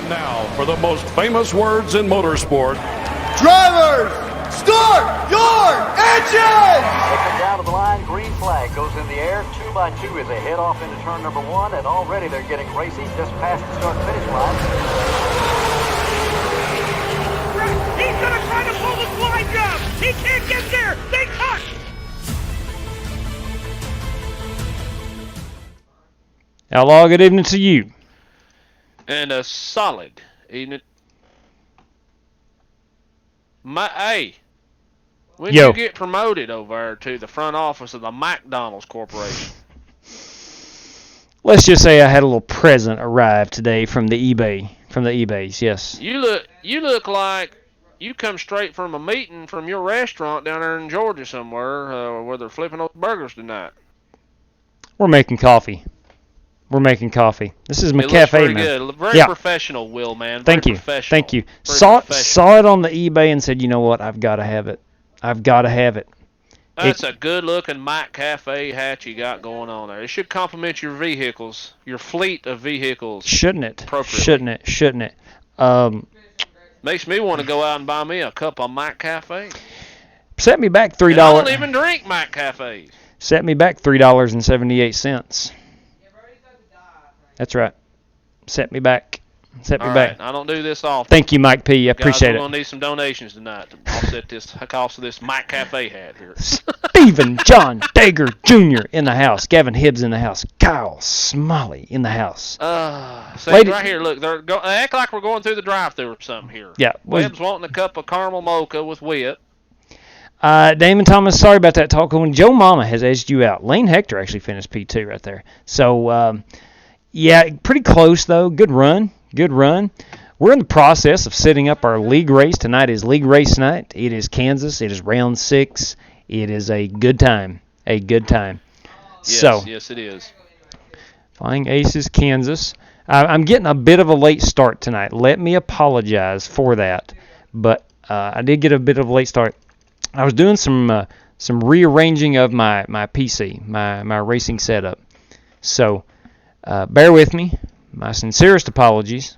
And now for the most famous words in motorsport. Drivers, start your engines! Looking down to the line, green flag goes in the air. 2 by 2 as they head off into turn number 1, and already they're getting racy just past the start-finish line. He's gonna try to pull the slide job! He can't get there! They cut! Outlaw, good evening to you. And a solid evening. Hey, when Yo. you get promoted over there to the front office of the McDonald's Corporation? Let's just say I had a little present arrive today from the eBays, yes. You look like you come straight from a meeting from your restaurant down there in Georgia somewhere, where they're flipping those burgers tonight. We're making coffee. This is my It looks cafe, pretty man. good. Very professional, Will, man. Thank Very you. professional. Thank you. Very Saw professional. it on the eBay and said, you know what? I've got to have it. That's a good-looking Mike Cafe hat you got going on there. It should complement your vehicles, your fleet of vehicles. Shouldn't it? Appropriately. Shouldn't it? Makes me want to go out and buy me a cup of Mike Cafe. Set me back $3. And I don't even drink Mike Cafes. Set me back $3.78. That's right. Set me back. All right, I don't do this often. Thank you, Mike P. I appreciate Guys, we're it. going to need some donations tonight to offset this cost of this Mike Cafe hat here. Stephen John Dager Jr. in the house. Gavin Hibbs in the house. Kyle Smalley in the house. See, Lady- right here, look, they act like we're going through the drive-thru or something here. Yeah. Webb's wanting a cup of caramel mocha with wit. Damon Thomas, sorry about that talk. When Joe Mama has edged you out. Lane Hector actually finished P2 right there. So, yeah, pretty close, though. Good run. We're in the process of setting up our league race. Tonight is league race night. It is Kansas. It is round 6. It is a good time. Yes, it is. Flying Aces, Kansas. I'm getting a bit of a late start tonight. Let me apologize for that. But I did get a bit of a late start. I was doing some rearranging of my PC, my racing setup. So bear with me. My sincerest apologies.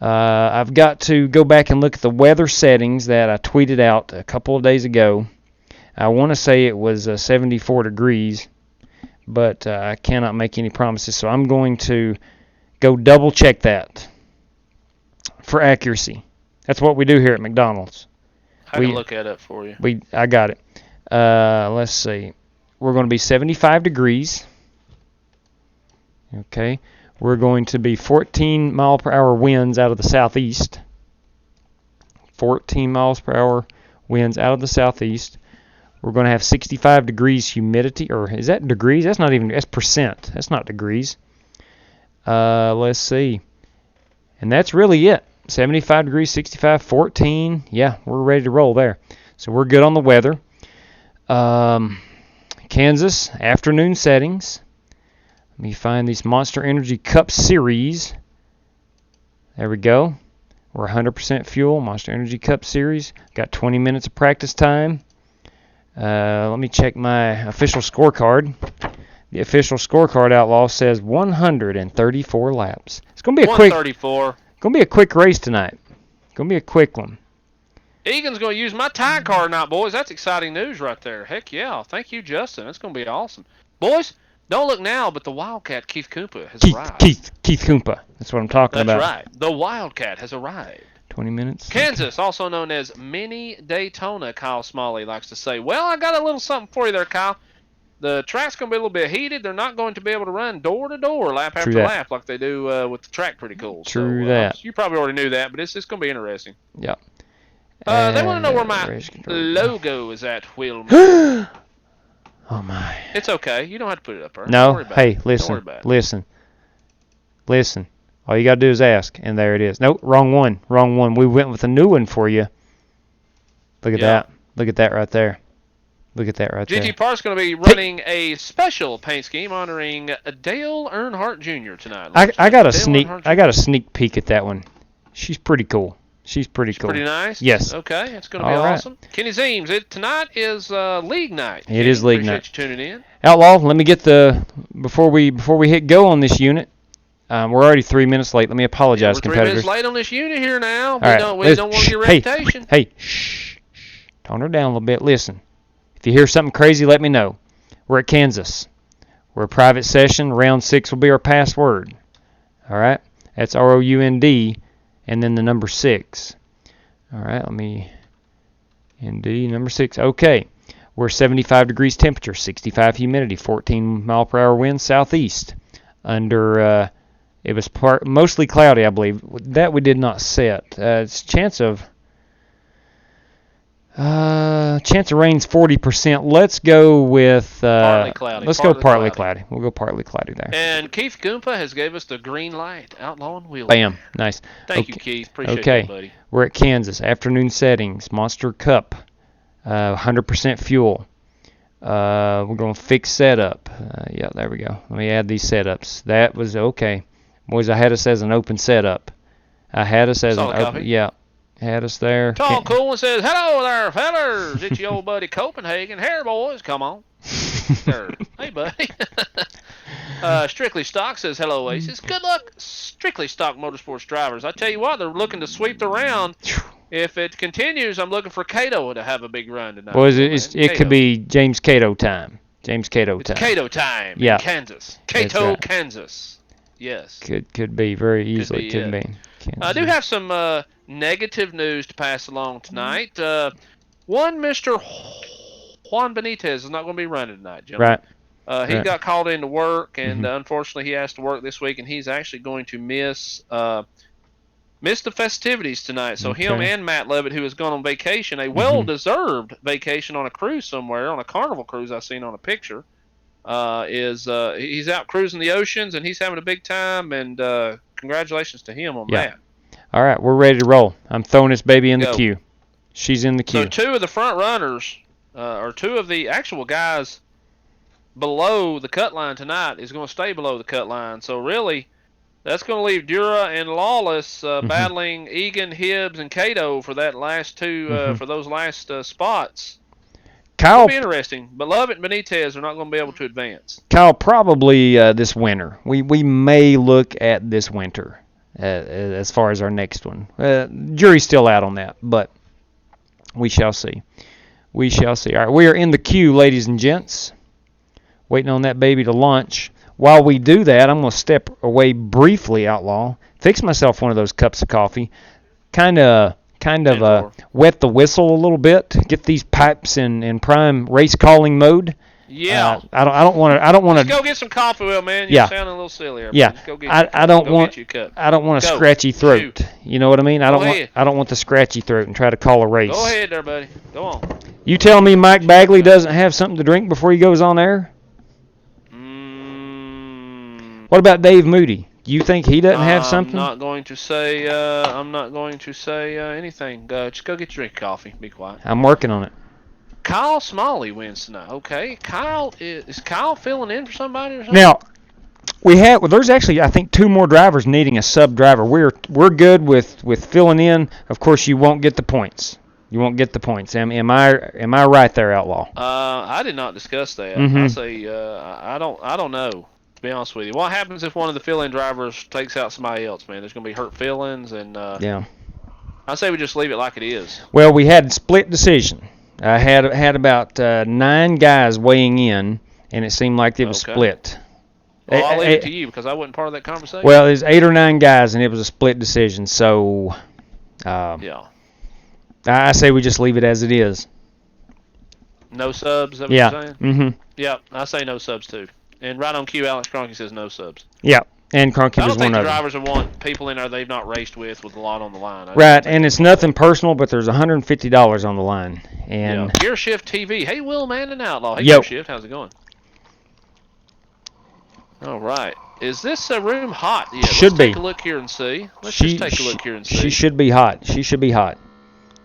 I've got to go back and look at the weather settings that I tweeted out a couple of days ago. I want to say it was 74 degrees, but I cannot make any promises. So I'm going to go double check that for accuracy. That's what we do here at McDonald's. I can look at it for you. I got it. Let's see. We're going to be 75 degrees. Okay. We're going to be 14 mile per hour winds out of the southeast. 14 miles per hour winds out of the southeast. We're going to have 65 degrees humidity. Or is that degrees? That's percent. That's not degrees. Let's see. And that's really it. 75 degrees, 65, 14. Yeah, we're ready to roll there. So we're good on the weather. Kansas, afternoon settings. Let me find these Monster Energy Cup Series. There we go. We're 100% fuel, Monster Energy Cup Series. Got 20 minutes of practice time. Let me check my official scorecard. The official scorecard, Outlaw, says 134 laps. It's going to be a quick. 134. Going to be a quick race tonight. Going to be a quick one. Egan's going to use my time card now, boys. That's exciting news right there. Heck yeah. Thank you, Justin. That's going to be awesome. Boys, don't look now, but the Wildcat, Keith Kumpa, has arrived. Keith Kumpa. That's what I'm talking about. That's right. The Wildcat has arrived. 20 minutes. Kansas, also known as Mini Daytona, Kyle Smalley likes to say. Well, I got a little something for you there, Kyle. The track's going to be a little bit heated. They're not going to be able to run door to door, lap after lap, like they do with the track. Pretty cool. True that. You probably already knew that, but it's going to be interesting. Yeah. They want to know where my logo is at, Will. Oh my. It's okay. You don't have to put it up there. No. Don't worry about Hey, it. listen. Don't worry about it. Listen. All you got to do is ask, and there it is. Nope, wrong one. We went with a new one for you. Look at that. Look at that right there. GT Park's going to be running a special paint scheme honoring Dale Earnhardt Jr. tonight. I got a sneak peek at that one. She's pretty cool. She's pretty cool. Pretty nice? Yes. Okay, it's going to be awesome. Kenny Zeems, tonight is league night. It is league night. Appreciate you tuning in. Outlaw, let me get before we hit go on this unit. We're already 3 minutes late. Let me apologize, We're 3 competitors. minutes late on this unit here now. All right, We don't want your reputation. Hey, shh. Tone her down a little bit. Listen, if you hear something crazy, let me know. We're at Kansas. We're a private session. Round 6 will be our password. All right? That's ROUND and then the number 6. All right, let me... ND, number 6. Okay. We're 75 degrees temperature, 65 humidity, 14 mile per hour wind southeast. Under, it was mostly cloudy, I believe. That we did not set. It's chance of rain's 40%. Let's go with Partly cloudy. Let's go partly cloudy. We'll go partly cloudy there. And Keith Goompa has gave us the green light. Outlaw and Wheel. Bam, nice. Thank you, Keith. Appreciate okay. that, buddy. We're at Kansas. Afternoon settings. Monster Cup. 100% fuel. We're going to fix setup. Yeah, there we go. Let me add these setups. That was okay. Boys, I had us as an open setup. I had us as Solid an open. copy. Yeah, had us there. Tall Cool and says, "Hello there, fellers. It's your old buddy Copenhagen. Here, boys. Come on." Sure. Hey, buddy. Strictly Stock says, "Hello, Aces. Good luck, Strictly Stock Motorsports drivers. I tell you what, they're looking to sweep the round. If it continues, I'm looking for Cato to have a big run tonight." Boys, it could be James Cato time. James Cato time. It's Cato time Yeah. in Kansas. Cato, right. Kansas. Yes. Could be very easily. Could be. I do have some negative news to pass along tonight. One Mr. Juan Benitez is not going to be running tonight, gentlemen. Right. He got called into work, and unfortunately he has to work this week, and he's actually going to miss the festivities tonight. So him and Matt Levitt, who has gone on vacation, a well-deserved vacation on a cruise somewhere, on a Carnival cruise I've seen on a picture, he's out cruising the oceans, and he's having a big time, and congratulations to him on that. All right, we're ready to roll. I'm throwing this baby in the queue. She's in the queue. So 2 of the front runners, or 2 of the actual guys below the cut line tonight is going to stay below the cut line. So really, that's going to leave Dura and Lawless battling Egan, Hibbs, and Cato for that last 2 for those last spots. It'll be interesting. But Lovett and Benitez are not going to be able to advance. Kyle, probably this winter. We may look at this winter as far as our next one. Jury's still out on that, but we shall see. We shall see. All right, we are in the queue, ladies and gents, waiting on that baby to launch. While we do that, I'm going to step away briefly, Outlaw, fix myself one of those cups of coffee, kind of wet the whistle a little bit, get these pipes in prime race calling mode. Yeah. I don't want to. Just go get some coffee, Will, man. You're sounding a little silly. Yeah. Just go get I don't want a Go. scratchy throat. Shoot. You know what I mean? I don't want the scratchy throat and try to call a race. Go ahead there, buddy. Go on. You tell me Mike Bagley doesn't have something to drink before he goes on air? What about Dave Moody? Do you think he doesn't have something? I'm not going to say anything. Just go get your drink of coffee. Be quiet. I'm working on it. Kyle Smalley wins tonight. Okay. Is Kyle filling in for somebody or something? Now, there's actually, I think, 2 more drivers needing a sub driver. We're good with filling in. Of course, you won't get the points. You won't get the points. Am I right there, Outlaw? I did not discuss that. I say I don't know. To be honest with you, what happens if one of the fill-in drivers takes out somebody else? Man, there's going to be hurt feelings, and yeah. I say we just leave it like it is. Well, we had split decision. I had about 9 guys weighing in, and it seemed like it was split. Well, I'll leave it to you because I wasn't part of that conversation. Well, there's 8 or 9 guys, and it was a split decision. So, yeah. I say we just leave it as it is. No subs, is that what you're saying? Mm-hmm. Yeah, I say no subs too. And right on cue, Alex Cronky says no subs. Yeah, and Cronky was one of them. I don't think the drivers would want people in there they've not raced with a lot on the line. Right, and it's nothing personal, but there's $150 on the line. And Gear Shift TV. Hey, Will, man, and Outlaw. Hey, Yo. Gear Shift, how's it going? All right. Is this room hot yet? Should be. Let's take a look here and see. Let's just take a look here and see. She should be hot. She should be hot.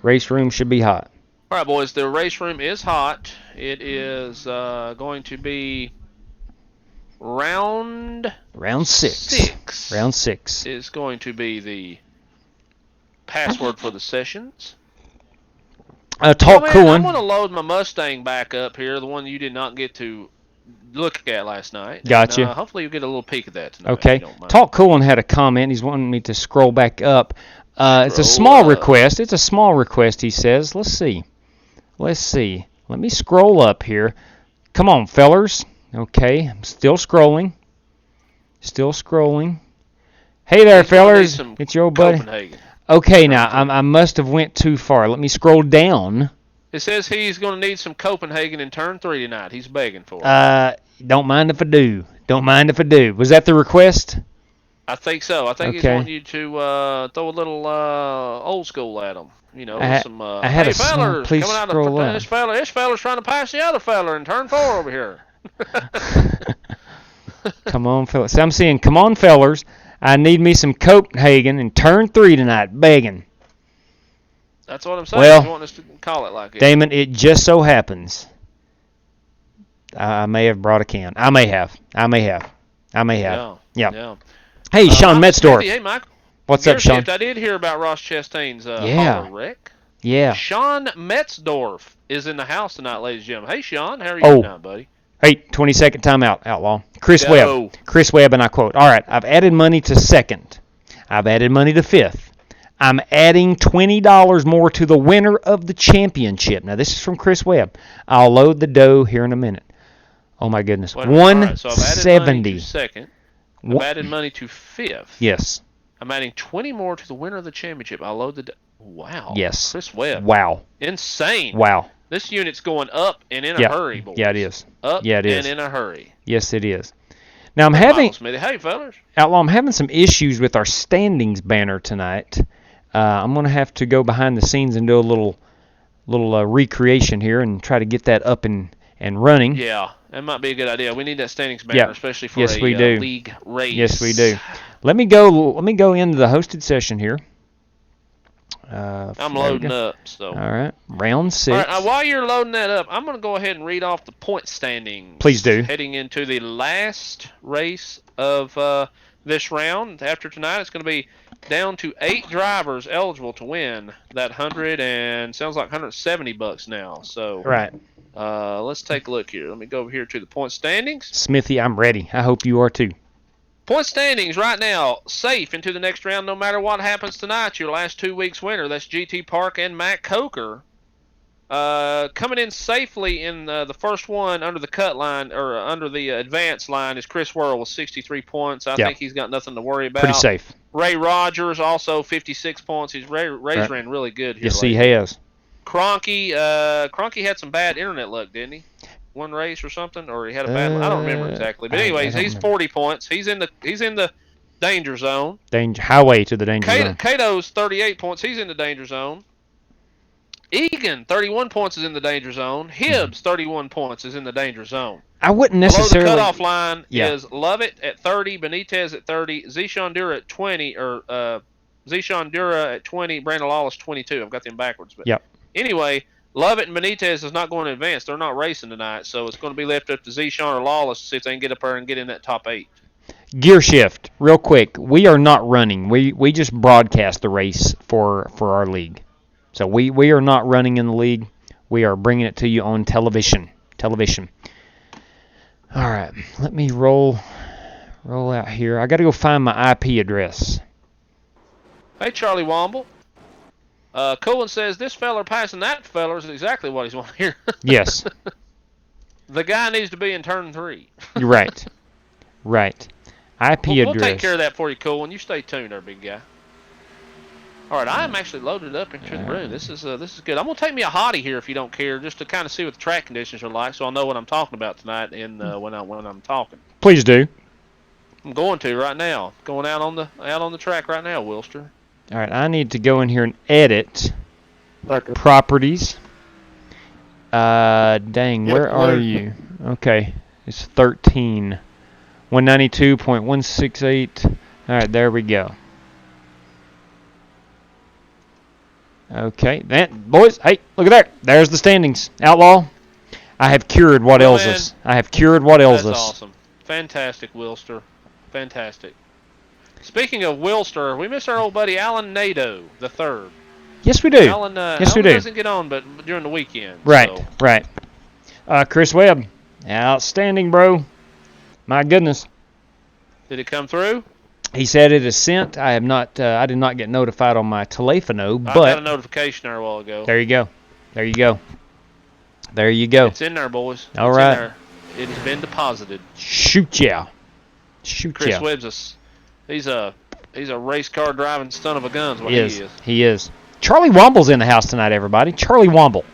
Race room should be hot. All right, boys. The race room is hot. It is going to be round 6. Round 6 is going to be the password for the sessions. Talk cooling. I'm going to load my Mustang back up here, the one you did not get to look at last night. Gotcha. And, hopefully you'll get a little peek at that tonight. Okay. If you don't mind. Talk Coolin had a comment. He's wanting me to scroll back up. It's a Scroll small up. request. It's a small request, he says. Let's see. Let me scroll up here. Come on, fellers. Okay. I'm still scrolling. Hey there, He's gonna need fellers. some It's your old buddy. Copenhagen. Okay, now I must have went too far. Let me scroll down. It says he's going to need some Copenhagen in turn 3 tonight. He's begging for it. Don't mind if I do. Was that the request? I think so. I think he's Okay. wanting you to throw a little old school at him. You know, I some had hey a small- fellers, please coming out scroll of up. this fella's trying to pass the other fella in turn 4 over here. Come on, fellas. So I'm saying, come on, fellers. I need me some Copenhagen in turn 3 tonight. Begging. That's what I'm saying. Well, He's wanting us to call it like it. Damon, it just so happens I may have brought a can. I may have. Yeah. Hey, Sean Metzdorf. Hey, Michael. What's up, Gear Sean? Shift, I did hear about Ross Chastain's Yeah. Holler wreck. Yeah. Sean Metzdorf is in the house tonight, ladies and gentlemen. Hey, Sean. How are you Oh. tonight, buddy? Hey, 20-second timeout, Outlaw. Chris Go. Webb, and I quote, all right, I've added money to 2nd. I've added money to 5th. I'm adding $20 more to the winner of the championship. Now, this is from Chris Webb. I'll load the dough here in a minute. Oh, my goodness. Wait a minute. All right, so I've added money 170. to 2nd. I've Wha- added money to 5th. Yes. I'm adding 20 more to the winner of the championship. I'll load the dough. Wow. Yes. Chris Webb. Wow. Insane. Wow. This unit's going up and in Yeah. a hurry, boys. Yeah, it is. Up Yeah, it is. and in a hurry. Yes, it is. Now, I'm having, Smithy. Hey, fellas. Outlaw, I'm having some issues with our standings banner tonight. I'm going to have to go behind the scenes and do a little recreation here and try to get that up and running. Yeah, that might be a good idea. We need that standings banner, especially for Yes, a we do. league race. Yes, we do. Let me go into the hosted session here. I'm loading up. So. All right, round 6. All right, now while you're loading that up, I'm going to go ahead and read off the point standings. Please do. Heading into the last race of this round. After tonight, it's going to be down to 8 drivers eligible to win that 100 and sounds like $170 now. So Right. let's take a look here. Let me go over here to the point standings. Smithy, I'm ready. I hope you are too. Point standings right now, safe into the next round no matter what happens tonight. Your last 2 weeks winner, that's GT Park and Matt Coker. Coming in safely in the first one under the cut line, or under the advance line, is Chris Worrell with 63 points. I think he's got nothing to worry about. Pretty safe. Ray Rogers also 56 points. Ray's Right. ran really good here. Yes, he lately. has. Cronky had some bad internet luck, didn't he? One race or something, or he had a bad. I don't remember exactly. But anyways, I don't he's remember. 40 points. He's in the danger zone. Highway to the danger zone. Cato's 38 points. He's in the danger zone. Egan, 31 points, is in the danger zone. Hibbs, 31 points, is in the danger zone. I wouldn't Below necessarily. the cutoff line Yeah. is Lovett at 30, Benitez at 30, Zishan Dura at 20, or Zishan Dura at 20, Brandon Lawless 22. I've got them backwards. But Yep. anyway, Lovett and Benitez is not going to advance. They're not racing tonight, so it's going to be left up to Zishan or Lawless to see if they can get up there and get in that top 8. Gear shift, real quick. We are not running. We just broadcast the race for our league. So we are not running in the league. We are bringing it to you on television. All right, let me roll out here. I got to go find my IP address. Hey, Charlie Womble. Cohen says this feller passing that feller is exactly what he's wanting here. Yes, The guy needs to be in turn 3. you're right. Right. IP We'll address. take care of that for you, Cohen. You stay tuned there, big guy. All right, I'm actually loaded up into the room. This is good. I'm gonna take me a hottie here if you don't care, just to kind of see what the track conditions are like, so I'll know what I'm talking about tonight when I'm talking. Please do. I'm going to right now. Going out on the track right now, Wilster. All right, I need to go in here and edit properties. Dang, where are you? Okay, it's 13. 192.168. All right, there we go. Okay, boys, hey, look at that. There's the standings. Outlaw, I have cured what ails us. That's awesome. Fantastic, Wilster. Fantastic. Speaking of Wilster, we miss our old buddy Alan Nadeau the third. Yes, we do. Alan we do. doesn't get on but during the weekend. Right, so. right. Chris Webb, Outstanding, bro. My goodness. Did it come through? He said it is sent. I have not. I did not get notified on my telefono, I got a but notification there a while ago. there you go. There you go. There you go. It's in there, boys. All it's right. In there. It has been deposited. Shoot ya. Shoot Chris ya. Webb's he's a race car driving son of a gun. What He is. he is. He is. Charlie Womble's in the house tonight, everybody. Charlie Womble.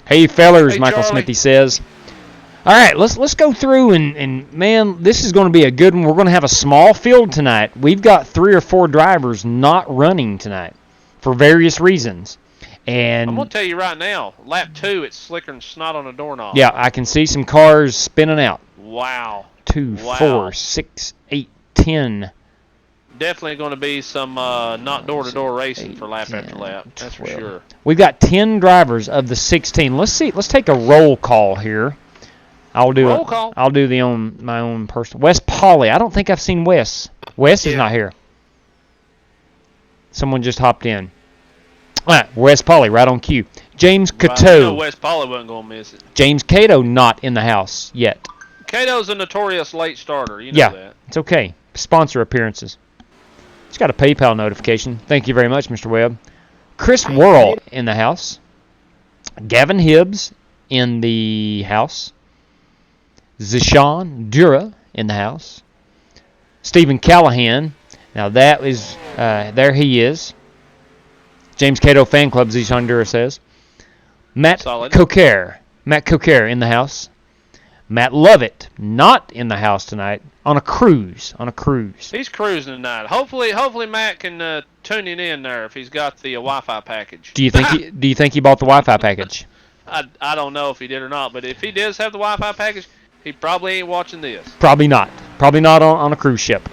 Hey, fellers, Hey, Michael Charlie. Smithy says. All right, let's go through and man, this is going to be a good one. We're going to have a small field tonight. We've got 3 or 4 drivers not running tonight for various reasons. And I'm going to tell you right now, lap 2, it's slicker than snot on a doorknob. yeah, I can see some cars spinning out. Wow. 2, Wow. 4, 6, 8, 10. Definitely going to be some not door-to-door racing for lap 10, after lap. That's 12. for sure. We've got 10 drivers of the 16. Let's see. Let's take a roll call here. I'll do Roll call. I'll do my own personal. Wes Polly. I don't think I've seen Wes. Wes is not here. Someone just hopped in. All right, Wes Polly, right on cue. James Right. Cato. No, West Polly wasn't going to miss it. James Cato not in the house yet. Cato's a notorious late starter. You know Yeah, that. it's okay. Sponsor appearances. Just got a PayPal notification. Thank you very much, Mr. Webb. Chris Worrell in the house. Gavin Hibbs in the house. Zishan Dura in the house. Stephen Callahan. Now that is, there he is. James Cato Fan Club, Zishan Dura says. Matt Solid. Coquer. Matt Coquer in the house. Matt Lovett not in the house tonight. On a cruise. He's cruising tonight. Hopefully Matt can tune in there if he's got the Wi-Fi package. Do you think he bought the Wi-Fi package? I don't know if he did or not, but if he does have the Wi-Fi package, he probably ain't watching this. Probably not. Probably not on a cruise ship.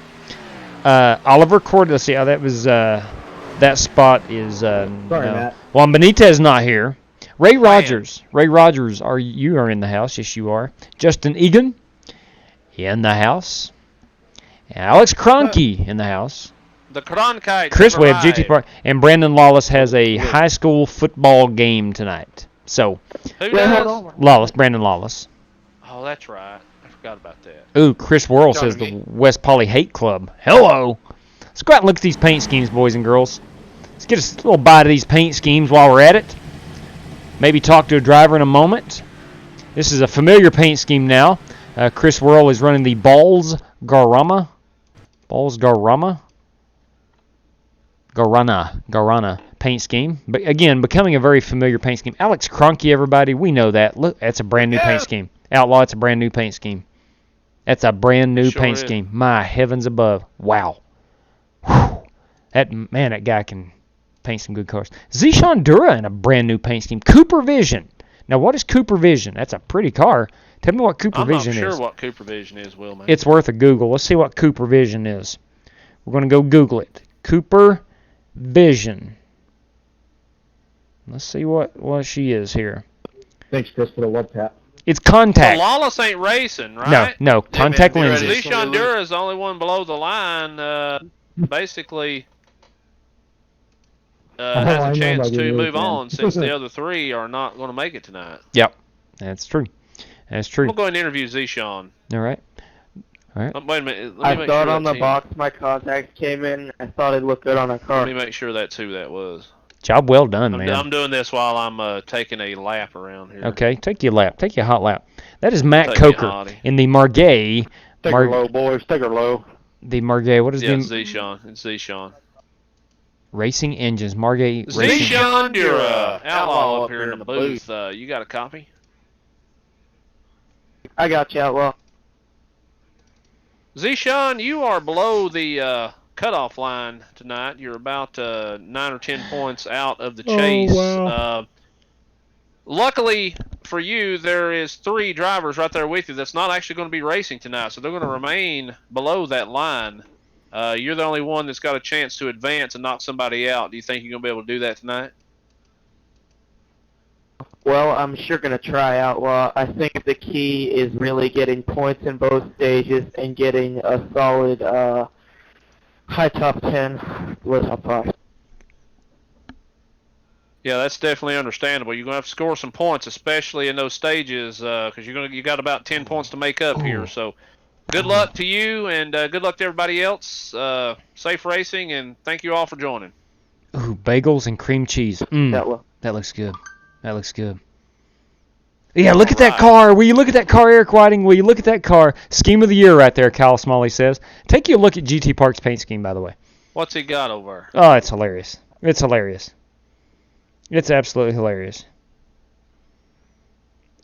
Oliver Cord. Let's see how that was. That spot is. Sorry, no. Matt. Juan Benitez not here. Ray Rogers. Ray Rogers, you are in the house? Yes, you are. Justin Egan in the house. Alex Kroenke in the house. The Cronkite. Chris Webb, GT Park, and Brandon Lawless has a high school football game tonight. So, Who does? Brandon Lawless. Oh, that's right. I forgot about that. Ooh, Chris Worrell says the West Poly Hate Club. Hello. Let's go out and look at these paint schemes, boys and girls. Let's get a little bite of these paint schemes while we're at it. Maybe talk to a driver in a moment. This is a familiar paint scheme now. Chris Worrell is running the Balls Garama paint scheme. But again, becoming a very familiar paint scheme. Alex Kroenke, everybody, we know that. Look, that's a brand new paint scheme. Outlaw, it's a brand new paint scheme. That's a brand new paint scheme. My heavens above. Wow. Whew. That guy can paint some good cars. Zishan Dura in a brand new paint scheme. Cooper Vision. Now, what is Cooper Vision? That's a pretty car. Tell me what Cooper Vision is. I'm not sure what Cooper Vision is, Will, man. It's worth a Google. Let's see what Cooper Vision is. We're going to go Google it. Cooper Vision. Let's see what she is here. Thanks, Chris, for the love tap. It's contact. Well, Lawless ain't racing, right? No, contact lenses. Zishan Dura is the only one below the line. Basically, has a chance to move on since the other 3 are not going to make it tonight. Yep, that's true. That's true. We'll go ahead and interview Zishan. All right. Wait a minute. I thought on the box my contacts came in. I thought it looked good on a car. Let me make sure that's who that was. Job well done, man. I'm doing this while I'm taking a lap around here. Okay, take your lap. Take your hot lap. That is Matt Coker in the Margay. Take her low, boys. Take her low. The Margay. What is the? It's Zishan. It's Zishan. Racing Engines. Margay Racing. Zishan Dura. Outlaw up here in the booth. You got a copy? I got you, Outlaw. Zishan, you are below the cutoff line tonight. You're about 9 or 10 points out of the chase. Oh, wow. Luckily for you, there is 3 drivers right there with you that's not actually going to be racing tonight, so they're going to remain below that line. You're the only one that's got a chance to advance and knock somebody out. Do you think you're going to be able to do that tonight? Well, I'm sure going to try, Outlaw. I think the key is really getting points in both stages and getting a solid high top 10 with top 5. Yeah, that's definitely understandable. You're gonna have to score some points, especially in those stages, because you got about 10 points to make up here. So, good luck to you, and good luck to everybody else. Safe racing, and thank you all for joining. Ooh, bagels and cream cheese. That will. That looks good. That looks good. Yeah, look at that car. Will you look at that car, Eric Whiting? Will you look at that car? Scheme of the year right there, Kyle Smalley says. Take you a look at GT Park's paint scheme, by the way. What's he got over? Oh, it's hilarious. It's hilarious. It's absolutely hilarious.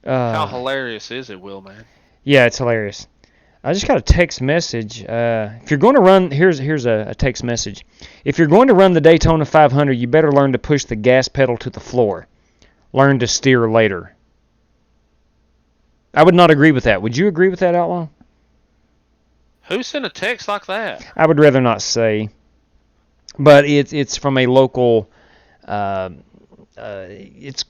How hilarious is it, Will, man? Yeah, it's hilarious. I just got a text message. If you're going to run, here's a text message. If you're going to run the Daytona 500, you better learn to push the gas pedal to the floor. Learn to steer later. I would not agree with that. Would you agree with that, Outlaw? Who sent a text like that? I would rather not say. But it's from a local. It's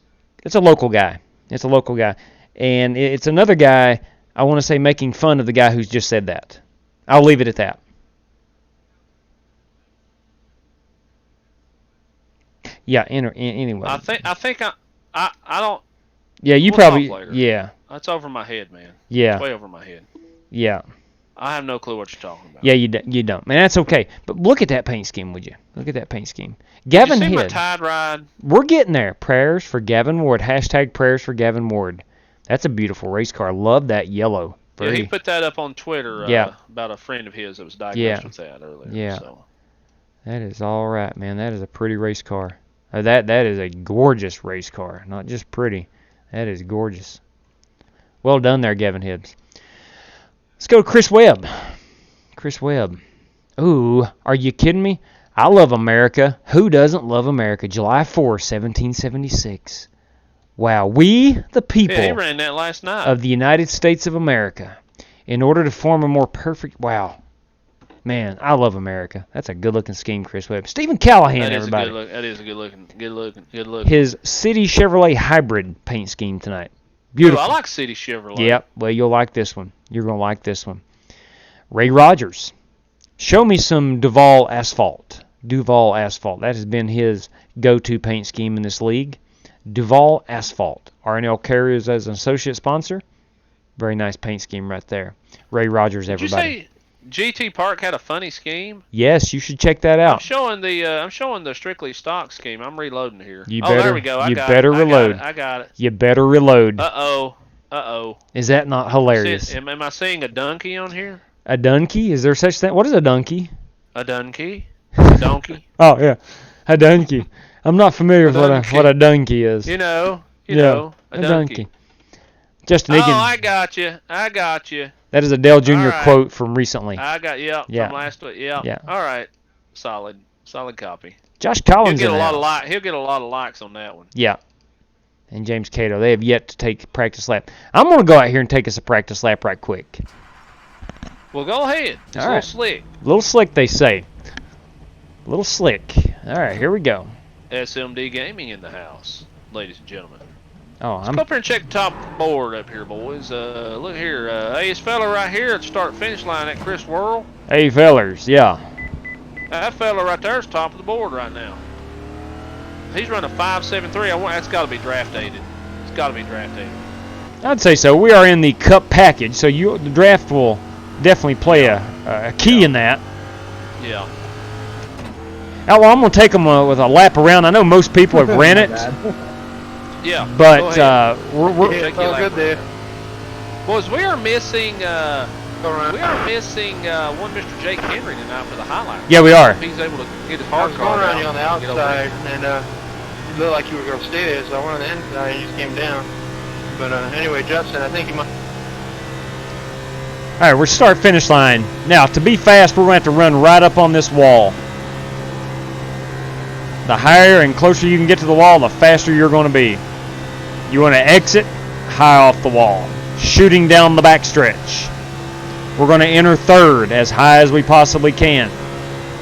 a local guy. It's a local guy, and it's another guy. I want to say making fun of the guy who's just said that. I'll leave it at that. Yeah. Anyway. I think I don't. Yeah, you we'll probably. talk later. Yeah. That's over my head, man. Yeah. It's way over my head. Yeah. I have no clue what you're talking about. Yeah, you don't. Man, that's okay. But look at that paint scheme, would you? Look at that paint scheme. Gavin Did you see my Head. Tide Ride? We're getting there. Prayers for Gavin Ward. Hashtag prayers for Gavin Ward. That's a beautiful race car. Love that yellow. Yeah, he put that up on Twitter about a friend of his that was diagnosed with that earlier. Yeah. So. That is all right, man. That is a pretty race car. That is a gorgeous race car. Not just pretty. That is gorgeous. Well done there, Gavin Hibbs. Let's go to Chris Webb. Chris Webb. Ooh, are you kidding me? I love America. Who doesn't love America? July 4, 1776. Wow, we, the people Yeah, he ran that last night. of the United States of America, in order to form a more perfect... Wow. Man, I love America. That's a good-looking scheme, Chris Webb. Stephen Callahan, everybody. That is a good looking. His City Chevrolet hybrid paint scheme tonight. Beautiful. Ooh, I like City Chevrolet. Yep. Well, you'll like this one. You're going to like this one. Ray Rogers. Show me some Duval asphalt. Duval asphalt. That has been his go-to paint scheme in this league. Duval asphalt. R&L carries as an associate sponsor. Very nice paint scheme right there. Ray Rogers, everybody. Did you say GT Park had a funny scheme? Yes, you should check that out. I'm showing the strictly stock scheme. I'm reloading here. There we go. I got it. You better reload. Uh-oh. Is that not hilarious? Am I seeing a donkey on here? A donkey? Is there such thing? What is a donkey? A donkey? A donkey? Oh, yeah. A donkey. I'm not familiar with what a donkey is. You know, a donkey. Justin Egan. Oh, I got you. That is a Dale Jr. quote from recently. Yeah. From last week. Yeah. All right. Solid copy. Josh Collins. He'll get a lot of likes on that one. Yeah. And James Cato, they have yet to take practice lap. I'm going to go out here and take us a practice lap right quick. Well, go ahead. It's a little slick. A little slick, they say. A little slick. All right, here we go. SMD Gaming in the house, ladies and gentlemen. Oh, Let's go up here and check the top board up here, boys. Look here. Hey, this fella right here at the start-finish line, that Chris Worrell. Hey, fellers, yeah. That fella right there is top of the board right now. He's running a 5.73. That's got to be draft dated. It's got to be draft dated. I'd say so. We are in the Cup package, so the draft will definitely play a key in that. Yeah. Outlaw, I'm going to take them with a lap around. I know most people have ran it. Yeah. But we're It's all good there. Boys, we are missing one Mr. Jake Henry tonight for the highlight. Yeah, we are. If he's able to get his I hard was card going around out, you on the outside, and you looked like you were going to stay there, so I went on the inside, and you just came down. But anyway, Justin, I think you might... All right, we're start-finish line. Now, to be fast, we're going to have to run right up on this wall. The higher and closer you can get to the wall, the faster you're going to be. You want to exit high off the wall, shooting down the backstretch. We're going to enter third as high as we possibly can,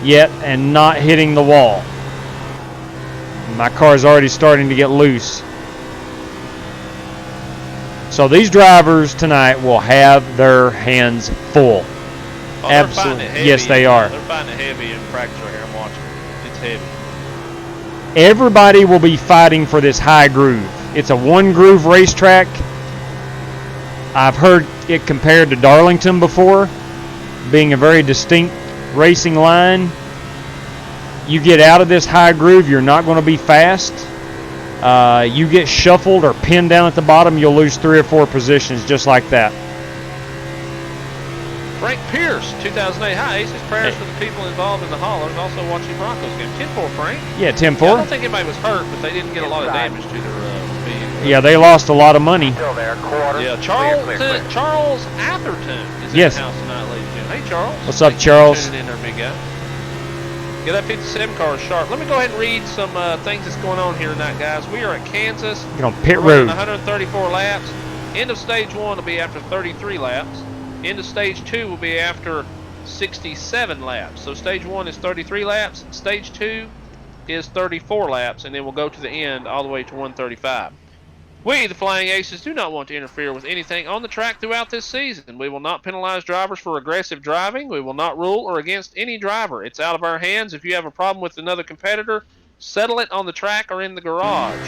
yet and not hitting the wall. My car is already starting to get loose. So these drivers tonight will have their hands full. Absolutely. Yes, they are. They're finding it heavy in practice right here. I'm watching. It's heavy. Everybody will be fighting for this high groove. It's a one-groove racetrack. I've heard it compared to Darlington before, being a very distinct racing line. You get out of this high groove, you're not going to be fast. You get shuffled or pinned down at the bottom, you'll lose 3 or 4 positions just like that. Frank Pierce, 2008 High Aces. Prayers for the people involved in the haulers. Also watching Broncos game. 10-4, Frank. Yeah, 10-4. Yeah, I don't think anybody was hurt, but they didn't get a lot of damage to their vehicle. Yeah, they lost a lot of money. Still there, quarter. Yeah, Charles Atherton is in the house tonight, ladies and gentlemen. Hey, Charles. What's up, Charles? Tuning in there, big guy. Get that 57 car sharp. Let me go ahead and read some things that's going on here tonight, guys. We are at Kansas. Get on pit We're road. running 134 laps. End of stage 1 will be after 33 laps. End of stage 2 will be after 67 laps. So stage 1 is 33 laps. Stage 2 is 34 laps, and then we'll go to the end all the way to 135. We, the Flying Aces, do not want to interfere with anything on the track throughout this season. We will not penalize drivers for aggressive driving. We will not rule or against any driver. It's out of our hands. If you have a problem with another competitor, settle it on the track or in the garage.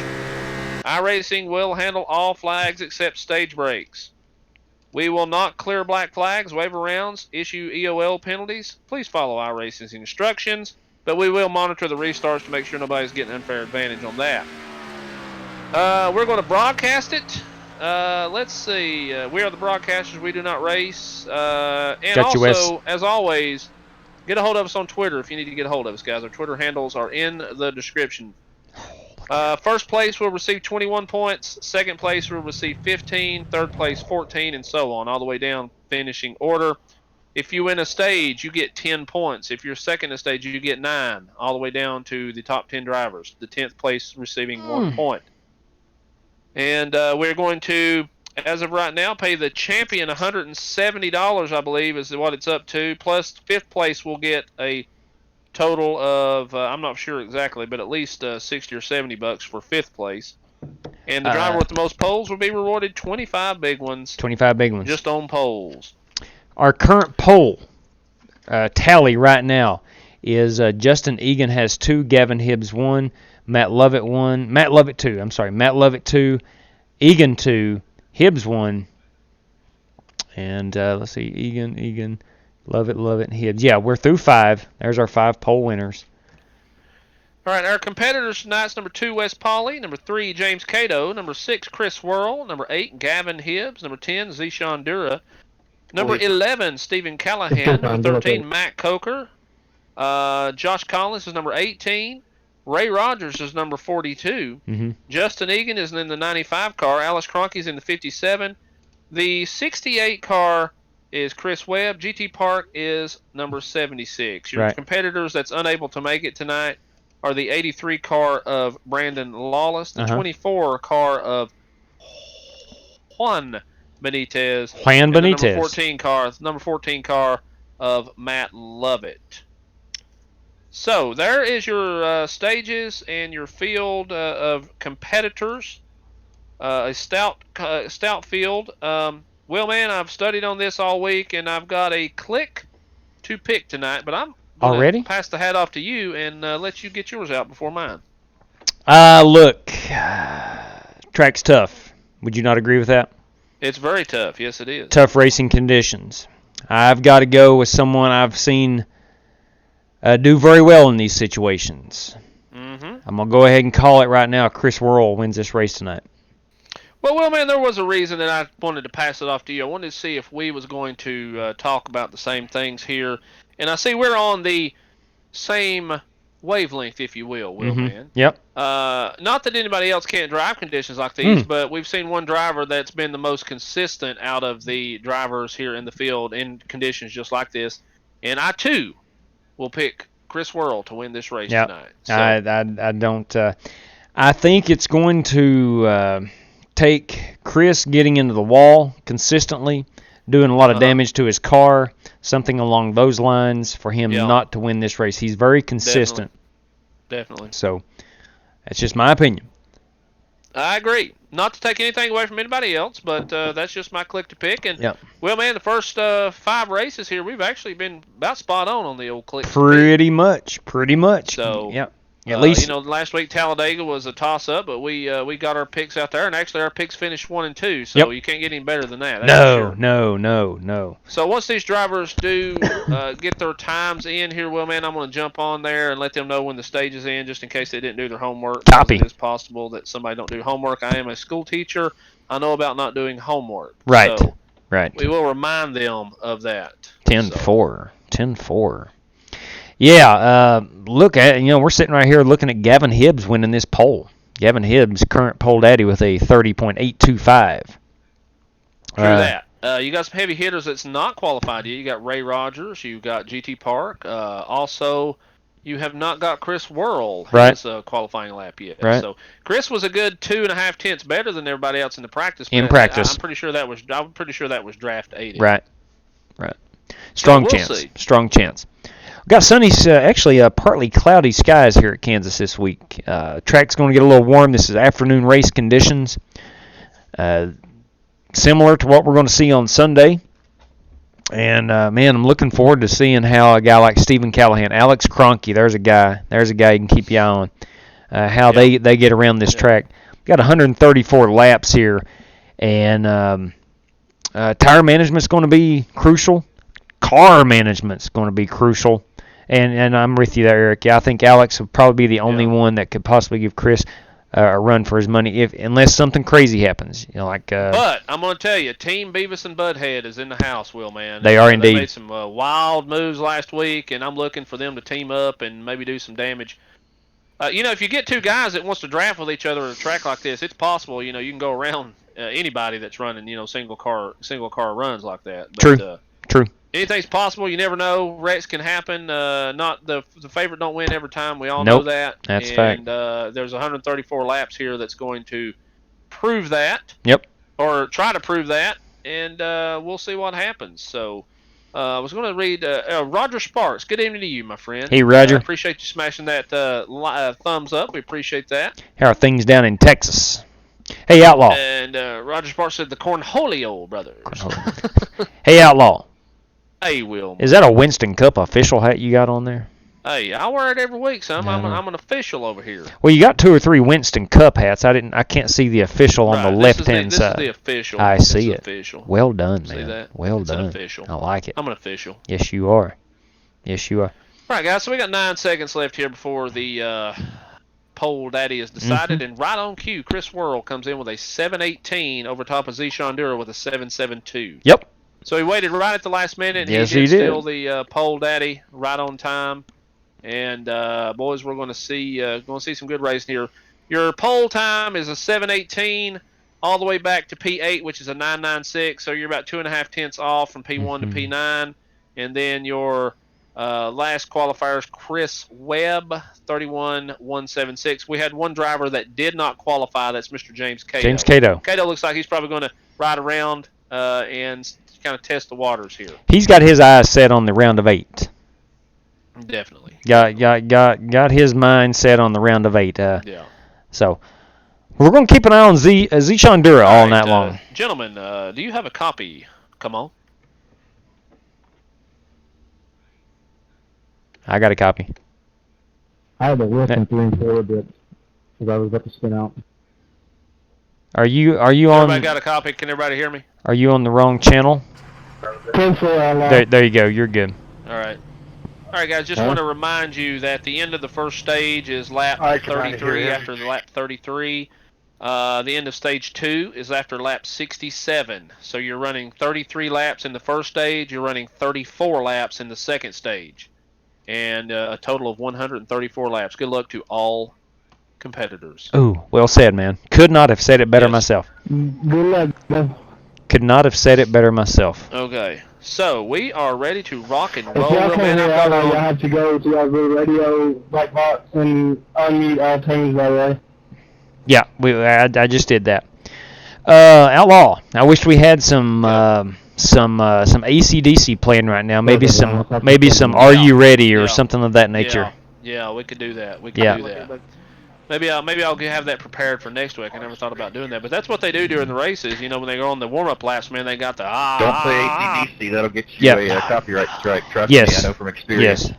iRacing will handle all flags except stage breaks. We will not clear black flags, wave arounds, issue EOL penalties. Please follow iRacing's instructions, but we will monitor the restarts to make sure nobody's getting unfair advantage on that. We're going to broadcast it. Let's see. We are the broadcasters. We do not race. And Got you, also, as always, get a hold of us on Twitter if you need to get a hold of us, guys. Our Twitter handles are in the description. First place will receive 21 points. Second place will receive 15. Third place, 14, and so on, all the way down finishing order. If you win a stage, you get 10 points. If you're second in a stage, you get 9, all the way down to the top 10 drivers. The 10th place receiving 1 point. And we're going to, as of right now, pay the champion $170, I believe, is what it's up to. Plus, 5th place will get a total of, I'm not sure exactly, but at least 60 or 70 bucks for 5th place. And the driver with the most poles will be rewarded 25 big ones. 25 big ones. Just on poles. Our current poll tally right now is Justin Egan has 2, Gavin Hibbs 1, Matt Lovett 1, Matt Lovett 2, I'm sorry, Matt Lovett 2, Egan 2, Hibbs 1, and let's see, Egan, Lovett, and Hibbs. Yeah, we're through 5. There's our 5 poll winners. All right, our competitors tonight's number 2, Wes Pauley, number 3, James Cato, number 6, Chris Worrell, number 8, Gavin Hibbs, number 10, Zishan Dura, number 11, Stephen Callahan, number 13, Matt Coker, Josh Collins is number 18, Ray Rogers is number 42, Justin Egan is in the 95 car, Alice Cronky's in the 57, the 68 car is Chris Webb, GT Park is number 76. Your competitors that's unable to make it tonight are the 83 car of Brandon Lawless, the 24 car of Juan Benitez, and the number 14 car of Matt Lovett. So there is your stages and your field of competitors. A stout field. Well, man, I've studied on this all week, and I've got a click to pick tonight. But I'm going to pass the hat off to you and let you get yours out before mine. Look, track's tough. Would you not agree with that? It's very tough. Yes, it is. Tough racing conditions. I've got to go with someone I've seen do very well in these situations. I'm going to go ahead and call it right now. Chris Worrell wins this race tonight. Well, man, there was a reason that I wanted to pass it off to you. I wanted to see if we was going to talk about the same things here. And I see we're on the same wavelength, if you will, man. Yep. Not that anybody else can't drive conditions like these, but we've seen one driver that's been the most consistent out of the drivers here in the field in conditions just like this. And I, too, will pick Chris Worrell to win this race tonight. So. I don't. I think it's going to take Chris getting into the wall consistently, doing a lot of damage to his car, something along those lines for him not to win this race. He's very consistent. Definitely. So that's just my opinion. I agree. Not to take anything away from anybody else, but that's just my click to pick. And well, man, the first 5 races here, we've actually been about spot on the old click. Pretty much. So At least, you know, last week Talladega was a toss-up, but we got our picks out there, and actually our picks finished 1 and 2, so you can't get any better than that. That's for sure. No. So once these drivers do get their times in here, well, man, I'm going to jump on there and let them know when the stage is in, just in case they didn't do their homework. Copy. It is possible that somebody don't do homework. I am a school teacher. I know about not doing homework. Right. So right. we will remind them of that. 10-4. 10-4. Yeah, look at, we're sitting right here looking at Gavin Hibbs winning this poll. Gavin Hibbs, current poll daddy, with a 30.825. True that. You got some heavy hitters that's not qualified yet. You got Ray Rogers. You got GT Park. Also, you have not got Chris Worrell his qualifying lap yet. Right. So Chris was a good 2.5 tenths better than everybody else in the practice. In practice, I'm pretty sure that was draft 80. Right. Strong so chance. See. Strong chance. We've got sunny, actually partly cloudy skies here at Kansas this week. Track's going to get a little warm. This is afternoon race conditions. Similar to what we're going to see on Sunday. And, man, I'm looking forward to seeing how a guy like Stephen Callahan, Alex Kroenke, there's a guy you can keep your eye on, how they get around this track. We've got 134 laps here, and tire management's going to be crucial. Car management's going to be crucial. And I'm with you there, Eric. Yeah, I think Alex would probably be the only one that could possibly give Chris a run for his money, unless something crazy happens. But I'm going to tell you, Team Beavis and Butthead is in the house, Will, man. They are indeed. They made some wild moves last week, and I'm looking for them to team up and maybe do some damage. If you get two guys that wants to draft with each other at a track like this, it's possible. You can go around anybody that's running, single car runs like that. But, True. Anything's possible. You never know. Wrecks can happen. Not the favorite don't win every time. We all know that. That's fact. And there's 134 laps here that's going to prove that. Yep. Or try to prove that, and we'll see what happens. So I was going to read Roger Sparks. Good evening to you, my friend. Hey, Roger. Appreciate you smashing that thumbs up. We appreciate that. How are things down in Texas? Hey, Outlaw. And Roger Sparks said the Cornholio brothers. Hey, Outlaw. Hey, Will. Is that a Winston Cup official hat you got on there? Hey, I wear it every week, son. I'm an official over here. Well, you got 2 or 3 Winston Cup hats. I can't see the official on the left-hand side. This is the official. I see it. Official. Well done, man. See that? Well it's done. An official. I like it. I'm an official. Yes, you are. Yes, you are. All right, guys. So we got 9 seconds left here before the poll daddy is decided, and right on cue, Chris Worrell comes in with a 7:18 over top of Zishan Dura with a 7:72. Yep. So he waited right at the last minute. Yes, he did. Still the poll daddy right on time. And boys, we're going to see some good racing here. Your poll time is a 7:18 all the way back to P8, which is a 9:96. So you're about 2.5 tenths off from P1 to P9. And then your last qualifier is Chris Webb, 31.176. We had one driver that did not qualify. That's Mr. James Cato. James Cato. Cato looks like he's probably going to ride around and kind of test the waters here. He's got his eyes set on the round of 8. Definitely. Got his mind set on the round of 8. Yeah. So we're going to keep an eye on Zishan Dura all night long. Gentlemen, do you have a copy? Come on. I got a copy. I have a list on 3 and 4, but because I was about to spin out. Are you on? Everybody got a copy? Can everybody hear me? Are you on the wrong channel? There you go. You're good. All right. All right, guys, just want to remind you that the end of the first stage is lap 33 after the lap 33. The end of stage 2 is after lap 67. So you're running 33 laps in the first stage. You're running 34 laps in the second stage. And a total of 134 laps. Good luck to all competitors. Ooh, well said, man. Could not have said it better myself. Good luck, man. Could not have said it better myself. Okay. So we are ready to rock and If roll. y'all can't hear out, y'all have to go to our radio black box and unmute all tunes by the way. Yeah, I just did that. Outlaw. I wish we had some AC/DC playing right now. Maybe some Are You Ready or something of that nature. Yeah, we could do that. We could do that. Maybe I'll have that prepared for next week. I never thought about doing that, but that's what they do during the races. When they go on the warm-up laps, man, they got the Don't play AC/DC. That'll get you a copyright strike. Trust me, I know from experience. Yes.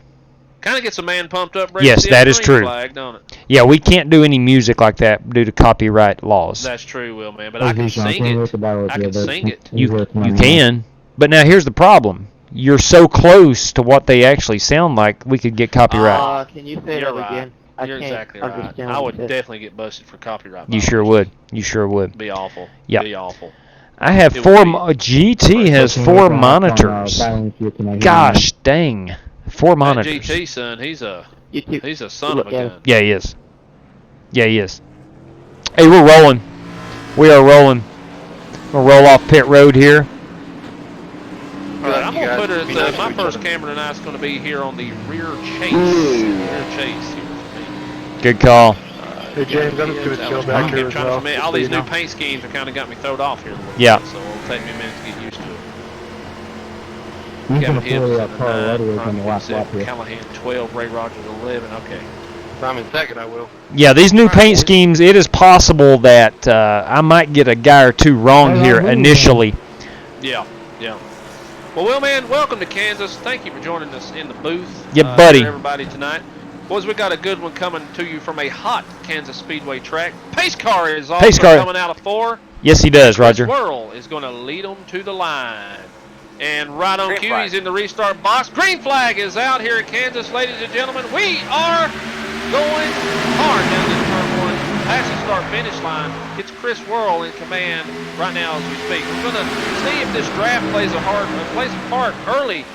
Kind of gets a man pumped up. Ready Yes, to see that a is green true. Flag, don't it? Yeah, we can't do any music like that due to copyright laws. That's true, Will, man. But I can sing it. I can sing it. You can, but now here's the problem. You're so close to what they actually sound like, we could get copyright. Can you say You're that right. again? I You're can't exactly right. understand I what would you said. definitely get busted for copyright. You sure would. You sure would. Be awful. Yep. Be awful. I have It four. would GT has 4 monitors. Gosh dang, 4 monitors. GT son, he's a son of Look a at gun. him. Yeah, he is. Yeah, he is. Hey, we're rolling. We are rolling. We'll roll off pit road here. All right, I'm You gonna guys put it. be nice to My each first other. camera tonight's gonna be here on the rear chase. Rear chase here for me. Good call. Hey, James, I'm just going to chill back here as well. All these new paint schemes have kind of got me thrown off here a little Yeah. bit, so it'll take me a minute to get used to it. I'm Gavin going to Hibbs pull in that the car 9, Rodriguez on the Ron last lap Kinsey, here. Callahan 12, Ray Rogers 11. Okay. If I'm in second, I will. Yeah, these new paint schemes, it is possible that I might get a guy or two wrong here initially. Yeah, yeah. Well, Will, man, welcome to Kansas. Thank you for joining us in the booth. Yeah, buddy. For everybody tonight. Boys, we got a good one coming to you from a hot Kansas Speedway track. Pace car is also coming out of 4. Yes, he does, Roger. Swirl is going to lead them to the line. And right on cue, he's in the restart box. Green flag is out here at Kansas, ladies and gentlemen. We are going hard down this turn 1. Past the start-finish line, it's Chris Whirl in command right now as we speak. We're going to see if this draft plays a part early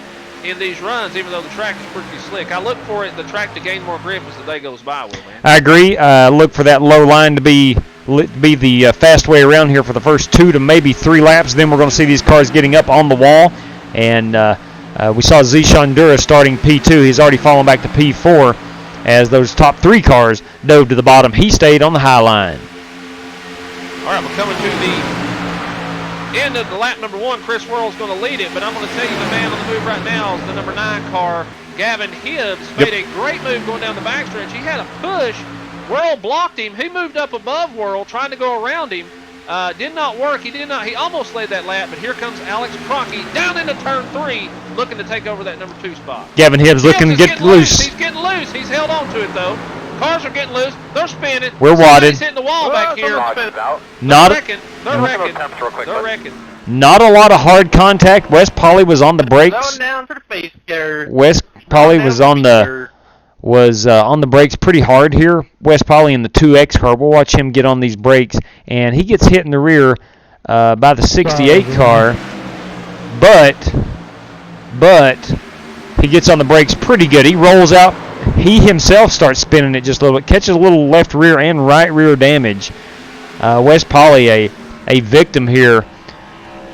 in these runs, even though the track is pretty slick. I look for the track to gain more grip as the day goes by, Will, man. I agree. Look for that low line to be the fast way around here for the first 2 to maybe 3 laps. Then we're going to see these cars getting up on the wall. And we saw Zishan Dura starting P2. He's already fallen back to P4 as those top 3 cars dove to the bottom. He stayed on the high line. All right, we're coming to the end of the lap number 1. Chris Whirl's going to lead it, but I'm going to tell you the man on the move right now is the number 9 car, Gavin Hibbs. Made a great move going down the backstretch. He had a push. Whirl blocked him. He moved up above Whirl, trying to go around him. Did not work. He almost laid that lap, but here comes Alex Cronkey down into turn 3, looking to take over that number 2 spot. Gavin Hibbs looking to get loose. He's getting loose. He's held on to it, though. Cars are getting loose. They're spinning. We're wadded. He's hitting the wall back here. Not They're wrecking. Not a lot of hard contact. Wes Polly was on the brakes. Going down for the face car. Wes Polly was on the brakes pretty hard here. Wes Polly in the 2X car. We'll watch him get on these brakes, and he gets hit in the rear by the 68 car. But he gets on the brakes pretty good. He rolls out. He himself starts spinning it just a little bit. Catches a little left rear and right rear damage. Wes Polly, a victim here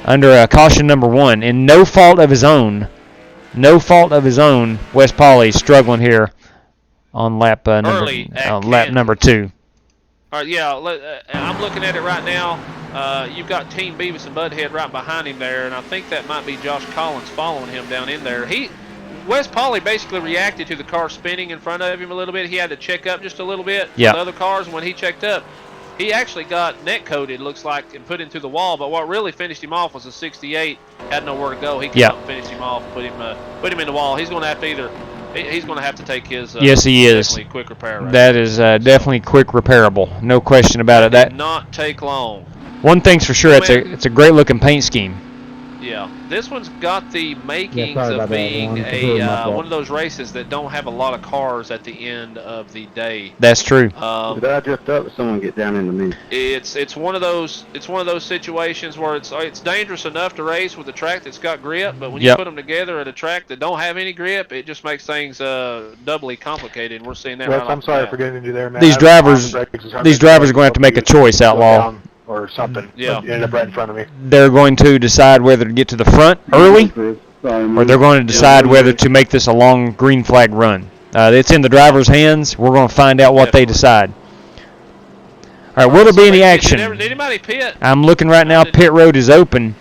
under caution number 1, and no fault of his own. No fault of his own. Wes Polly struggling here on lap number 2. All right, yeah, I'm looking at it right now. You've got Team Beavis and Butthead right behind him there, and I think that might be Josh Collins following him down in there. Wes Polly basically reacted to the car spinning in front of him a little bit. He had to check up just a little bit. Yeah. The other cars, when he checked up, he actually got net coated, looks like, and put into the wall. But what really finished him off was a 68. Had nowhere to go. He couldn't finish him off, put him in the wall. He's going to have to he's going to have to take his. Yes, he is. Definitely quick repair. Right that is definitely quick repairable. No question about it. That did not take long. One thing's for sure, it's a great looking paint scheme. Yeah, this one's got the makings of being one of those races that don't have a lot of cars at the end of the day. That's true. Did I just up someone get down into me? It's one of those situations where it's dangerous enough to race with a track that's got grip, but when you put them together at a track that don't have any grip, it just makes things doubly complicated. And we're seeing that. Yes, right I'm sorry for getting you there, man. These drivers are going to have to make a choice, Outlaw. Or something. Yeah. You end up right in front of me. They're going to decide whether to get to the front early, or they're going to decide whether to make this a long green flag run. It's in the driver's hands. We're going to find out what they decide. All right, will there be any action? Did anybody pit? I'm looking right now. Pit road is open.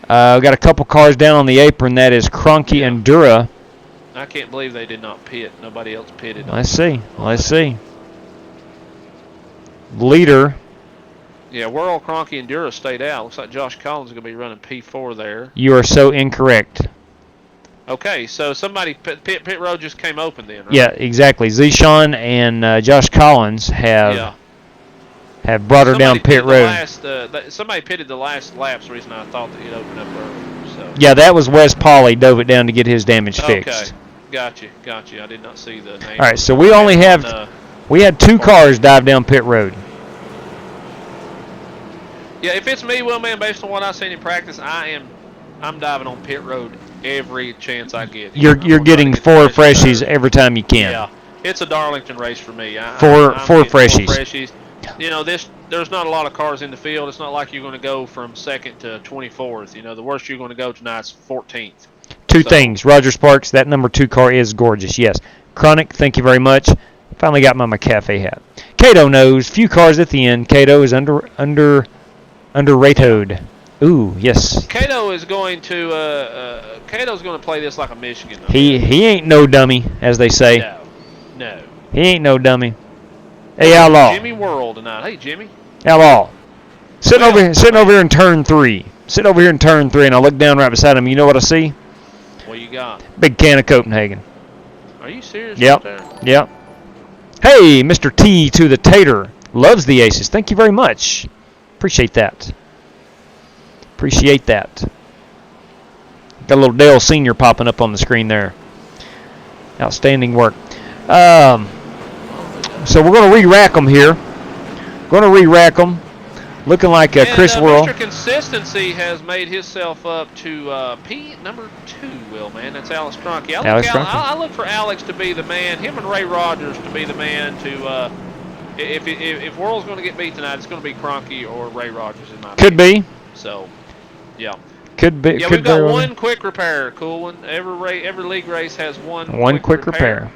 We've got a couple cars down on the apron. That is Cronky and Dura. I can't believe they did not pit. Nobody else pitted. Let's see. Leader. Yeah, Whirl, Cronky, and Dura stayed out. Looks like Josh Collins is going to be running P4 there. You are so incorrect. Okay, so somebody pit road just came open then, right? Yeah, exactly. Zishan and Josh Collins have brought her down pit road. Somebody pitted the last lap's the reason I thought that he'd open up early. So. Yeah, that was Wes Pauley dove it down to get his damage fixed. Okay, got you. I did not see the name. All right, so we only have we had 2 cars dive down pit road. Yeah, if it's me, Will, man, based on what I've seen in practice, I'm diving on pit road every chance I get. You're getting 4 freshies every time you can. Yeah, it's a Darlington race for me. Four I'm freshies. 4 freshies. You know, there's not a lot of cars in the field. It's not like you're going to go from 2nd to 24th. You know, the worst you're going to go tonight's 14th. 2 things. Roger Sparks, that number 2 car is gorgeous. Yes. Chronic, thank you very much. Finally got my McCafe hat. Cato knows. Few cars at the end. Cato is underrated. Ooh, yes. Cato is going to Cato's going to play this like a Michigan. He ain't no dummy, as they say. No. He ain't no dummy. Hey, Outlaw. Jimmy World tonight. Hey, Jimmy. Outlaw. Sitting over here in turn 3. Sitting over here in turn 3, and I look down right beside him. You know what I see? What you got? Big can of Copenhagen. Are you serious? Yep. Yep. Hey, Mr. T to the Tater. Loves the Aces. Thank you very much. Appreciate that. Appreciate that. Got a little Dale Senior popping up on the screen there. Outstanding work. So we're going to re-rack them here. Going to re-rack them. Looking like Chris Worrell. Mr. Consistency has made himself up to P number 2, Will, man. That's Alex Cronky. I look for Alex to be the man, him and Ray Rogers to be the man to, if Worrell's going to get beat tonight, it's going to be Cronky or Ray Rogers in my opinion. Could be. So, yeah. Could be. Yeah, we've got one quick repair, cool one. Every league race has one quick repair.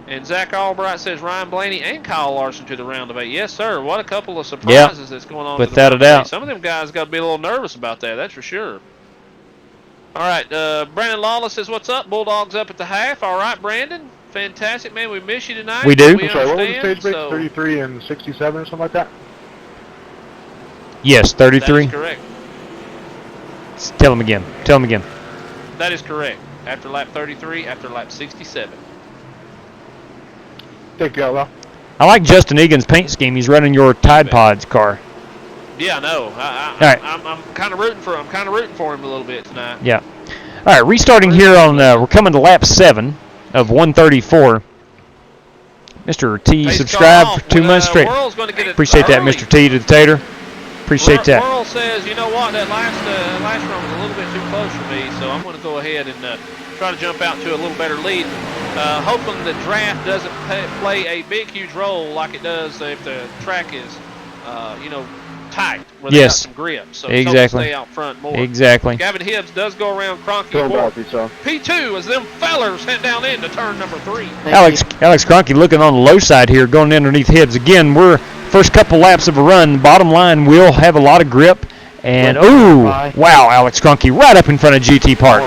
And Zach Albright says Ryan Blaney and Kyle Larson to the round of 8. Yes, sir. What a couple of surprises that's going on. Without a doubt. Some of them guys got to be a little nervous about that. That's for sure. All right. Brandon Lawless says, what's up? Bulldogs up at the half. All right, Brandon. Fantastic, man. We miss you tonight. We do. I'm sorry, what was the stage break? 33 and 67 or something like that? Yes, 33. That is correct. Tell him again. Tell him again. That is correct. After lap 33, after lap 67. Thank you, Outlaw. I like Justin Egan's paint scheme. He's running your Tide Pods car. Yeah, I know. Right. I'm kind of rooting for him a little bit tonight. Yeah. All right, restarting here on. We're coming to lap 7 of 134. Mr. T, subscribe for 2 months straight. Appreciate that, Mr. T to the Tater. Appreciate that. Worrell says, you know what, that last run was a little bit too close for me, so I'm going to go ahead and try to jump out to a little better lead. Hoping the draft doesn't play a big, huge role like it does if the track is, tight, where they got some grip. So exactly. Stay out front more. Exactly. Gavin Hibbs does go around Cronky. P2 as them fellers head down into turn number 3. Alex Cronky looking on the low side here, going underneath Hibbs. Again, we're first couple laps of a run. Bottom line, we'll have a lot of grip. And, ooh, wow, Alex Cronky right up in front of GT Park.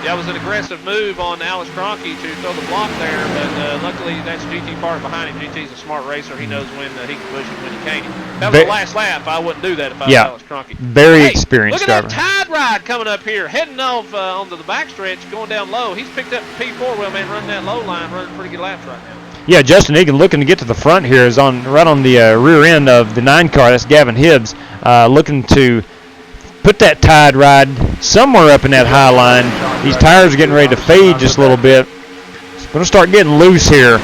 That was an aggressive move on Alex Cronky to throw the block there, but luckily that's GT Park behind him. GT's a smart racer. He knows when he can push it, when he can't. That was the last lap. I wouldn't do that if I was Alex Cronky. Very experienced driver. Look at that Tide ride coming up here, heading off onto the backstretch, going down low. He's picked up P4, well, man, running that low line, running pretty good laps right now. Yeah, Justin Egan looking to get to the front here is right on the rear end of the 9 car. That's Gavin Hibbs looking to put that Tide ride somewhere up in that high line. These tires are getting ready to fade just a little bit. It's going to start getting loose here.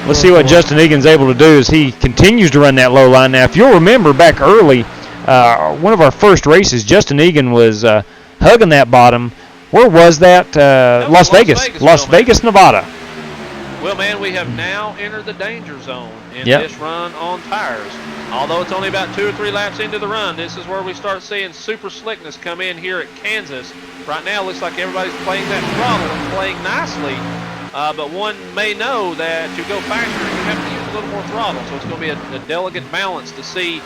Let's see what Justin Egan's able to do as he continues to run that low line. Now, if you'll remember back early, one of our first races, Justin Egan was hugging that bottom. Where was that? Las Vegas, Nevada. Well, man, we have now entered the danger zone in this run on tires. Although it's only about 2 or 3 laps into the run, this is where we start seeing super slickness come in here at Kansas. Right now, it looks like everybody's playing that throttle and playing nicely. But one may know that to go faster, you have to use a little more throttle. So it's going to be a delicate balance to see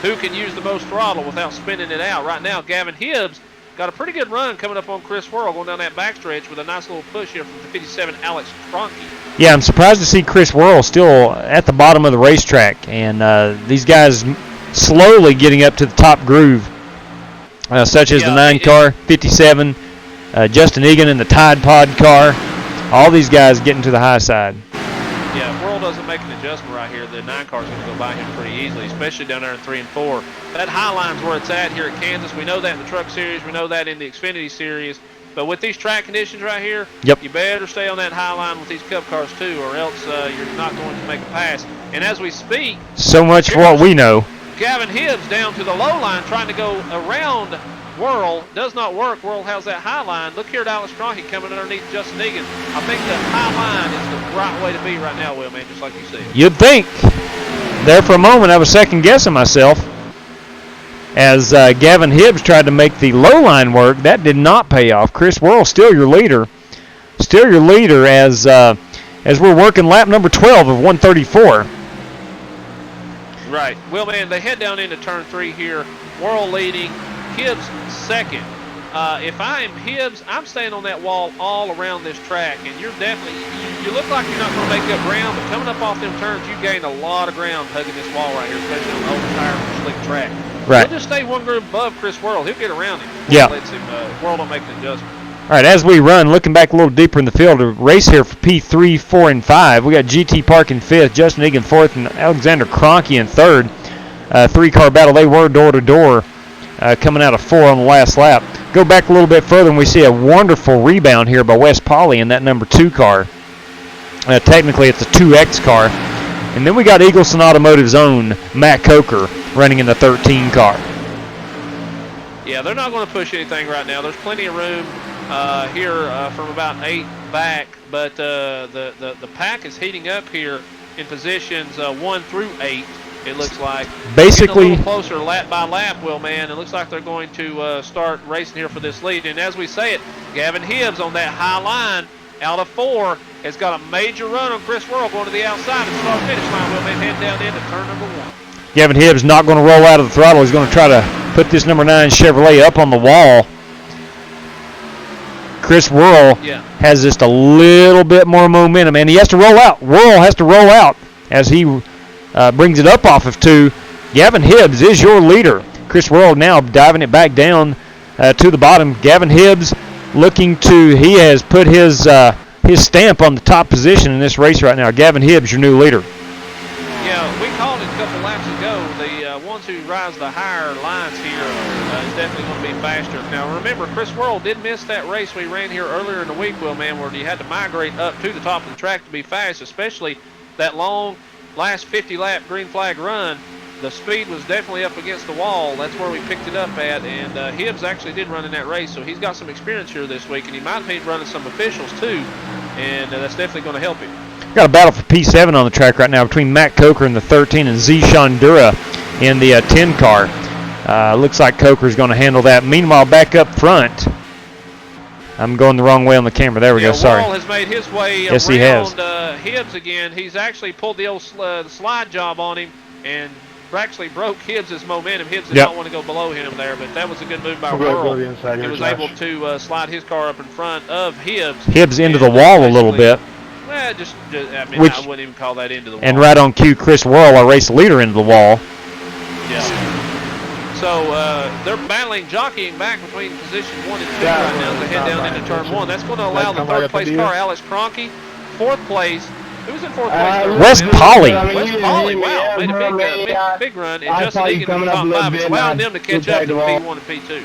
who can use the most throttle without spinning it out. Right now, Gavin Hibbs got a pretty good run coming up on Chris Worrell, going down that backstretch with a nice little push here from the 57 Alex Cronky. Yeah, I'm surprised to see Chris Worrell still at the bottom of the racetrack, and these guys slowly getting up to the top groove, such as the 9 car, 57, Justin Egan in the Tide Pod car. All these guys getting to the high side. Yeah, if World doesn't make an adjustment right here, the 9 car is going to go by him pretty easily, especially down there in 3 and 4. That high line's where it's at here at Kansas. We know that in the Truck Series. We know that in the Xfinity Series. But with these track conditions right here, you better stay on that high line with these Cup cars too, or else you're not going to make a pass. And as we speak, so much for what we know. Gavin Hibbs down to the low line trying to go around Whirl. Does not work. Whirl has that high line. Look here at Alex Cronkey coming underneath Justin Egan. I think the high line is the right way to be right now, Will, man, just like you said. You'd think. There for a moment, I was second-guessing myself. As Gavin Hibbs tried to make the low line work, that did not pay off. Chris Whirl still your leader. Still your leader as we're working lap number 12 of 134. Right. Well, man, they head down into turn 3 here. Whirl leading. Hibbs second. If I am Hibbs, I'm staying on that wall all around this track, and you're definitely, you look like you're not going to make up ground, but coming up off them turns, you gained a lot of ground hugging this wall right here, especially on the open tire and slick track. Right. He'll just stay one group above Chris Whirl. He'll get around him. Yeah. Lets him, Whirl don't make an adjustment. All right, as we run, looking back a little deeper in the field, a race here for P3, 4, and 5. We got GT Park in 5th, Justin Egan 4th, and Alexander Kroenke in 3rd. 3-car battle. They were door-to-door coming out of 4 on the last lap. Go back a little bit further, and we see a wonderful rebound here by Wes Pauley in that number 2 car. Technically, it's a 2X car. And then we got Eagleson Automotive's own Matt Coker running in the 13 car. Yeah, they're not going to push anything right now. There's plenty of room here from about 8 back, but the pack is heating up here in positions 1 through 8. It looks like basically a little closer lap by lap, Will, man. It looks like they're going to start racing here for this lead. And as we say it, Gavin Hibbs on that high line out of 4 has got a major run on Chris Whirl going to the outside and start finish line. Will, man, head down into turn number 1. Gavin Hibbs not going to roll out of the throttle. He's going to try to put this number 9 Chevrolet up on the wall. Chris Whirl has just a little bit more momentum, and he has to roll out. Whirl has to roll out as he brings it up off of 2. Gavin Hibbs is your leader. Chris Whirl now diving it back down to the bottom. Gavin Hibbs he has put his stamp on the top position in this race right now. Gavin Hibbs, your new leader. Yeah, we called it a couple laps ago. The ones who rise the higher lines here is definitely going to be faster. Now, remember, Chris Whirl did miss that race we ran here earlier in the week, Will, man, where you had to migrate up to the top of the track to be fast, especially that long last 50-lap green flag run. The speed was definitely up against the wall. That's where we picked it up at, and Hibbs actually did run in that race, so he's got some experience here this week, and he might be running some officials too, and that's definitely going to help him. Got a battle for P7 on the track right now between Matt Coker in the 13 and Z. Shondura in the 10 car. Looks like Coker's going to handle that. Meanwhile, back up front, I'm going the wrong way on the camera. There we go. Sorry. Whirl has made his way yes, around he has. Hibbs again. He's actually pulled the old slide job on him and actually broke Hibbs' momentum. Hibbs did not want to go below him there, but that was a good move by Whirl. He was able to slide his car up in front of Hibbs. Hibbs into the wall a little bit. Well, I wouldn't even call that into the wall. And right on cue, Chris Whirl, our race leader, into the wall. Yeah. So they're battling, jockeying back between position 1 and 2 right now as they head down into turn 1. That's going to allow the third-place car, Alex Kroenke, 4th place. Who's in 4th place? Wes Pauley. Wes Pauley, wow, made a big run. And Justin Egan in the top 5. It's allowing them to catch up to P1 and P2.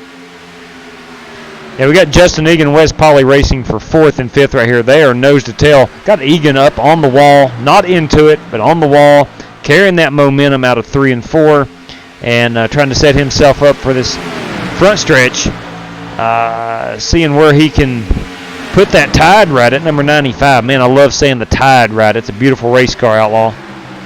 Yeah, we got Justin Egan and Wes Pauley racing for 4th and 5th right here. They are nose to tail. Got Egan up on the wall, not into it, but on the wall, carrying that momentum out of 3 and 4, and trying to set himself up for this front stretch, seeing where he can put that Tide right at number 95. Man, I love saying the Tide right. It's a beautiful race car, Outlaw.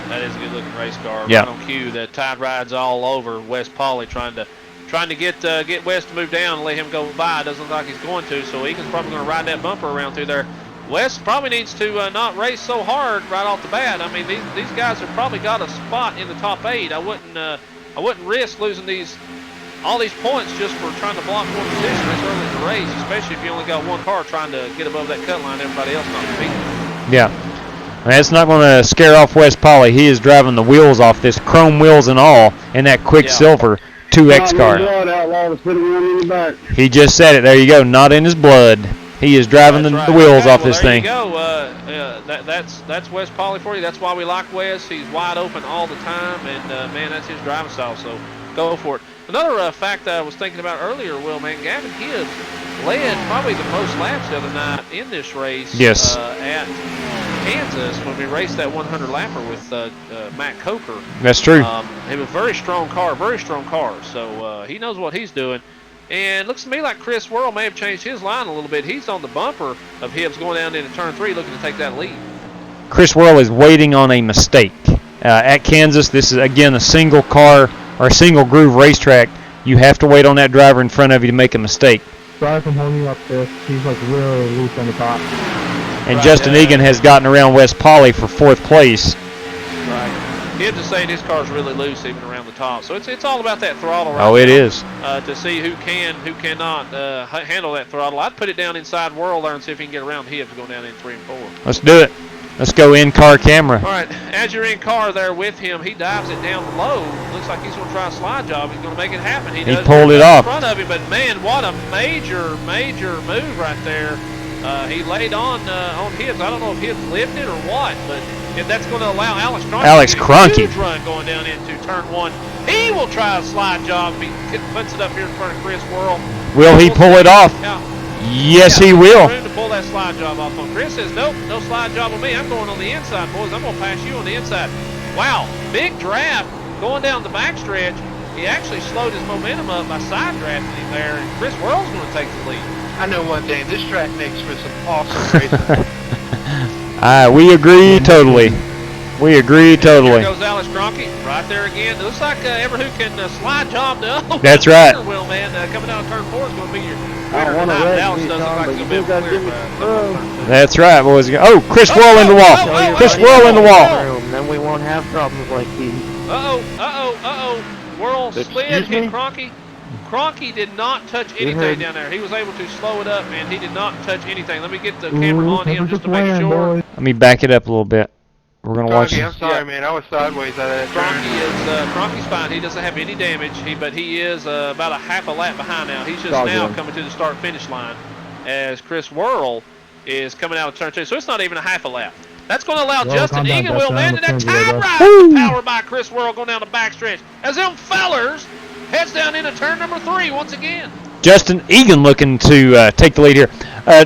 That is a good-looking race car. Yeah. Right on cue. The Tide rides all over Wes Pauley, trying to get Wes to move down and let him go by. It doesn't look like he's going to, so Egan's probably going to ride that bumper around through there. Wes probably needs to not race so hard right off the bat. I mean, these guys have probably got a spot in the top 8. I wouldn't risk losing all these points just for trying to block one position this early in the race, especially if you only got one car trying to get above that cut line, everybody else not competing. Yeah. That's not going to scare off Wes Pauley. He is driving the wheels off this, chrome wheels and all, in that Quicksilver 2X car. Blood, outlaw was sitting around in the back. He just said it. There you go. Not in his blood. He is driving the wheels off this thing. There you go. That's Wes Polly for you. That's why we like Wes. He's wide open all the time, and man, that's his driving style. So go for it. Another fact that I was thinking about earlier, Will, man, Gavin Hibbs led probably the most laps the other night in this race. Yes. At Kansas when we raced that 100 lapper with Matt Coker. That's true. It was a very strong car. So he knows what he's doing. And it looks to me like Chris Worrell may have changed his line a little bit. He's on the bumper of Hibbs going down into turn 3 looking to take that lead. Chris Worrell is waiting on a mistake. At Kansas, this is, again, a single car or a single groove racetrack. You have to wait on that driver in front of you to make a mistake. Sorry for holding you up there. He's like really loose on the top. And right, Justin Egan has gotten around Wes Polly for 4th place. Right. Hibbs is saying his car's really loose even around the top. So it's all about that throttle right now. Oh, it is. To see who cannot handle that throttle. I'd put it down inside Worrell there and see if he can get around Hibbs going down in 3 and 4. Let's do it. Let's go in-car camera. All right, as you're in car there with him, he dives it down low. Looks like he's going to try a slide job. He's going to make it happen. He pulled it off. In front of him, but man, what a major move right there. He laid on Hibbs. I don't know if Hibbs lifted or what, but if that's going to allow Alex Cronky to huge run going down into turn 1. He will try a slide job. He puts it up here in front of Chris Worrell. Will he pull it off? Yeah. Yes, he will. Room to pull that slide job off on. Chris says, nope, no slide job on me. I'm going on the inside, boys. I'm going to pass you on the inside. Wow, big draft going down the backstretch. He actually slowed his momentum up by side drafting him there, and Chris Worrell's going to take the lead. I know one thing. This track makes for some awesome racing. We agree totally. We agree totally. Here goes Alex Cronky right there again. It looks like ever who can slide job to That's right. Will, man, coming down turn 4 is going to be your I want to Dallas doesn't look like he's going to be able to That's right, boys. Oh, Chris Worrell in the wall. Chris Worrell in the wall. Then we won't have problems like these. Worrell slid, hit Cronky. Cronky did not touch anything down there. He was able to slow it up, and he did not touch anything. Let me get the camera on him just to make sure. Let me back it up a little bit. We're going to watch it. I'm sorry, man. I was sideways out of that. Cronky's fine. He doesn't have any damage, but he is about a half a lap behind now. He's just now coming to the start-finish line as Chris Worrell is coming out of turn 2. So it's not even a half a lap. That's going to allow Justin Egan will land in that time ride powered by Chris Worrell going down the backstretch as them fellers heads down into turn number 3 once again. Justin Egan looking to take the lead here.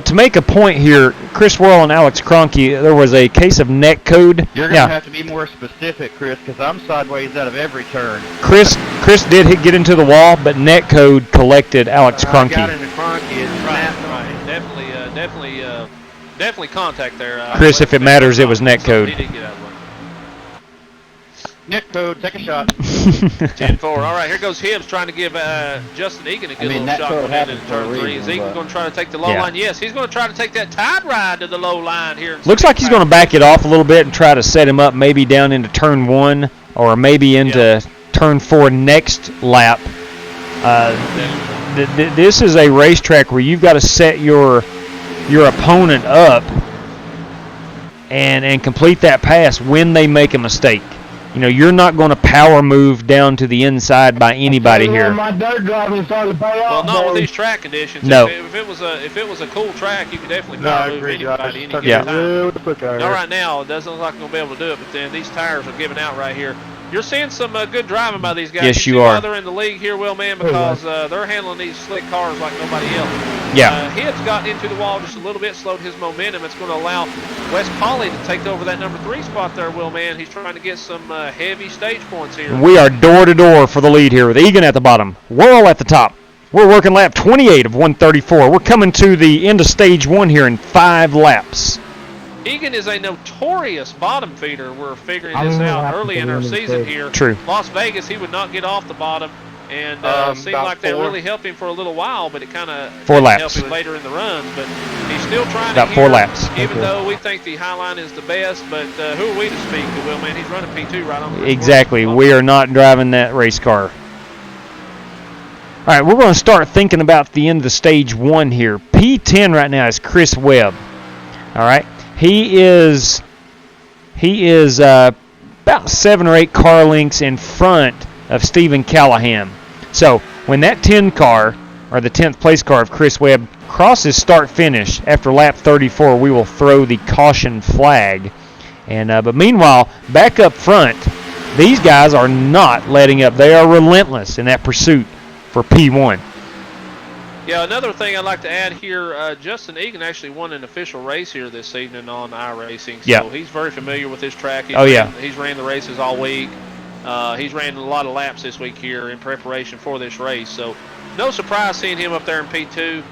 To make a point here, Chris Worrell and Alex Cronky, there was a case of net code. You're going to have to be more specific, Chris, because I'm sideways out of every turn. Chris did get into the wall, but net code collected Alex Cronky. Got into Cronky. Definitely contact there. Chris, if it matters, it was net code. He did get out of the way. Net code, take a shot. 10-4. All right, here goes Hibbs trying to give Justin Egan a good little shot going into turn 3. Is Egan going to try to take the low line? Yes, he's going to try to take that tide ride to the low line here. Looks like he's going to back it off a little bit and try to set him up maybe down into turn 1 or maybe into turn 4 next lap. This is a racetrack where you've got to set your opponent up and complete that pass when they make a mistake. You know, you're not going to power move down to the inside by anybody here. My dirt driving started to pay off. Well, not with these track conditions. No. If it was a cool track, you could definitely power move anybody any given time. All right, now it doesn't look like we're going to be able to do it, but then these tires are giving out right here. You're seeing some good driving by these guys. Yes, you are. are. They're in the league here, Will, man, because they're handling these slick cars like nobody else. Yeah. Hibbs got into the wall just a little bit, slowed his momentum. It's going to allow Wes Polly to take over that number 3 spot there, Will, man. He's trying to get some heavy stage points here. We are door-to-door for the lead here with Egan at the bottom, Worrell at the top. We're working lap 28 of 134. We're coming to the end of stage 1 here in 5 laps. Egan is a notorious bottom feeder. We're figuring this out early in our season here. True. Las Vegas, he would not get off the bottom, and seemed like that really helped him for a little while, but it kind of helped him later in the runs. But he's still trying about to 4 laps. Even though we think the Highline is the best, but who are we to speak to, Will, man? He's running P2 right on the Exactly. We are not driving that race car. All right, we're going to start thinking about the end of stage 1 here. P10 right now is Chris Webb. All right. He is about 7 or 8 car lengths in front of Stephen Callahan. So when that 10 car, or the 10th place car of Chris Webb, crosses start-finish after lap 34, we will throw the caution flag. And but meanwhile, back up front, these guys are not letting up. They are relentless in that pursuit for P1. Yeah, another thing I'd like to add here, Justin Egan actually won an official race here this evening on iRacing. So he's very familiar with this track. He's ran the races all week. He's ran a lot of laps this week here in preparation for this race. So no surprise seeing him up there in P2.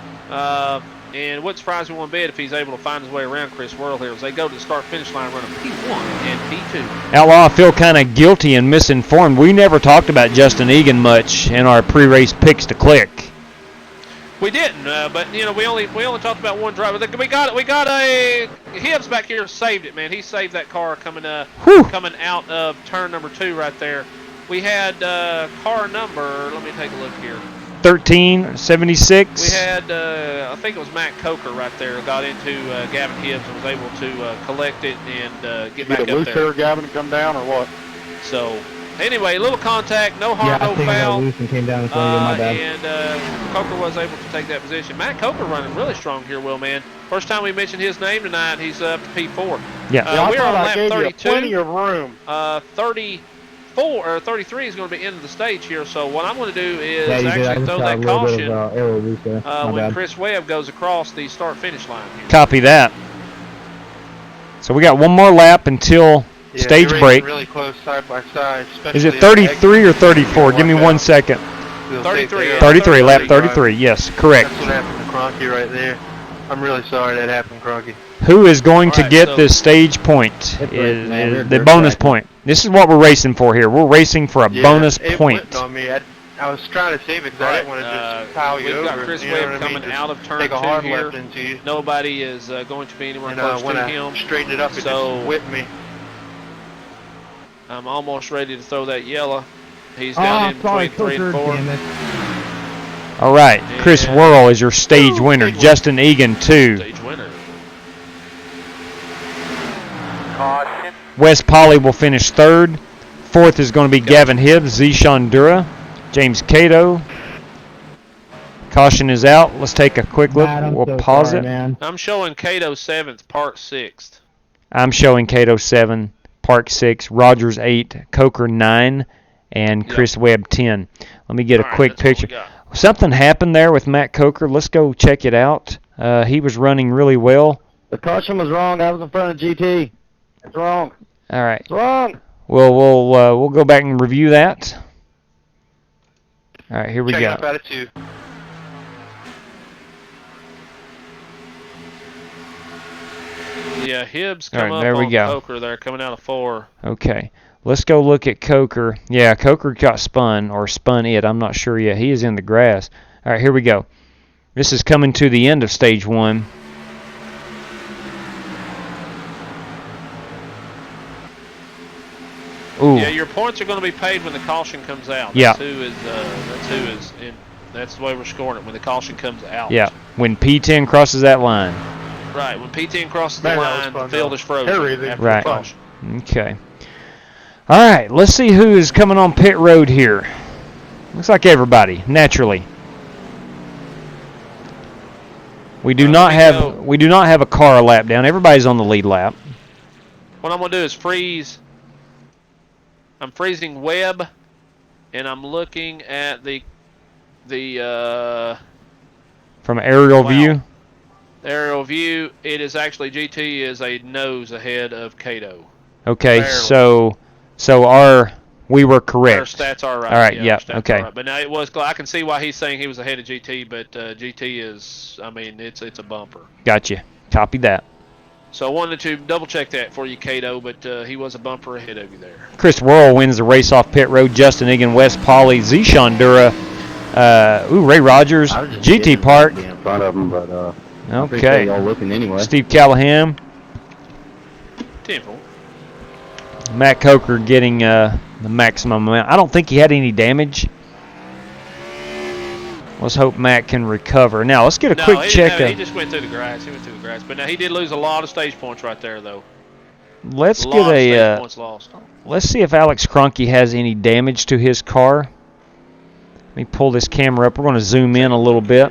And wouldn't surprise me one bit if he's able to find his way around Chris Worrell here as they go to the start-finish line running P1 and P2. Outlaw, I feel kind of guilty and misinformed. We never talked about Justin Egan much in our pre-race picks to click. We didn't, but we only talked about one driver. We got a Hibbs back here saved it, man. He saved that car coming out of turn number 2 right there. We had car number. Let me take a look here. 1376. We had I think it was Matt Coker right there. Got into Gavin Hibbs and was able to collect it and get back up there. Loose there, Gavin, to come down or what? So. Anyway, little contact, no harm, no foul. Loose and came down my bad. And Coker was able to take that position. Matt Coker running really strong here, Will, man. First time we mentioned his name tonight, he's up to P4. Yeah. We're on lap 32. Plenty of room. 34 or 33 is going to be into the stage here. So what I'm going to do is actually throw that caution when Chris Webb goes across the start-finish line here. Copy that. So we got one more lap until stage break. Really close side by side. Is it 33 or 34? Give me 1 second. 33. 33, lap 33. Yes, correct. That's what happened to Cronky right there. I'm really sorry that happened, Cronky. Who is going to get the stage point? Is the bonus point. This is what we're racing for here. We're racing for a bonus point. It went on me. I was trying to save it because I didn't want to just pile you over. We've got Chris Webb coming out of turn 2 here. Nobody is going to be anywhere close to him. Straighten it up, it just whipped me. I'm almost ready to throw that yellow. He's down in between 3 and 4. All right, Chris Worrell is your stage winner. Justin Egan, 2. Stage winner. Wes Polly will finish 3rd. 4th is going to be Gavin Hibbs, Zishan Dura, James Cato. Caution is out. Let's take a quick look. We'll pause it. Man. I'm showing Cato 7th, Park 6th. I'm showing Cato 7, Park 6, Rogers 8, Coker 9, and Chris Webb 10. Let me get a quick picture. Something happened there with Matt Coker. Let's go check it out. He was running really well. The caution was wrong. I was in front of GT. It's wrong. All right. It's wrong. We'll go back and review that. All right, here we go. Up attitude. Yeah, Hibbs come up there we on go. Coker there, coming out of 4. Okay. Let's go look at Coker. Yeah, Coker got spun or spun it. I'm not sure yet. He is in the grass. All right, here we go. This is coming to the end of stage 1. Ooh. Yeah, your points are going to be paid when the caution comes out. Yeah. That's the way we're scoring it, when the caution comes out. Yeah, when P10 crosses that line. Right, when P10 crosses the line, the field is frozen after right. the caution. Okay. All right, let's see who is coming on pit road here. Looks like everybody, naturally. We do not have a car lap down. Everybody's on the lead lap. What I'm going to do is freeze. I'm freezing Webb, and I'm looking at the from aerial view. Aerial view. It is actually GT is a nose ahead of Cato. Okay, barely. so we were correct. Our stats are right. All right, yeah, okay. Right. But now I can see why he's saying he was ahead of GT, but GT is, I mean, it's a bumper. Gotcha. Copy that. So I wanted to double check that for you, Cato, but he was a bumper ahead of you there. Chris Worrell wins the race off pit road. Justin Egan, Wes Polly, Zishan Dura, Ray Rogers, GT Park. In front of him, but okay. Y'all looking anyway. Steve Callahan. 10-4. Matt Coker getting the maximum amount. I don't think he had any damage. Let's hope Matt can recover. Now, let's get a quick check. He just went through the grass. He went through the grass. But now he did lose a lot of stage points right there, though. Let's get points lost. Let's see if Alex Cronky has any damage to his car. Let me pull this camera up. We're going to zoom in a little bit.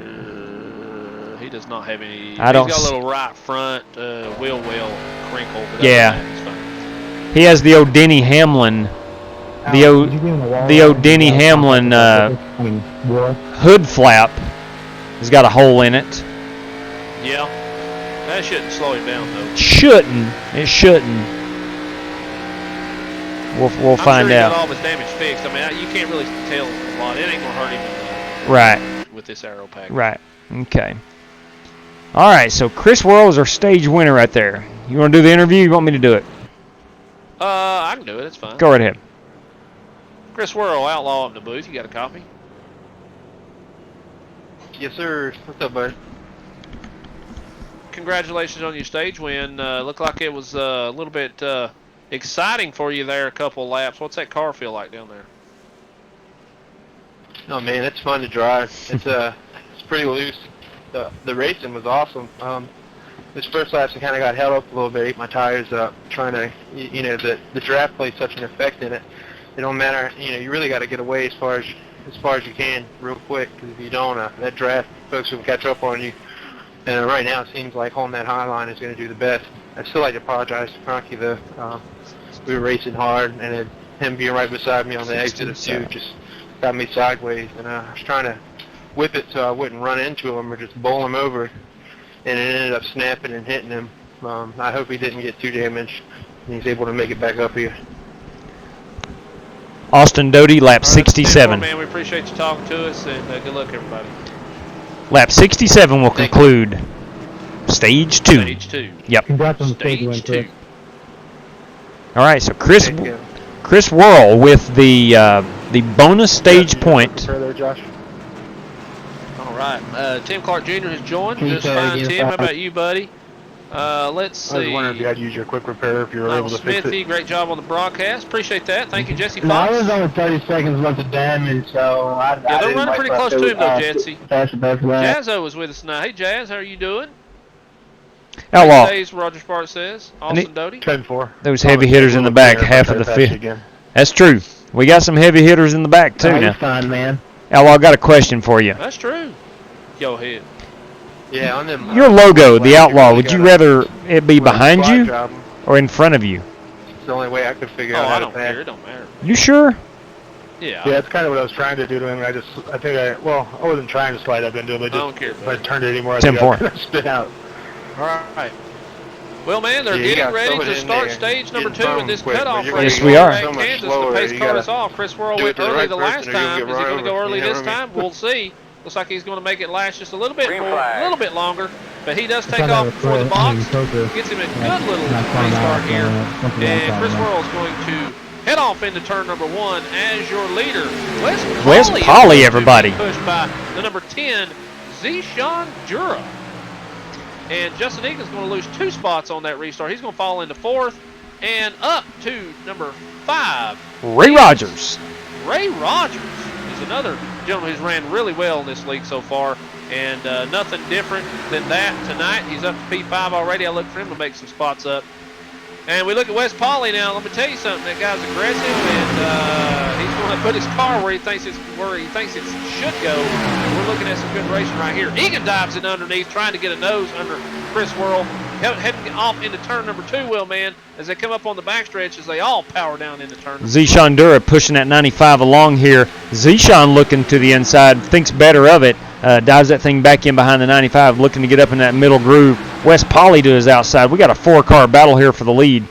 He does not have any. I don't He's got a s- little right front wheel well crinkle. But Yeah. other than that, he's fine. He has the old Denny Hamlin, the old Denny Hamlin hood flap. Has got a hole in it. Yeah. That shouldn't slow him down though. It shouldn't. We'll find I'm sure he out. got all of his damage fixed. I mean, you can't really tell a lot. It ain't gonna hurt him Right. with this aero pack. Right. Okay. All right. So Chris Worrell is our stage winner right there. You want to do the interview? You want me to do it? I can do it. It's fine. Go right ahead. Chris Worrell, Outlaw, up in the booth. You got a copy? Yes, sir. What's up, bud? Congratulations on your stage win. Looked like it was a little bit exciting for you there. A couple laps. What's that car feel like down there? Oh man, it's fun to drive. It's pretty loose. The racing was awesome. This first lap I kind of got held up a little bit, ate my tires up, trying to, the draft plays such an effect in it. It don't matter, you really got to get away as far as you can real quick, because if you don't, that draft folks will catch up on you. And right now it seems like holding that high line is going to do the best. I'd still like to apologize to Frankie though. We were racing hard, and him being right beside me on the exit of 2 just got me sideways, and I was trying to whip it so I wouldn't run into him or just bowl him over, and it ended up snapping and hitting him. I hope he didn't get too damaged, and he's able to make it back up here. Austin Doty, lap 67. Man, we appreciate you talking to us, and good luck, everybody. Lap 67 will conclude stage 2. Stage 2. Yep. Congrats on the stage win, Stage Chris. 2. All right. So Chris Thank you. Worrell with the bonus stage point. Further, Josh. All right. Tim Clark Jr. has joined. Can you Just say that fine, again, Tim. How Bob? about you, buddy? Let's see. I was wondering if you had to use your quick repair if you were Michael able to fix Smithy, it. great job on the broadcast. Appreciate that. Thank you, Jesse No, I Fox. was only 30 seconds worth of damage, so I Yeah, they're didn't running like pretty what close I to him, though, did. Jesse. Fast back for that. Jazzo was with us tonight. Hey, Jazz, how are you doing? Outlaw. Days, Roger Spark says. Austin Doty. 10-4. Those heavy hitters in the back, half of the field. Again. That's true. We got some heavy hitters in the back too Oh, now. he's fine, man. Outlaw, I got a question for you. That's true. Go ahead. Yeah, on them. Your logo, the you Outlaw, really would you gotta- rather it be with a behind slide you job, or in front of you? It's the only way I could figure Oh, out how I to don't pass. care. It don't matter. You sure? Yeah. Yeah, that's kind of what I was trying to do to him. I wasn't trying to slide up into him. I don't care. If I turned it anymore, I 10-4. think I'd spit out. All right. Well, man, they're Yeah, you getting gotta ready throw it to in start there. stage number Getting 2 in this quick, but cutoff you're race. Yes, we are. At So much Kansas, slower, the pace you car gotta is off. Chris Worrell do it went to the early right the person last or you'll time. get Is he run going to go over. early You know this what I mean? time? We'll see. Looks like he's going to make it last just a little bit Green more, flag. a little bit longer. But he does take Kinda off before the box. focus. Gets him a Yeah, good little not fun race start out, here. something And else Chris out, Worrell is going to head off into turn number 1 as your leader. Wes is Polly, going to everybody. be pushed by the number 10, Zishan Jura. And Justin Egan's going to lose 2 spots on that restart. He's going to fall into 4th and up to number 5. Ray Rogers. Ray Rogers is another gentleman who's ran really well in this league so far, and nothing different than that tonight. He's up to P5 already. I look for him to make some spots up. And we look at Wes Polly now. Let me tell you something. That guy's aggressive, and he's going to put his car where he thinks it should go. We're looking at some good racing right here. Egan dives in underneath, trying to get a nose under Chris Worrell. Heading off into turn number 2, Will, man, as they come up on the backstretch as they all power down into turn number 2. Zishan Dura pushing that 95 along here. Zishan looking to the inside, thinks better of it, dives that thing back in behind the 95, looking to get up in that middle groove. Wes Polly to his outside. We got a 4-car battle here for the lead.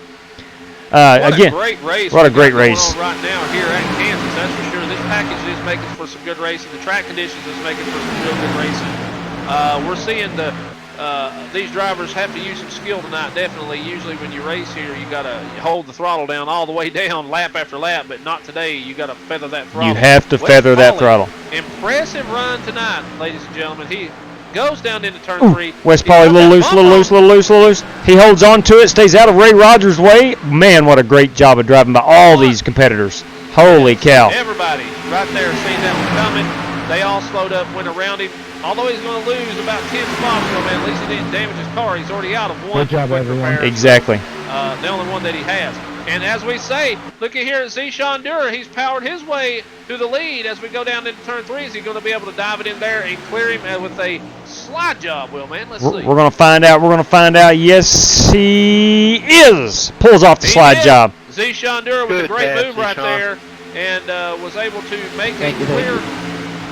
Again, a great race. what a great going race. on right now here at Kansas, that's for sure. This package is making for some good racing. The track conditions is making for some real good racing. We're seeing these drivers have to use some skill tonight, definitely. Usually when you race here, you got to hold the throttle down all the way down lap after lap, but not today. You got to feather that throttle. You have to Wes feather that Polly, throttle. Impressive run tonight, ladies and gentlemen. He goes down into turn 3. Wes He's Polly, got little that loose, bump little on. loose, little loose, little loose. He holds on to it, stays out of Ray Rogers' way. Man, what a great job of driving by all these competitors. Holy cow. Everybody right there seeing that one coming. They all slowed up, went around him. Although he's going to lose about 10 spots, though, man, at least he didn't damage his car. He's already out of one Good job, quick everyone. repair. Exactly. The only one that he has. And as we say, look at here at Zishan Dura. He's powered his way to the lead as we go down into turn 3. Is he going to be able to dive it in there and clear him with a slide job, Will, man? Let's see. We're going to find out. We're going to find out. Yes, he is. Pulls off the slide job. Zishan Dura with a great move right there, and was able to make a clear.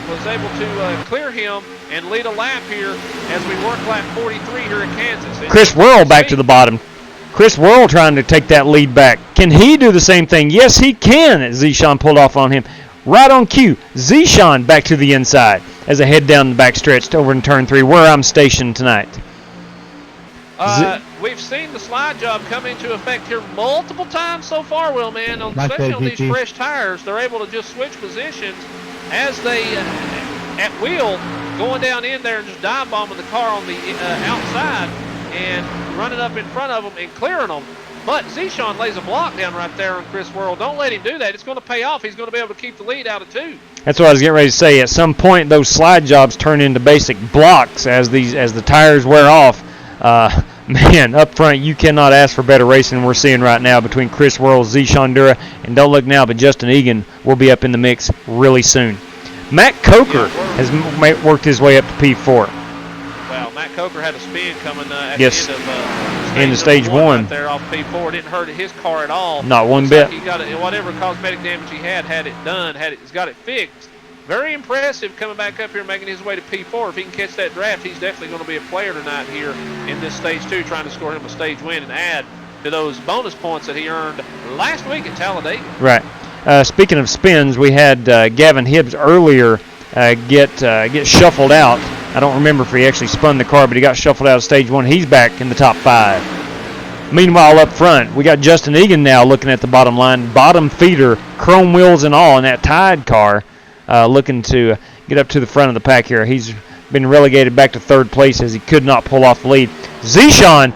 Was able to clear him and lead a lap here as we work lap 43 here at Kansas. Chris Whirl back to the bottom. Chris Whirl trying to take that lead back. Can he do the same thing? Yes, he can. Zishan pulled off on him. Right on cue. Zishan back to the inside as I head down the back stretch over in turn 3 where I'm stationed tonight. We've seen the slide job come into effect here multiple times so far, Will, man. Especially on these fresh tires, they're able to just switch positions as they, at wheel, going down in there and just dive bombing the car on the outside and running up in front of them and clearing them. But Zishan lays a block down right there on Chris Whirl. Don't let him do that. It's going to pay off. He's going to be able to keep the lead out of 2. That's what I was getting ready to say. At some point, those slide jobs turn into basic blocks as the tires wear off. Man, up front, you cannot ask for better racing than we're seeing right now between Chris Whirl, Zishan Dura, and don't look now, but Justin Egan will be up in the mix really soon. Matt Coker has worked his way up to P4. Well, Matt Coker had a spin coming at the end of stage 1 right there off P4. Didn't hurt his car at all. Not one bit. He got it, whatever cosmetic damage he had it done. He's got it fixed. Very impressive coming back up here, making his way to P4. If he can catch that draft, he's definitely going to be a player tonight here in this stage 2, trying to score him a stage win and add to those bonus points that he earned last week at Talladega. Right. Speaking of spins, we had Gavin Hibbs earlier get shuffled out. I don't remember if he actually spun the car, but he got shuffled out of stage 1. He's back in the top 5. Meanwhile, up front, we got Justin Egan now looking at the bottom line. Bottom feeder, chrome wheels and all in that Tide car, looking to get up to the front of the pack here. He's been relegated back to 3rd place as he could not pull off the lead. Zishan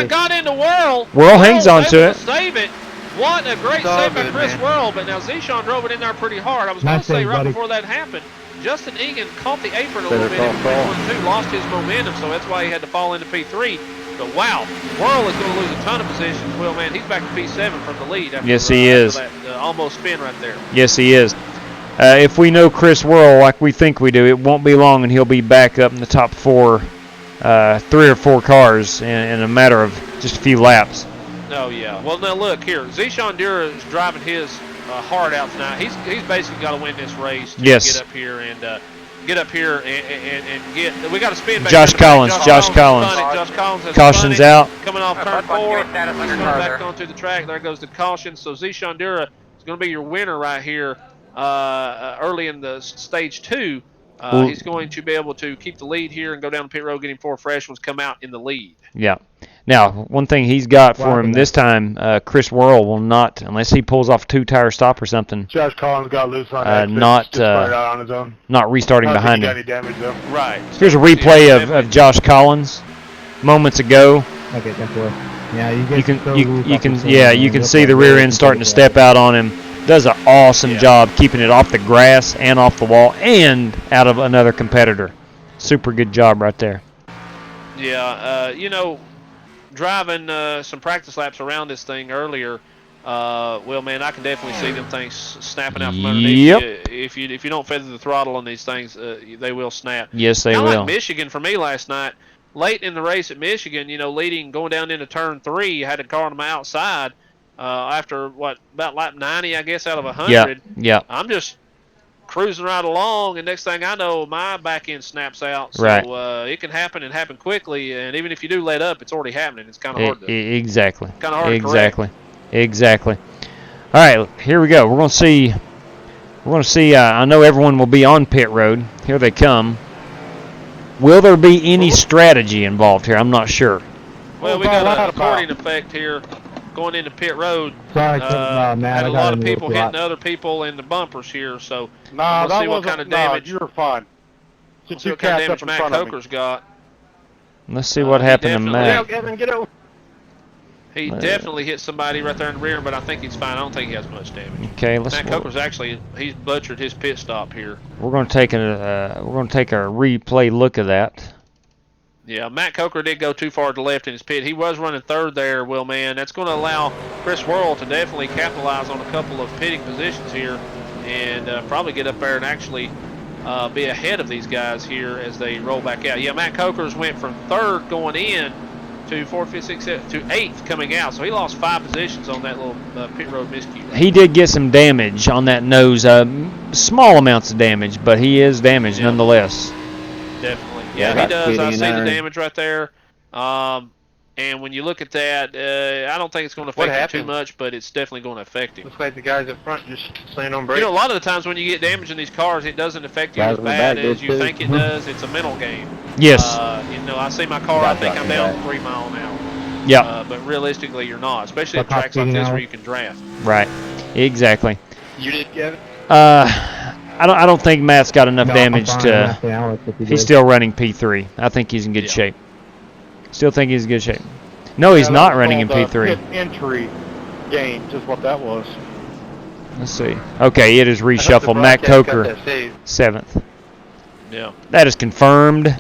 got into Whirl. Whirl hangs on to it. Save it. What a great save by Chris Whirl, but now Zishan drove it in there pretty hard. I was going to say right before that happened, Justin Egan caught the apron a little bit in P1-2, lost his momentum, so that's why he had to fall into P3. But wow, Whirl is going to lose a ton of positions. Well, man, he's back to P7 from the lead. After, yes, he is. After that almost spin right there. Yes, he is. If we know Chris Whirl like we think we do, it won't be long and he'll be back up in the top 4, 3 or 4 cars in a matter of just a few laps. Oh, yeah. Well, now look here. Zishan Dura is driving his heart out tonight. He's basically got to win this race to get up here and get. We got to spin back. Josh Collins. Josh Collins has caution's out. Coming off turn 4. He's going back onto the track. There goes the caution. So Zishan Dura is going to be your winner right here early in the stage 2. He's going to be able to keep the lead here and go down the pit road, getting 4 fresh ones, come out in the lead. Yeah. Now, one thing he's got for him this time, Chris Whirl will not, unless he pulls off a 2-tire stop or something. Josh Collins got loose on that. Just out on his own. Not restarting behind him. Any damage, though. Right. Here's a replay of Josh Collins moments ago. Okay, that's what. Yeah, you can see the rear end starting to step out on him. Does an awesome job keeping it off the grass and off the wall and out of another competitor. Super good job right there. Yeah, driving some practice laps around this thing earlier, well, man, I can definitely see them things snapping out from underneath you. If you don't feather the throttle on these things, they will snap. Yes, they will. Like Michigan for me last night. Late in the race at Michigan, leading, going down into turn 3, had a car on the outside. After about lap 90, I guess, out of 100. Yeah. I'm just cruising right along, and next thing I know, my back end snaps out. So it can happen and happen quickly. And even if you do let up, it's already happening. It's kind of hard to. Exactly. Kind of hard to correct. Exactly. All right, here we go. We're going to see. I know everyone will be on pit road. Here they come. Will there be any strategy involved here? I'm not sure. Well, we got a recording effect here. Going into pit road, Sorry, had a lot of people hitting other people in the bumpers here, so we'll see what kind of damage. You were fine. We'll see what kind of damage Matt Coker's got. Let's see what happened to Matt. Get over. He definitely hit somebody right there in the rear, but I think he's fine. I don't think he has much damage. Okay, Matt Coker's he's butchered his pit stop here. We're going to take a replay look of that. Yeah, Matt Coker did go too far to the left in his pit. He was running third there, Will, man. That's going to allow Chris Worrell to definitely capitalize on a couple of pitting positions here and probably get up there and actually be ahead of these guys here as they roll back out. Yeah, Matt Coker's went from third going in to 4th, 5th, 6th, 7th, to 8th coming out. So he lost 5 positions on that little pit road miscue. He did get some damage on that nose, small amounts of damage, but he is damaged nonetheless. Definitely. Yeah, he does. I see the damage right there. And when you look at that, I don't think it's going to affect him too much, but it's definitely going to affect him. Looks like the guys up front just slammed on brakes. You know, a lot of the times when you get damage in these cars, it doesn't affect you as bad as you think it does. It's a mental game. Yes. You know, I see my car, I think I'm down 3 miles an hour. Yeah. But realistically, you're not, especially at tracks like this where you can draft. Right. Exactly. You did, Kevin? I don't think Matt's got enough damage to. He's still running P3. I think he's in good shape. Still think he's in good shape. No, he's not running in P3. Entry game, just what that was. Let's see. Okay, it is reshuffled. Matt Coker, 7th. Yeah. That is confirmed.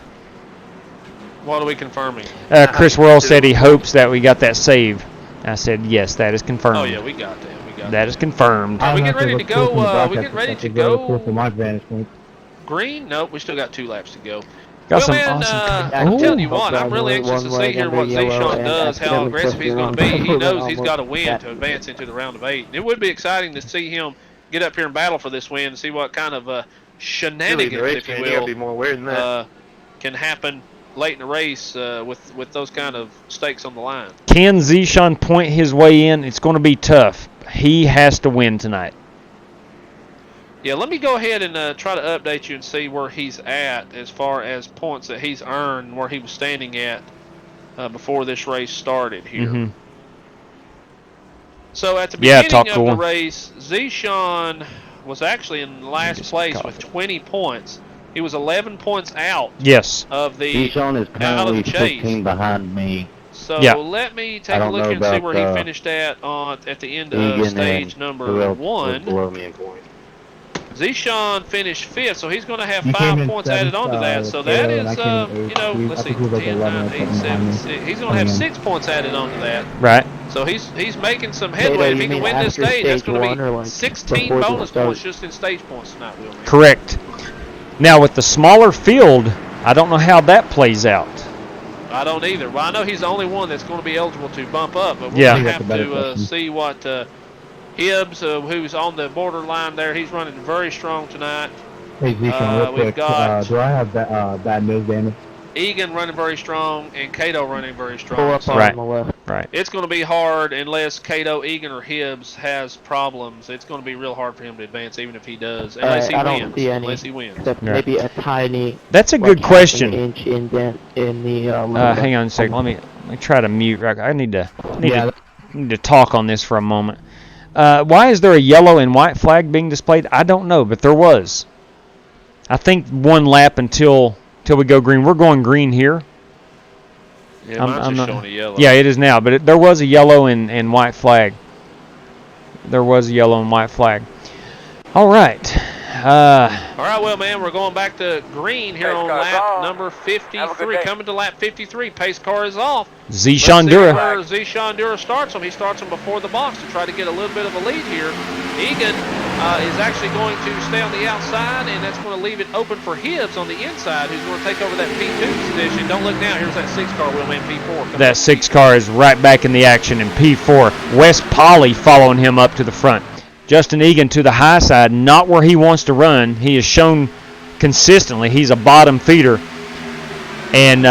What are we confirming? Chris Worrell said he hopes that we got that save. I said yes, that is confirmed. Oh yeah, we got that. That is confirmed. Are we getting ready to go? We getting ready to go? From my vantage point. Green? Nope, we still got 2 laps to go. Got some man, awesome. I'm telling you what, I'm really anxious to see here what Zishan does, how aggressive he's going to be. He knows he's got to win to advance into the round of 8. It would be exciting to see him get up here and battle for this win and see what kind of shenanigans, if you will, be more aware than that. can happen late in the race with those kind of stakes on the line. Can Zishan point his way in? It's going to be tough. He has to win tonight. Yeah, let me go ahead and try to update you and see where he's at as far as points that he's earned, where he was standing at before this race started here. Mm-hmm. So at the beginning of the race, Zishan was actually in last place with 20 points. He was 11 points out. Yes. Of the Zishan is currently 15 behind me. So let me take a look and see where he finished at the end of stage number 1. Zishan finished 5th, so he's going to have 5 points added onto that. So that is, you know, let's see, 10, 9, 8, 7, 6. He's going to have 6 points added onto that. Right. So he's making some headway. If he can win this stage, that's going to be 16 bonus points just in stage points tonight, Will. Correct. Now, with the smaller field, I don't know how that plays out. I don't either. Well, I know he's the only one that's going to be eligible to bump up, but we're going to have to see what Hibbs, who's on the borderline there, he's running very strong tonight. Hey, Zishan, real quick, do I have bad nose damage? Egan running very strong and Cato running very strong. Right. It's going to be hard unless Cato, Egan, or Hibbs has problems. It's going to be real hard for him to advance, even if he does, unless he wins. Unless he wins. Except maybe a tiny. That's a good question. Inch indent in the. Hang on a second. Let me try to mute. I need to talk on this for a moment. Why is there a yellow and white flag being displayed? I don't know, but there was. I think 1 lap until we go green. We're going green here. Yeah, mine's just showing a yellow. Yeah, it is now, but there was a yellow and white flag. There was a yellow and white flag. All right. All right, well, man, we're going back to green here on lap number 53. Coming to lap 53, pace car is off. Zishan Dura. Where Zishan Dura starts him. He starts him before the box to try to get a little bit of a lead here. Egan is actually going to stay on the outside, and that's going to leave it open for Hibbs on the inside, who's going to take over that P2 position. Don't look now. Here's that 6 car, Will, man, P4. That 6 car is right back in the action in P4. Wes Polly following him up to the front. Justin Egan to the high side, not where he wants to run. He has shown consistently he's a bottom feeder. And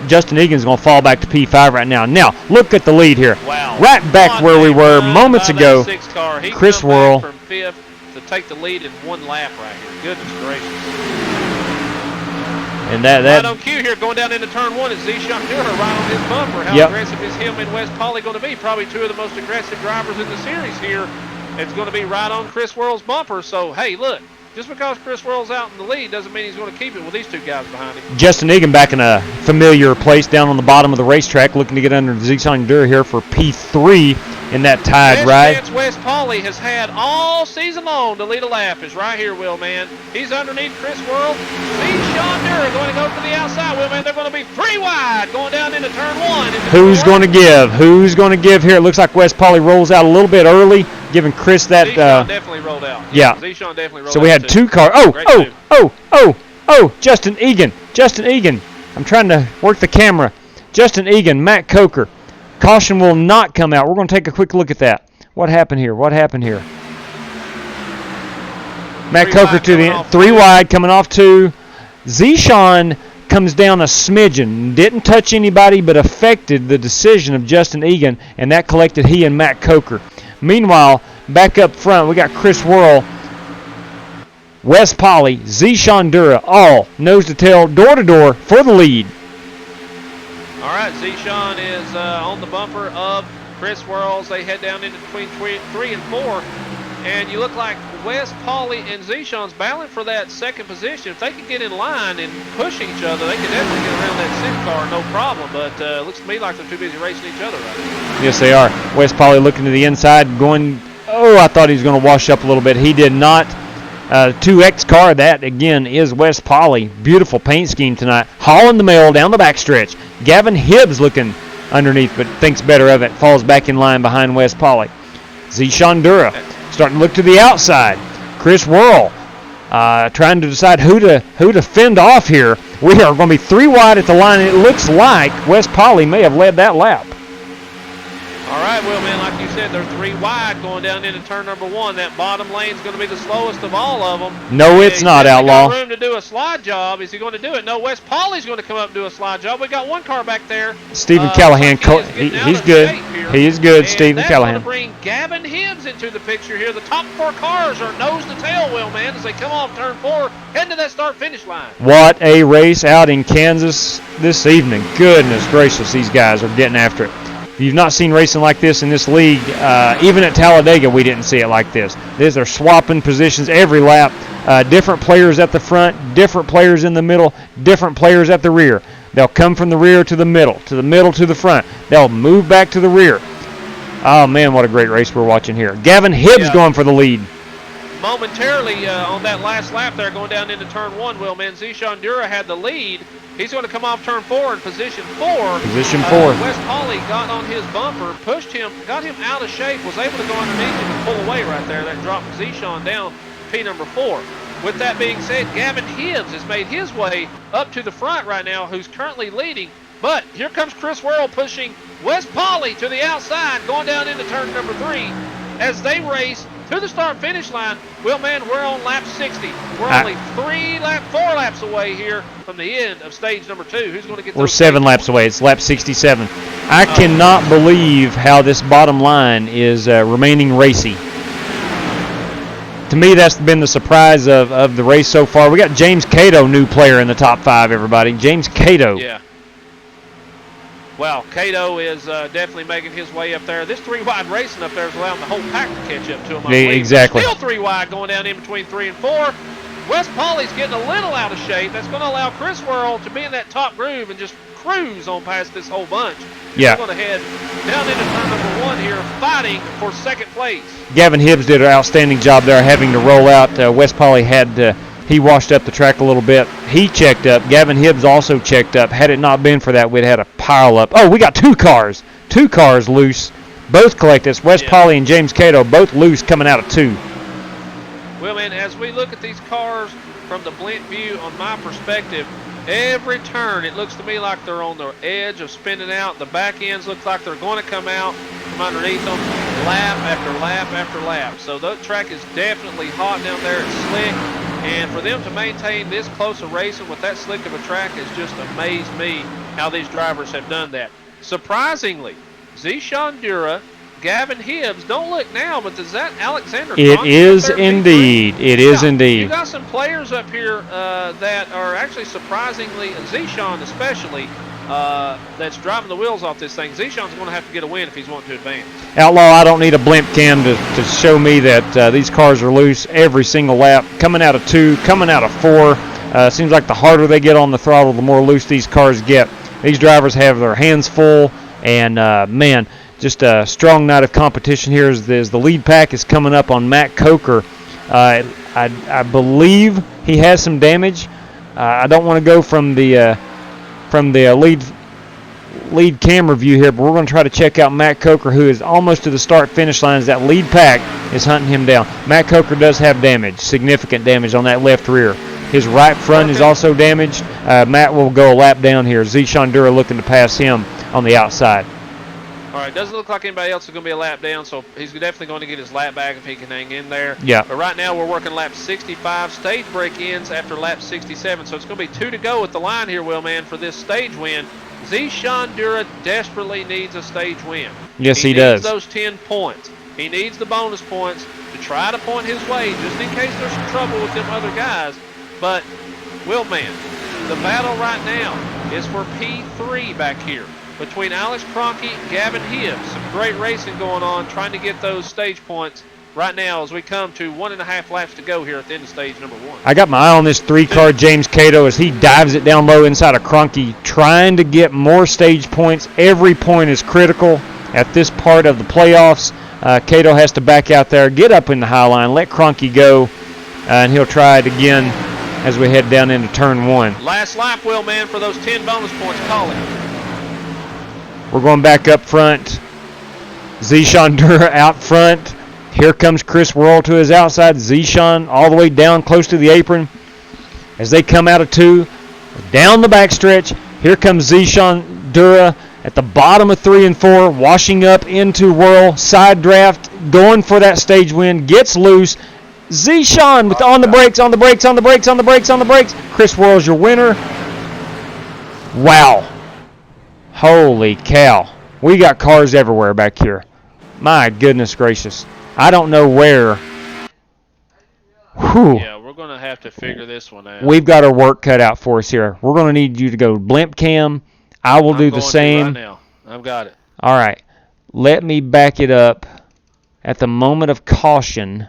Justin Egan's going to fall back to P5 right now. Now, look at the lead here. Wow. Right back where we were moments ago. Chris Worrell. From 5th to take the lead in 1 lap right here. Goodness gracious. And that right on cue here, going down into turn 1 is Zishan Dura right on his bumper. How aggressive is him and Wes Polly going to be? Probably 2 of the most aggressive drivers in the series here. It's going to be right on Chris Worrell's bumper. So, hey, look, just because Chris Worrell's out in the lead doesn't mean he's going to keep it with these 2 guys behind him. Justin Egan back in a familiar place down on the bottom of the racetrack, looking to get under Zishan Dura here for P3. in that Tide Best ride. chance Wes Pauley has had all season long to lead a lap is right here, Will, man. He's underneath Chris Worrell. See Sean Dura going to go to the outside, Will, man. They're going to be 3 wide going down into turn 1. Who's going to give? Who's going to give here? It looks like Wes Pauley rolls out a little bit early, giving Chris that. Zeshawn definitely rolled out. Yeah. Zeshawn definitely rolled out. So we had 2 cars. Justin Egan. Justin Egan. I'm trying to work the camera. Justin Egan, Matt Coker. Caution will not come out. We're going to take a quick look at that. What happened here? Matt Coker to the end. 3 wide coming off 2. Zeshawn comes down a smidgen. Didn't touch anybody, but affected the decision of Justin Egan, and that collected he and Matt Coker. Meanwhile, back up front, we got Chris Worrell, Wes Pauley, Zeshawn Dura, all nose to tail, door to door for the lead. All right, Zeshawn is on the bumper of Chris Worrell. They head down into between 3 and 4. And you look like Wes Pauley and Zeshawn's battling for that second position. If they could get in line and push each other, they could definitely get around that 6 car, no problem. But it looks to me like they're too busy racing each other right now. Yes, they are. Wes Pauley looking to the inside, going, I thought he was going to wash up a little bit. He did not. 2X car, that again is Wes Pauley. Beautiful paint scheme tonight. Hauling the mail down the backstretch. Gavin Hibbs looking underneath, but thinks better of it. Falls back in line behind Wes Pauley. Zeshawn Dura starting to look to the outside. Chris Worrell trying to decide who to fend off here. We are going to be 3 wide at the line. It looks like Wes Pauley may have led that lap. All right, Will, man, like you said, they're 3 wide going down into turn number 1. That bottom lane is going to be the slowest of all of them. No, it's not, Outlaw. Got room to do a slide job. Is he going to do it? No, Wes Pauley's going to come up and do a slide job. We got 1 car back there. Stephen Callahan, he's good. He is good, Stephen Callahan. That's going to bring Gavin Hibbs into the picture here. The top 4 cars are nose to tail, Will, man, as they come off turn 4, heading to that start-finish line. What a race out in Kansas this evening. Goodness gracious, these guys are getting after it. If you've not seen racing like this in this league, even at Talladega, we didn't see it like this. They're swapping positions every lap. Different players at the front, different players in the middle, different players at the rear. They'll come from the rear to the middle to the front. They'll move back to the rear. Oh, man, what a great race we're watching here. Gavin Hibbs going for the lead. Momentarily on that last lap there going down into turn 1, Will, man, Zeshawn Dura had the lead. He's going to come off turn 4 in position 4. Position 4. Wes Pauley got on his bumper, pushed him, got him out of shape, was able to go underneath him and pull away right there. That dropped Zeshawn down P number 4. With that being said, Gavin Hibbs has made his way up to the front right now, who's currently leading. But here comes Chris Worrell pushing Wes Pauley to the outside, going down into turn number 3 as they race to the start-finish line. Well, man, we're on lap 60. We're only 4 laps away here from the end of stage number 2. Who's going to get? We're 7 laps away. It's lap 67. I cannot believe how this bottom line is remaining racy. To me, that's been the surprise of the race so far. We got James Cato, new player in the top 5. Everybody, James Cato. Yeah. Well, Cato is definitely making his way up there. This 3 wide racing up there is allowing the whole pack to catch up to him. Yeah, exactly. Still 3 wide going down in between 3 and 4. Wes Pauley's getting a little out of shape. That's going to allow Chris Worrell to be in that top groove and just cruise on past this whole bunch. Yeah. We're going to head down into turn number 1 here, fighting for second place. Gavin Hibbs did an outstanding job there, having to roll out. Wes Pauley had he washed up the track a little bit. He checked up. Gavin Hibbs also checked up. Had it not been for that, we'd had a pile up. Oh, we got 2 cars. 2 cars loose. Both collected. Wes Pauley and James Cato both loose coming out of 2. Well, man, as we look at these cars from the blimp view, on my perspective, every turn it looks to me like they're on the edge of spinning out. The back ends look like they're going to come out from underneath them lap after lap after lap. So the track is definitely hot down there. It's slick. And for them to maintain this close a racing with that slick of a track has just amazed me how these drivers have done that. Surprisingly, Zeshawn Dura, Gavin Hibbs, don't look now, but is that Alexander? It is indeed. It is indeed. You got some players up here that are actually surprisingly, Zeshawn especially, that's driving the wheels off this thing. Zeshawn's going to have to get a win if he's wanting to advance. Outlaw, I don't need a blimp cam to show me that these cars are loose every single lap. Coming out of 2, coming out of 4. Seems like the harder they get on the throttle, the more loose these cars get. These drivers have their hands full, and man, just a strong night of competition here as the lead pack is coming up on Matt Coker. I believe he has some damage. I don't want to go from the lead camera view here, but we're going to try to check out Matt Coker, who is almost to the start-finish line as that lead pack is hunting him down. Matt Coker does have damage, significant damage on that left rear. His right front is also damaged. Matt will go a lap down here. Zishan Dura looking to pass him on the outside. All right, doesn't look like anybody else is going to be a lap down, so he's definitely going to get his lap back if he can hang in there. Yeah. But right now we're working lap 65. Stage break ends after lap 67, so it's going to be 2 to go at the line here, Will, man, for this stage win. Zishan Dura desperately needs a stage win. Yes, he He does. needs those 10 points. He needs the bonus points to try to point his way, just in case there's some trouble with them other guys. But, Will, man, the battle right now is for P3 back here between Alex Kroenke and Gavin Hibbs. Some great racing going on, trying to get those stage points right now as we come to 1.5 laps to go here at the end of stage number 1. I got my eye on this 3-car James Cato as he dives it down low inside of Kroenke, trying to get more stage points. Every point is critical at this part of the playoffs. Cato has to back out there, get up in the high line, let Kroenke go, and he'll try it again as we head down into turn 1. Last lap, Will, man, for those 10 bonus points. Call it. We're going back up front. Zishan Dura out front. Here comes Chris Worrell to his outside. Zishan all the way down close to the apron. As they come out of 2, down the backstretch, here comes Zishan Dura at the bottom of 3 and 4, washing up into Worrell. Side draft, going for that stage win, gets loose. Zishan with on the brakes, on the brakes, on the brakes, on the brakes, on the brakes. Chris Worrell's your winner. Wow. Holy cow. We got cars everywhere back here. My goodness gracious. I don't know where. Whew. Yeah, we're going to have to figure this one out. We've got our work cut out for us here. We're going to need you to go blimp cam. I will do the same. Right now. I've got it. All right. Let me back it up at the moment of caution.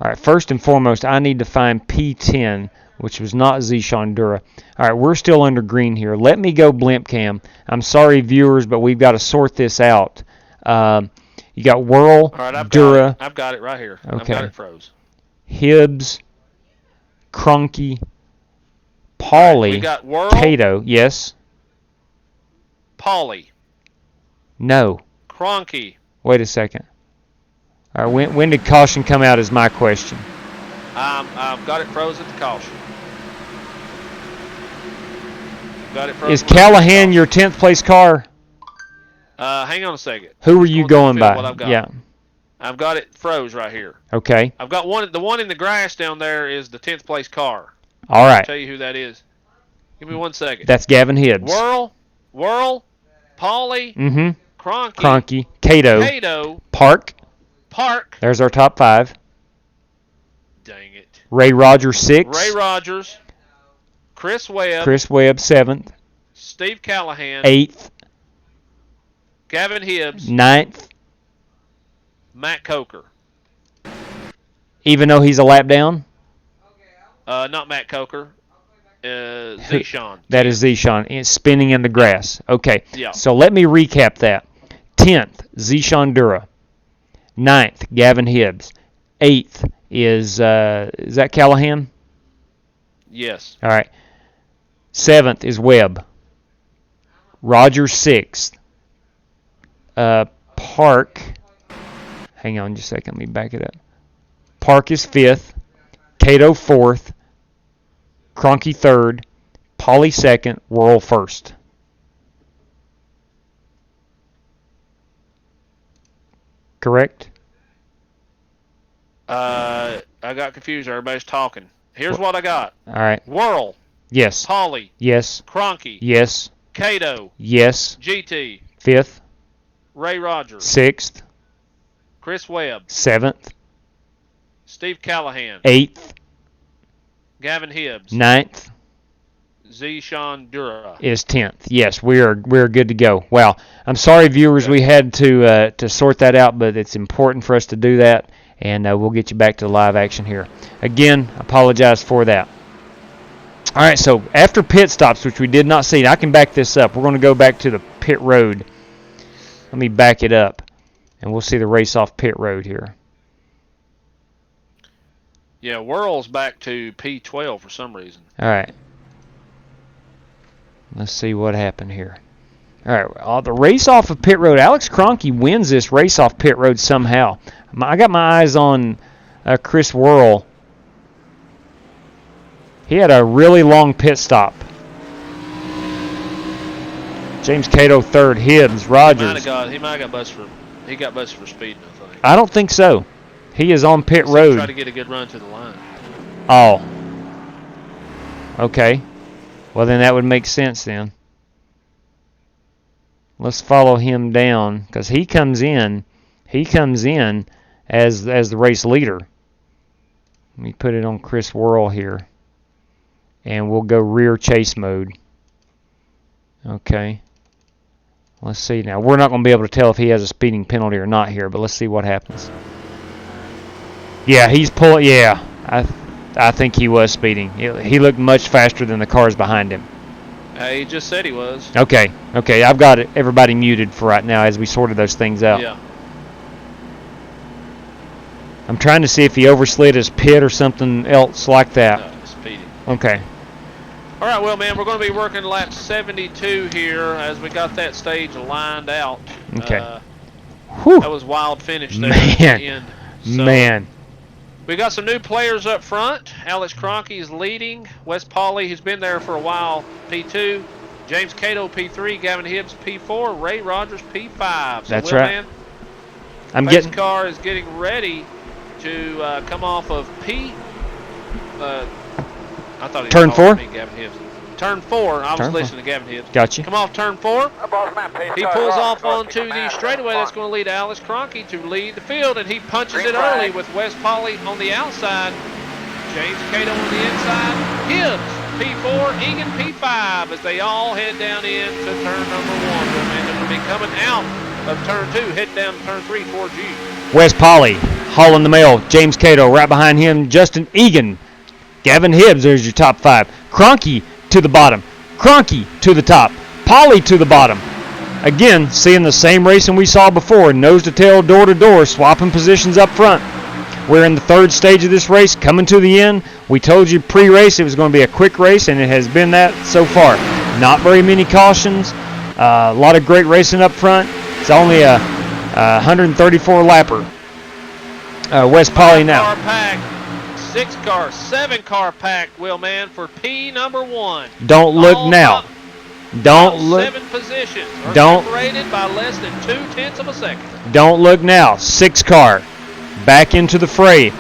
All right, first and foremost, I need to find P10, which was not Zishan Dura. All right, we're still under green here. Let me go blimp cam. I'm sorry, viewers, but we've got to sort this out. You got Worrell, all right, Dura. I've got it right here. Okay. I've got it froze. Hibbs, Kroenke, Pauly, we got Worrell, Cato. Yes. Pauly. No. Kroenke. Wait a second. All right, when did caution come out is my question. I've got it froze at the caution. Got it frozen. Is Callahan your 10th place car? Hang on a second. Who were you going by? What I've got. Yeah. I've got it froze right here. Okay. I've got one. The one in the grass down there is the 10th place car. All right. I'll tell you who that is. Give me 1 second. That's Gavin Hibbs. Worrell, Pauly, Kroenke, Cato, Park. There's our top 5. Dang it. Ray Rogers 6. Ray Rogers, Chris Webb, 7th. Steve Callahan, 8th. Gavin Hibbs, 9th. Matt Coker. Even though he's a lap down? Not Matt Coker. Zishan. That is Zishan. It's spinning in the grass. Okay. Yeah. So let me recap that. 10th, Zishan Dura. 9th, Gavin Hibbs. 8th is that Callahan? Yes. All right. 7th is Webb. Rogers 6th. Park. Hang on just a second. Let me back it up. Park is 5th. Cato 4th. Kroenke 3rd. Pauly 2nd. Worrell 1st. Correct? I got confused. Everybody's talking. Here's what I got. All right. Worrell. Yes. Pauly. Yes. Kroenke. Yes. Cato. Yes. GT. 5th. Ray Rogers. 6th. Chris Webb. 7th. Steve Callahan. 8th. Gavin Hibbs. 9th. Zishan Dura. Is 10th. Yes, we're good to go. Wow. I'm sorry, viewers, we had to sort that out, but it's important for us to do that, and we'll get you back to live action here. Again, apologize for that. All right, so after pit stops, which we did not see, I can back this up. We're going to go back to the pit road. Let me back it up, and we'll see the race off pit road here. Yeah, Whirl's back to P12 for some reason. All right. Let's see what happened here. All right, the race off of pit road. Alex Kroenke wins this race off pit road somehow. I got my eyes on Chris Whirl. He had a really long pit stop. James Cato third, Hibbs, Rogers. He might have got busted for speeding, I think. I don't think so. He is on pit road. Try to get a good run to the line. Oh. Okay. Well, then that would make sense then. Let's follow him down because he comes in. He comes in as the race leader. Let me put it on Chris Whirl here. And we'll go rear chase mode. Okay. Let's see now. We're not going to be able to tell if he has a speeding penalty or not here, but let's see what happens. Yeah, he's pulling. Yeah, I think he was speeding. He looked much faster than the cars behind him. He just said he was. Okay. I've got everybody muted for right now as we sorted those things out. Yeah. I'm trying to see if he overslid his pit or something else like that. No, speeding. Okay. All right, well, man, we're going to be working lap 72 here as we got that stage lined out. Okay. That was a wild finish there at the end. Man. We got some new players up front. Alex Kroenke is leading. Wes Pauley, who's been there for a while, P2. James Cato, P3. Gavin Hibbs, P4. Ray Rogers, P5. So That's right. Man, pace car is getting ready to come off of I thought he Turn 4? Me, Gavin Hibbs. Turn 4. I was listening to Gavin Hibbs. Gotcha. Come off turn 4. He pulls off onto the straightaway. That's going to lead Alex Kroenke to lead the field, and he punches it early with Wes Pauley on the outside. James Cato on the inside. Hibbs, P4, Egan, P5, as they all head down into turn number 1. And they're going to be coming out of turn 2, heading down to turn 3 towards you. Wes Pauley hauling the mail. James Cato right behind him. Justin Egan. Gavin Hibbs, there's your top 5. Kroenke to the bottom. Kroenke to the top. Pauley to the bottom. Again, seeing the same racing we saw before. Nose to tail, door to door, swapping positions up front. We're in the third stage of this race, coming to the end. We told you pre-race it was going to be a quick race, and it has been that so far. Not very many cautions. A lot of great racing up front. It's only a 134 lapper. Wes Pauley now. 6-car, 7-car pack, Will Man, for P number 1. Don't look now. Don't look. 7 positions are separated by less than 0.2 of a second. Don't look now. 6-car back into the fray.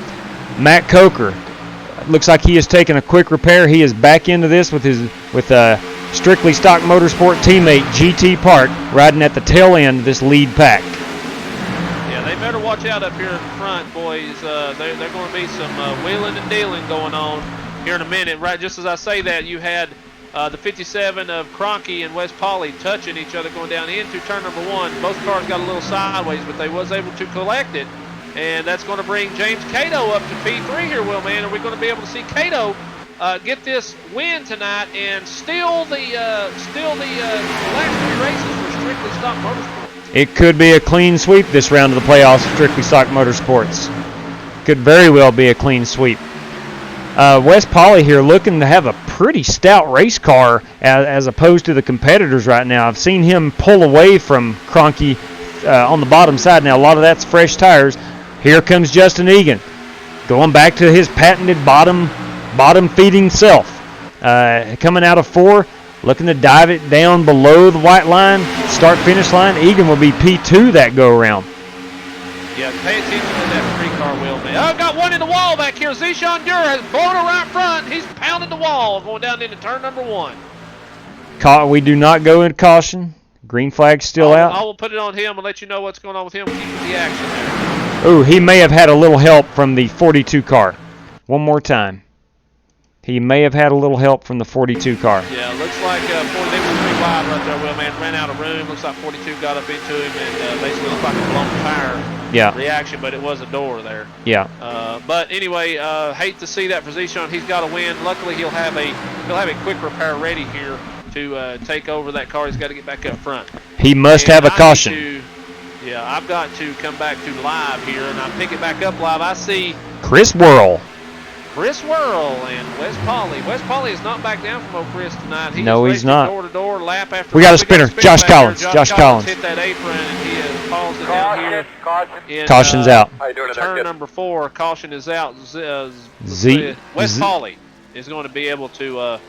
Matt Coker looks like he has taken a quick repair. He is back into this with Strictly Stock Motorsport teammate GT Park riding at the tail end of this lead pack. They better watch out up here in front, boys. There's going to be some wheeling and dealing going on here in a minute. Right, just as I say that, you had the 57 of Kroenke and Wes Pauley touching each other going down into turn number 1. Both cars got a little sideways, but they was able to collect it, and that's going to bring James Cato up to P3 here, Will Man. Are we going to be able to see Cato get this win tonight and steal the last 3 races for Strictly Stock Motorsport? It could be a clean sweep this round of the playoffs of Strictly Stock Motorsports. Could very well be a clean sweep. Wes Pauley here looking to have a pretty stout race car as opposed to the competitors right now. I've seen him pull away from Kroenke on the bottom side. Now, a lot of that's fresh tires. Here comes Justin Egan going back to his patented bottom feeding self. Coming out of 4. Looking to dive it down below the white line, start-finish line. Egan will be P2 that go-around. Yeah, pay attention to that 3-car wheel, man. Oh, got one in the wall back here. Zishan Dur has blown it right front. He's pounding the wall going down into turn number 1. We do not go into caution. Green flag's still out. I will put it on him and let you know what's going on with him. Keep the action there. Ooh, he may have had a little help from the 42 car. One more time. He may have had a little help from the 42 car. Yeah, looks like they were 3 slide right there, Will, man. Ran out of room. Looks like 42 got up into him and basically looked like a blown tire reaction, but it was a door there. Yeah. But anyway, hate to see that for Zishan. He's got to win. Luckily, he'll have a quick repair ready here to take over that car. He's got to get back up front. He must have a caution. I've got to come back to live here, and I pick it back up live. I see Chris Worrell. Chris Worrell and Wes Pauley. Wes Pauley is not back down from Chris tonight. He's not. Door to door, lap after we got a spinner. Josh Collins. Josh Collins hit that apron, and he has paused it down here. Caution's out. Turn number 4. Caution is out. Wes Pauley is going to be able to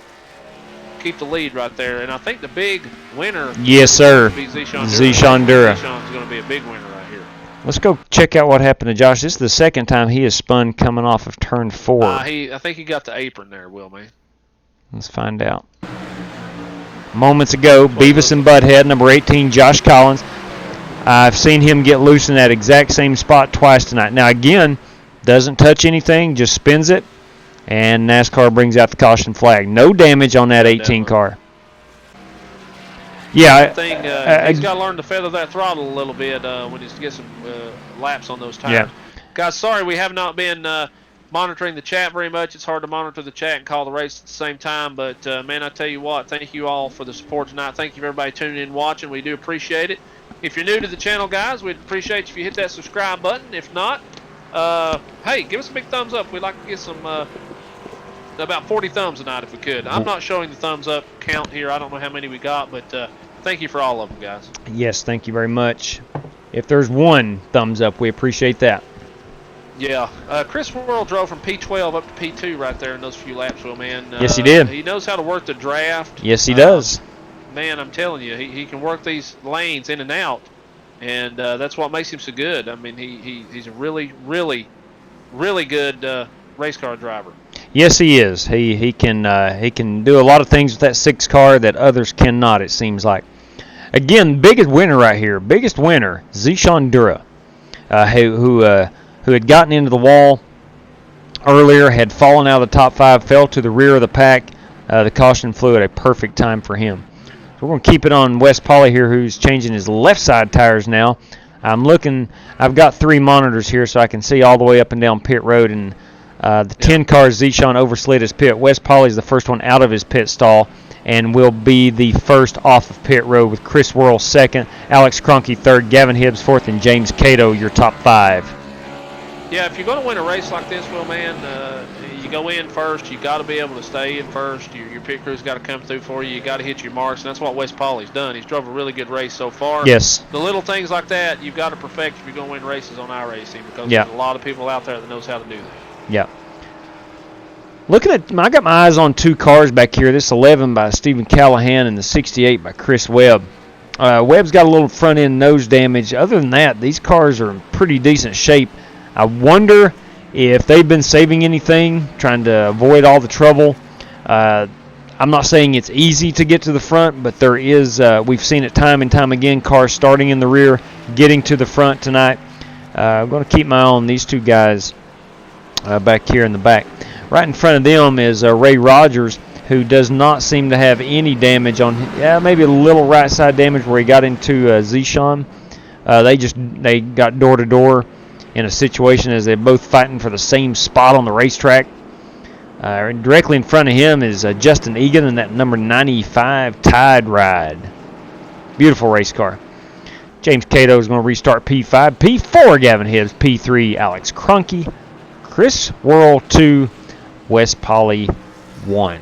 keep the lead right there, and I think the big winner. Yes, sir. Zishan Dura. Zishan's going to be a big winner right here. Let's go check out what happened to Josh. This is the second time he has spun coming off of turn 4. I think he got the apron there, Will, man. Let's find out. Moments ago, Beavis and Butthead, number 18, Josh Collins. I've seen him get loose in that exact same spot twice tonight. Now, again, doesn't touch anything, just spins it, and NASCAR brings out the caution flag. No damage on that 18 car. Yeah, he's got to learn to feather that throttle a little bit when he gets some laps on those tires. Yeah. Guys, sorry we have not been monitoring the chat very much. It's hard to monitor the chat and call the race at the same time. But, man, I tell you what, thank you all for the support tonight. Thank you for everybody tuning in and watching. We do appreciate it. If you're new to the channel, guys, we'd appreciate if you hit that subscribe button. If not, hey, give us a big thumbs up. We'd like to get some about 40 thumbs tonight if we could. I'm not showing the thumbs up count here. I don't know how many we got, but thank you for all of them, guys. Yes, thank you very much. If there's one thumbs up, we appreciate that. Yeah. Chris Worrell drove from P12 up to P2 right there in those few laps, Will, man. Yes, he did. He knows how to work the draft. Yes, he does. Man, I'm telling you, he can work these lanes in and out, and that's what makes him so good. I mean, he's a really, really, really good race car driver. Yes, he is. He can do a lot of things with that 6 car that others cannot, it seems like. Again, biggest winner right here. Biggest winner, Zishan Dura, who had gotten into the wall earlier, had fallen out of the top 5, fell to the rear of the pack. The caution flew at a perfect time for him. So we're going to keep it on Wes Pauley here, who's changing his left side tires now. I've got 3 monitors here so I can see all the way up and down pit road, and the 10 car Zishan overslid his pit. Wes Pauley's the first one out of his pit stall and will be the first off of pit road, with Chris Worrell second, Alex Cronky third, Gavin Hibbs fourth, and James Cato your top 5. Yeah, if you're going to win a race like this, Will, man, you go in first. You got to be able to stay in first. Your pit crew's got to come through for you. You got to hit your marks, and that's what Wes Pauley's done. He's drove a really good race so far. Yes. The little things like that you've got to perfect if you're going to win races on iRacing, because there's a lot of people out there that knows how to do that. Yeah. Looking at, I got my eyes on 2 cars back here. This 11 by Stephen Callahan and the 68 by Chris Webb. Webb's got a little front end nose damage. Other than that, these cars are in pretty decent shape. I wonder if they've been saving anything, trying to avoid all the trouble. I'm not saying it's easy to get to the front, but there is, we've seen it time and time again, cars starting in the rear, getting to the front tonight. I'm going to keep my eye on these 2 guys back here in the back. Right in front of them is Ray Rogers, who does not seem to have any damage on, maybe a little right side damage where he got into Zishan. They got door to door in a situation as they're both fighting for the same spot on the racetrack. Directly in front of him is Justin Egan in that number 95 Tide Ride. Beautiful race car. James Cato is going to restart P5. P4, Gavin Hibbs. P3, Alex Cronky. Chris Worrell 2, Wes Pauley 1.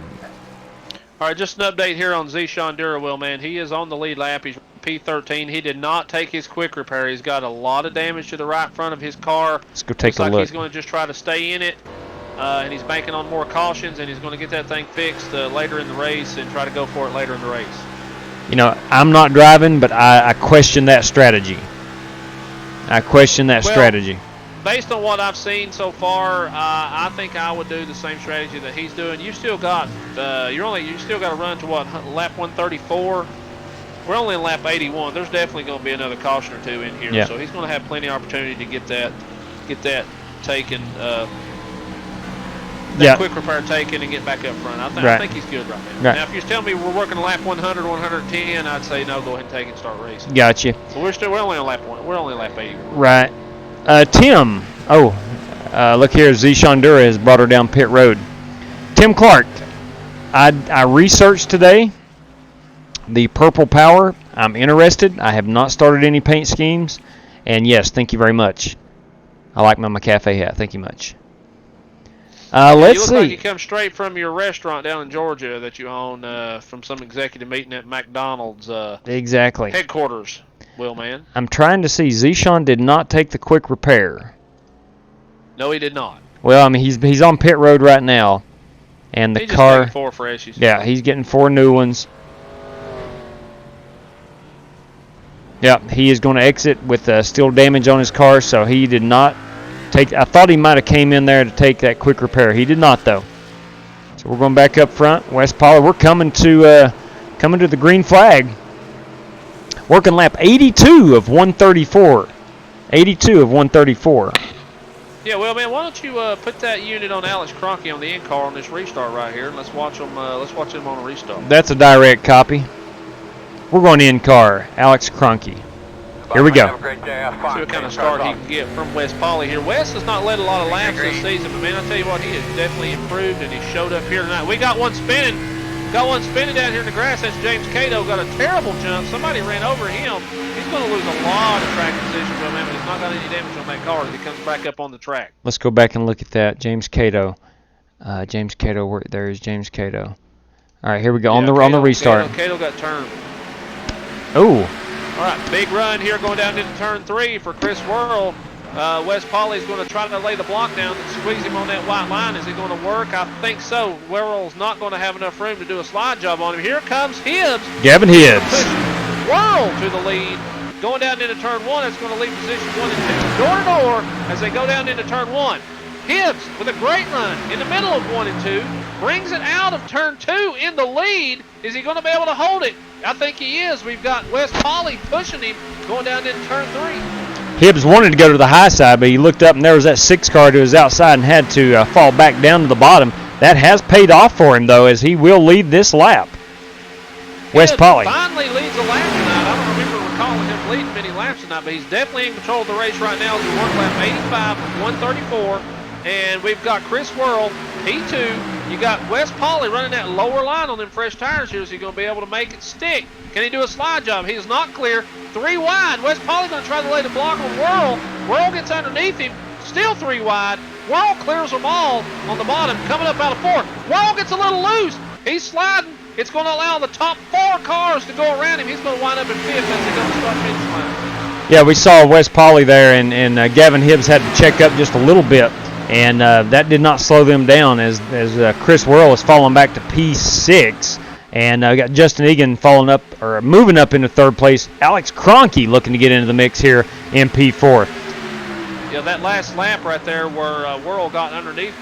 All right, just an update here on Zishan Dura, Will, man. He is on the lead lap. He's P13. He did not take his quick repair. He's got a lot of damage to the right front of his car. Let's go take a look. He's going to just try to stay in it, and he's banking on more cautions, and he's going to get that thing fixed later in the race and try to go for it later in the race. You know, I'm not driving, but I question that strategy. Strategy. Based on what I've seen so far, I think I would do the same strategy that he's doing. You still got you still got to run to what, lap 134. We're only in lap 81. There's definitely going to be another caution or 2 in here, so he's going to have plenty of opportunity to get that taken that quick repair taken and get back up front. I think he's good right now. Right. Now, if you're telling me we're working a lap 100, 110, I'd say no, go ahead and take it and start racing. Gotcha. But we're only on lap 1. We're only on lap 80. Right. Tim. Look here. Zishan Dura has brought her down pit road. Tim Clark. I researched today the Purple Power. I'm interested. I have not started any paint schemes. And yes, thank you very much. I like my McCafe hat. Thank you much. Let's you see. look like you come straight from your restaurant down in Georgia that you own from some executive meeting at McDonald's exactly. headquarters, Will, man. I'm trying to see. Zishan did not take the quick repair. No, he did not. Well, I mean, he's on pit road right now. And the He's car. just 4 freshies. Yeah, he's getting 4 new ones. Yep, he is going to exit with still damage on his car, so he did not take. I thought he might have came in there to take that quick repair. He did not, though. So we're going back up front. Wes Pollard, we're coming to the green flag. Working lap 82 of 134. 82 of 134. Yeah, well, man, why don't you put that unit on Alex Cronky on the in car on this restart right here, and let's watch them on a restart. That's a direct copy. We're going in car, Alex Cronky. Here we go. See what kind of start he can get from Wes Polly here. Wes has not led a lot of laps this season, but man, I tell you what, he has definitely improved, and he showed up here tonight. We got one spinning. Got one spinning down here in the grass. That's James Cato. Got a terrible jump. Somebody ran over him. He's going to lose a lot of track position, but man, he's not got any damage on that car as he comes back up on the track. Let's go back and look at that. James Cato. James Cato, there is James Cato. All right, here we go on the restart. Cato got turned. Oh. All right, big run here going down into turn 3 for Chris Worrell. Wes Polly's going to try to lay the block down and squeeze him on that white line. Is he going to work? I think so. Worrell's not going to have enough room to do a slide job on him. Here comes Hibbs. Gavin Hibbs. Worrell to the lead. Going down into turn 1, that's going to leave position 1 and 2. Door to door as they go down into turn 1. Hibbs with a great run in the middle of 1 and 2. Brings it out of turn 2 in the lead. Is he going to be able to hold it? I think he is. We've got Wes Polly pushing him going down into turn 3. Hibbs wanted to go to the high side, but he looked up and there was that 6 car to his outside and had to fall back down to the bottom. That has paid off for him, though, as he will lead this lap. Wes Polly Finally leads a lap tonight. I don't remember recalling him leading many laps tonight, but he's definitely in control of the race right now as we work lap 85 of 134. And we've got Chris Worrell, P2. You got Wes Polly running that lower line on them fresh tires here. Is he going to be able to make it stick? Can he do a slide job? He is not clear. 3 wide. Wes Polly going to try to lay the block on Worrell. Worrell gets underneath him. Still 3 wide. Worrell clears them all on the bottom. Coming up out of 4th. Worrell gets a little loose. He's sliding. It's going to allow the top 4 cars to go around him. He's going to wind up in 5th as they go to start finish line. Yeah, we saw Wes Polly there, and Gavin Hibbs had to check up just a little bit. And that did not slow them down as Chris Worrell is falling back to P6. And got Justin Egan falling up or moving up into 3rd place. Alex Cronky looking to get into the mix here in P4. Yeah, that last lap right there where Worrell got underneath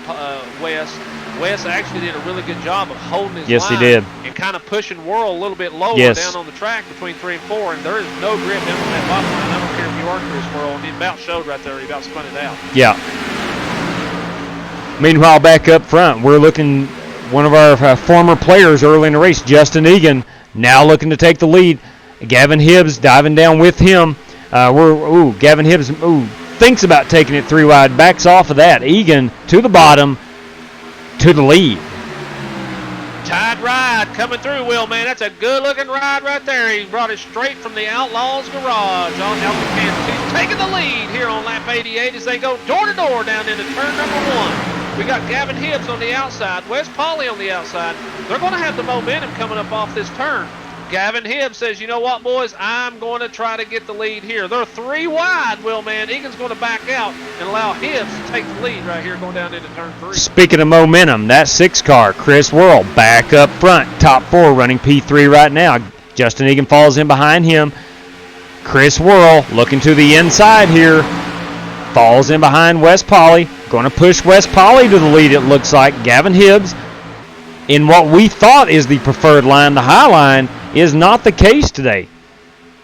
Wes. Wes actually did a really good job of holding his line. Yes, he did. And kind of pushing Worrell a little bit lower down on the track between 3 and 4. And there is no grip down on that bottom line. I don't care if you are Chris Worrell. And he about showed right there. He about spun it out. Yeah. Meanwhile, back up front, we're looking, one of our former players early in the race, Justin Egan, now looking to take the lead. Gavin Hibbs diving down with him. Gavin Hibbs thinks about taking it 3 wide, backs off of that. Egan to the bottom, to the lead. Tight ride coming through, Will, man. That's a good-looking ride right there. He brought it straight from the Outlaws Garage on Elton, Kansas. He's taking the lead here on lap 88 as they go door-to-door down into turn number 1. We got Gavin Hibbs on the outside, Wes Polly on the outside. They're going to have the momentum coming up off this turn. Gavin Hibbs says, you know what, boys, I'm going to try to get the lead here. They're 3 wide, Will, man. Egan's going to back out and allow Hibbs to take the lead right here going down into turn 3. Speaking of momentum, that 6 car, Chris Worrell, back up front, top 4, running P3 right now. Justin Egan falls in behind him. Chris Worrell looking to the inside here. Falls in behind Wes Polly. Going to push Wes Polly to the lead, it looks like. Gavin Hibbs in what we thought is the preferred line, the high line, is not the case today.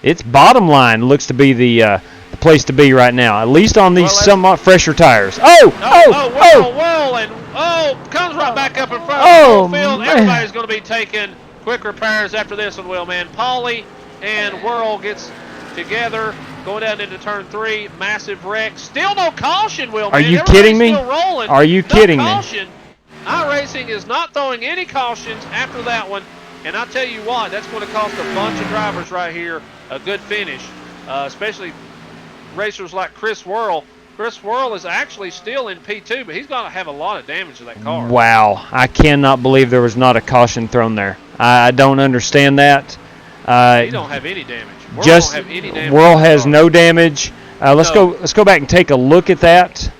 It's bottom line looks to be the place to be right now, at least on these somewhat fresher tires. Well, comes right back up in front Oh, of the field. man. Everybody's going to be taking quick repairs after this one, Will, man. Paulie and Whirl gets together, going down into turn 3. Massive wreck. Still no caution, Will, man. Are you Everybody's kidding me? Still rolling. Are you kidding me? No caution. iRacing is not throwing any cautions after that one. And I'll tell you what, that's going to cost a bunch of drivers right here a good finish, especially racers like Chris Whirl. Chris Whirl is actually still in P2, but he's going to have a lot of damage to that car. Wow. I cannot believe there was not a caution thrown there. I don't understand that. He don't have any damage. Whirl Just don't have any damage. Whirl has no damage. Let's go back and take a look at that.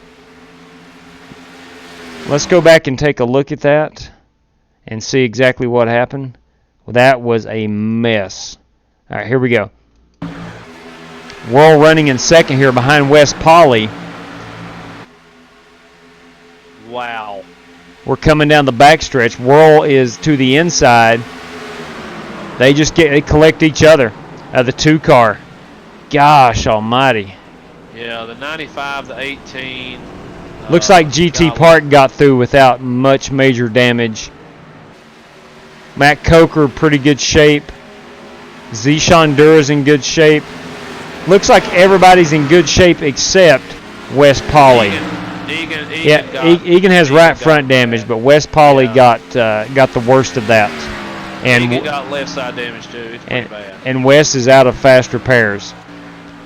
Let's go back and take a look at that and see exactly what happened. Well, that was a mess. All right, here we go. Whirl running in second here behind Wes Pauly. Wow. We're coming down the backstretch. Whirl is to the inside. They collect each other. The 2 car. Gosh almighty. Yeah, the 95, the 18. Looks like GT Park got through without much major damage. Matt Coker, pretty good shape. Zishan Dura's in good shape. Looks like everybody's in good shape except Wes Pauly. Egan has right front damage, but Wes Pauly got the worst of that. And Egan got left side damage too. It's pretty bad. And Wes is out of fast repairs.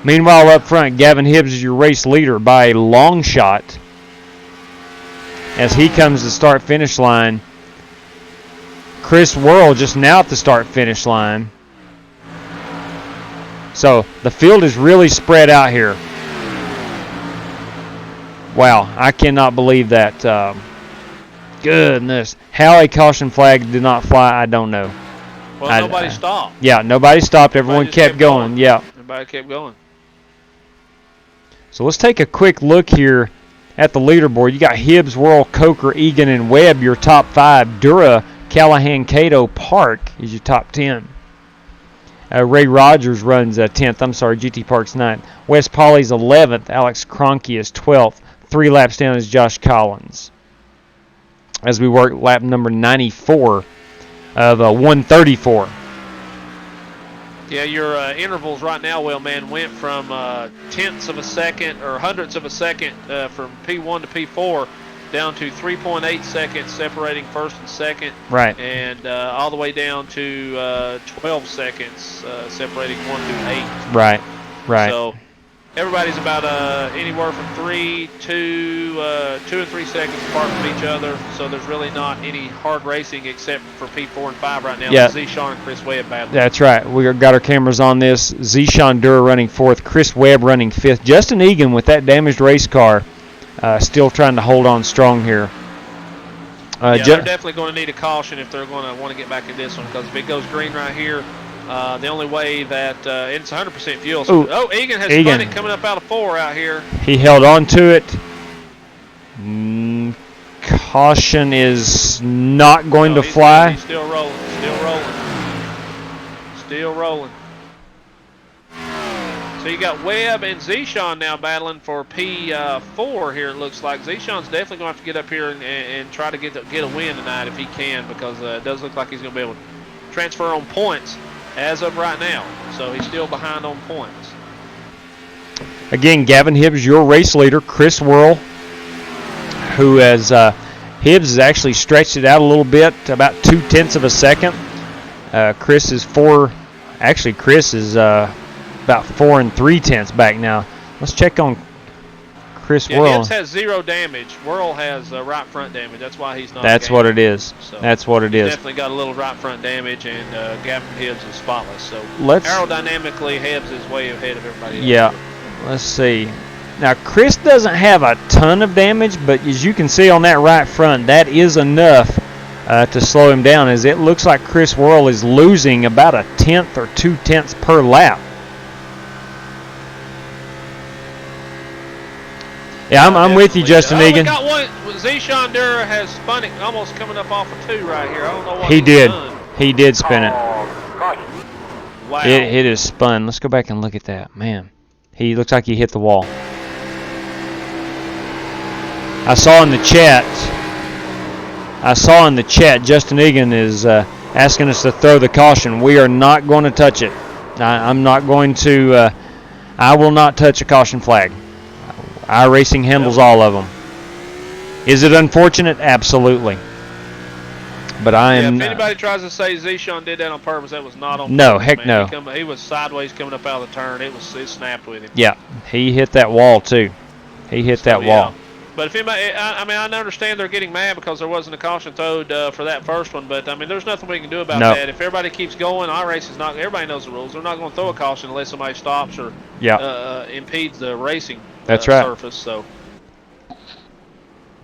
Meanwhile, up front, Gavin Hibbs is your race leader by a long shot as he comes to start-finish line. Chris Whirl just now at the start-finish line. So the field is really spread out here. Wow, I cannot believe that. Goodness. How a caution flag did not fly, I don't know. Well, nobody stopped. Yeah, nobody stopped. Everyone kept going. Yeah. Everybody kept going. So let's take a quick look here at the leaderboard. You got Hibbs, Whirl, Coker, Egan, and Webb, your top 5. Dura, Callahan, Cato, Park is your top 10. Ray Rogers runs 10th. I'm sorry, GT Park's 9th. Wes Pauly's 11th. Alex Cronky is 12th. 3 laps down is Josh Collins. As we work lap number 94 of 134. Yeah, your intervals right now, Will, man, went from tenths of a second or hundredths of a second from P1 to P4 down to 3.8 seconds separating first and second. Right. And all the way down to 12 seconds separating 1 through 8. Right. Right. So everybody's about anywhere from 2 and 3 seconds apart from each other. So there's really not any hard racing except for P4 and 5 right now. Yeah. Zishan and Chris Webb battling. That's right. We got our cameras on this. Zishan Dura running 4th. Chris Webb running 5th. Justin Egan with that damaged race car still trying to hold on strong here. They're definitely going to need a caution if they're going to want to get back in this one, because if it goes green right here, the only way that it's 100% fuel. So, Egan has spun it coming up out of 4 out here. He held on to it. Caution is not going to fly. He's still rolling. Still rolling. Still rolling. So you got Webb and Zishan now battling for P4 here, it looks like. Zishan's definitely going to have to get up here and try to get a win tonight if he can, because it does look like he's going to be able to transfer on points as of right now. So he's still behind on points. Again, Gavin Hibbs, your race leader. Chris Whirl, who has Hibbs has actually stretched it out a little bit, about 0.2 of a second. Chris is about 4 3/10 back now. Let's check on Chris Whirl. Hibbs has 0 damage. Whirl has right front damage. That's why he's not. That's what it is. So that's what it is. Definitely got a little right front damage, and Gavin Hibbs is spotless. So aerodynamically, Hibbs is way ahead of everybody else. Yeah. Let's see. Now, Chris doesn't have a ton of damage, but as you can see on that right front, that is enough to slow him down, as it looks like Chris Whirl is losing about 1/10 or 2/10 per lap. Yeah, I'm with you, Justin Egan. We got one. Zishan Dura has spun it almost coming up off of 2 right here. I don't know what he did. Done. He did spin it. Wow. It is spun. Let's go back and look at that. Man, he looks like he hit the wall. I saw in the chat I saw in the chat Justin Egan is asking us to throw the caution. We are not going to touch it. I'm not going to. I will not touch a caution flag. iRacing handles all of them. Is it unfortunate? Absolutely. But I am. If anybody tries to say Zishan did that on purpose, that was not on purpose. No, heck man. no. He was sideways coming up out of the turn. It snapped with him. Yeah, he hit that wall too. He hit that wall. But if anybody, I mean, I understand they're getting mad because there wasn't a caution towed for that first one. But I mean, there's nothing we can do about that. If everybody keeps going, iRacing is not. Everybody knows the rules. They're not going to throw a caution unless somebody stops or impedes the racing surface. So,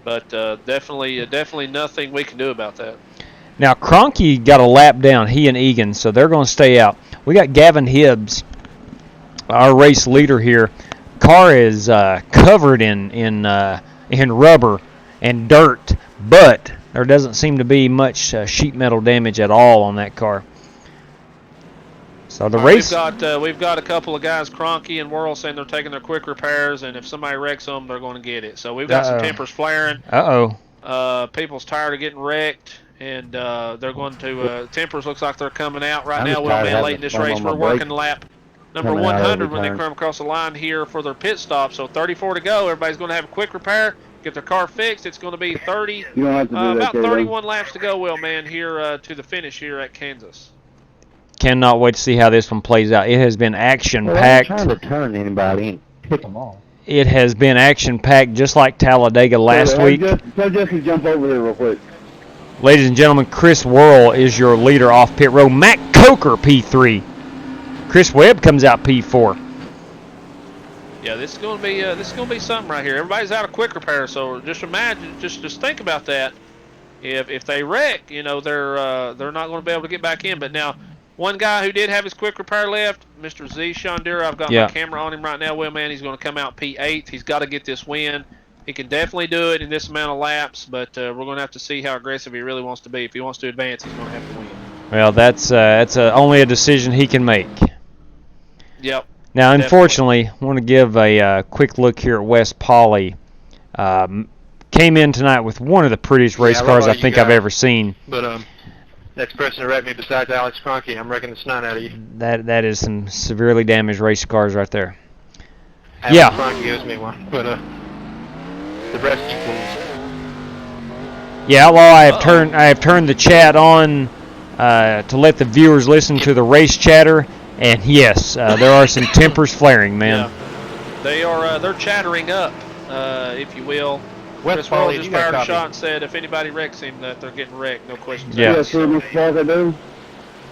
but definitely nothing we can do about that. Now, Cronky got a lap down, he and Egan, so they're going to stay out. We got Gavin Hibbs, our race leader here. Car is covered in rubber and dirt, but there doesn't seem to be much sheet metal damage at all on that car. So the race. We've got a couple of guys, Cronky and Whirl, saying they're taking their quick repairs, and if somebody wrecks them, they're going to get it. So we've got some tempers flaring. People's tired of getting wrecked. And they're going to tempers. Looks like they're coming out right now. We'll be late in this race. We're working lap number 100 when they come across the line here for their pit stop. So 34 to go. Everybody's going to have a quick repair, get their car fixed. It's going to be 30, about 31 laps to go, Will, man, here to the finish here at Kansas. Cannot wait to see how this one plays out. It has been action-packed. I'm trying to turn anybody and pick them off. It has been action-packed, just like Talladega last week. Tell Justin to jump over here real quick. Ladies and gentlemen, Chris Worrell is your leader off pit road. Matt Coker, P3. Chris Webb comes out P4. Yeah, this is going to be something right here. Everybody's out of quick repair, so just imagine, just think about that. If they wreck, they're not going to be able to get back in. But now, one guy who did have his quick repair left, Mr. Z Shondura, I've got my camera on him right now. Well, man, he's going to come out P8. He's got to get this win. He can definitely do it in this amount of laps, but we're going to have to see how aggressive he really wants to be. If he wants to advance, he's going to have to win. Well, that's only a decision he can make. Yep. Now, unfortunately, I want to give a quick look here at West Poly. Came in tonight with one of the prettiest race cars I think I've ever seen. But next person to wreck me besides Alex Cronky, I'm wrecking the snot out of you. That is some severely damaged race cars right there. Alex Cronky owes me one, but the rest equals. Yeah, well, I have turned the chat on to let the viewers listen to the race chatter, and yes, there are some tempers flaring, man. Yeah. They're chattering up, if you will. Chris Worrell just fired a shot and said if anybody wrecks him, that they're getting wrecked. No questions asked.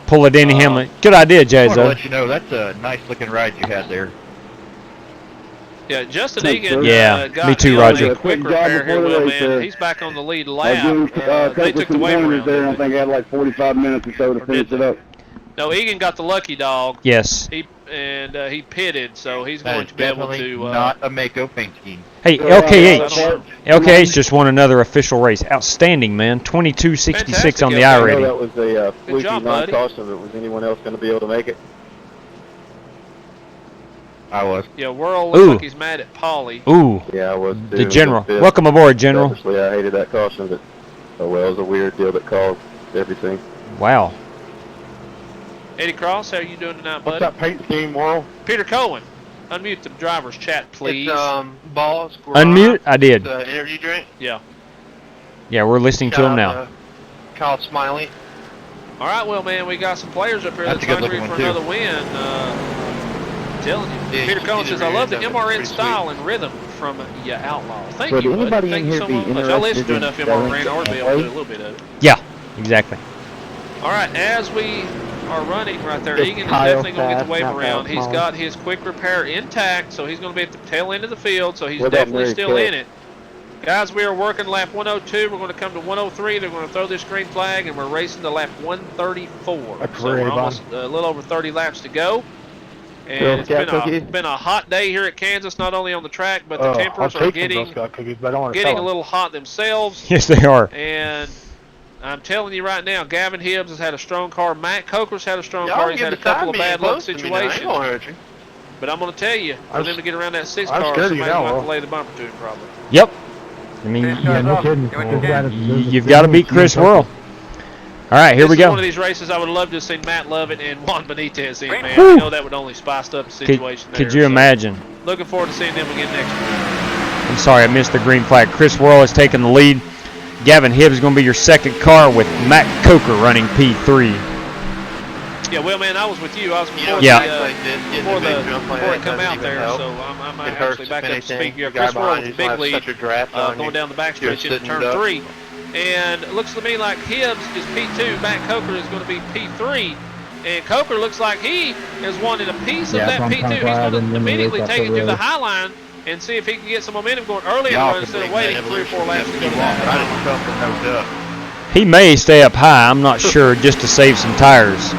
Pull a Danny Hamlin. Good idea, Jay. I want to let you know that's a nice looking ride you had there. Yeah, Justin Egan got me too, Roger. a quick repair here, Will, man. He's back on the lead lap. They took the waiver round. I think I had like 45 minutes or so to finish it up. No, Egan got the lucky dog. Yes. He pitted, so he's going to be able to. Not a Mako paint scheme. Hey, LKH just won another official race. Outstanding, man. 22.66 on the iRating. That was a fluky non-caution, but was anyone else going to be able to make it? I was. Yeah, Whirl looks like he's mad at Pauly. Ooh. Yeah, I was too. The General. Welcome aboard, General. Obviously, I hated that caution, but it was a weird deal that caused everything. Wow. Eddie Cross, how are you doing tonight, buddy? What's that paint scheme, Whirl? Peter Cohen, unmute the driver's chat, please. It's Balls. Unmute? I did. Energy drink. Yeah. Yeah, we're listening to him now. Kyle Smiley. All right, well, man, we got some players up here that's hungry for another win. I'm telling you. Peter Cohen says, I love the MRN style and rhythm from Outlaw. Thank you, bud. Thank you so much. I listen to enough MRN or be able to do a little bit of it. Yeah, exactly. All right, as we are running right there, Egan is definitely going to get the wave around. He's got his quick repair intact, so he's going to be at the tail end of the field, so he's definitely still in it. Guys, we are working lap 102. We're going to come to 103. They're going to throw this green flag, and we're racing to lap 134. So we're almost a little over 30 laps to go. And it's been a hot day here at Kansas, not only on the track, but the tempers are getting a little hot themselves. Yes, they are. And I'm telling you right now, Gavin Hibbs has had a strong car. Matt Coker's had a strong car. He's had a couple of bad luck situations. But I'm going to tell you, for them to get around that 6 car, somebody's going to have to lay the bumper to him probably. Yep. I mean, Yeah, no kidding. you've got to beat Chris Worrell. All right, here we This is go. one of these races I would love to have seen Matt Lovett and Juan Benitez in, man. I know that would only spice up the situation there. Could you imagine? Looking forward to seeing them again next week. I'm sorry, I missed the green flag. Chris Worrell has taken the lead. Gavin Hibbs is going to be your second car with Matt Coker running P3. Yeah, well, man, I was with you. I was before before it come out there, so I'm actually back up to speed. Yeah, Chris Worrell with the big lead going down the backstretch into turn 3. And it looks to me like Hibbs is P2, Matt Coker is going to be P3. And Coker looks like he has wanted a piece of that P2. He's going to immediately take it to the high line and see if he can get some momentum going early in the run instead of waiting 3 or 4 laps to go to that. He may stay up high, I'm not sure, just to save some tires.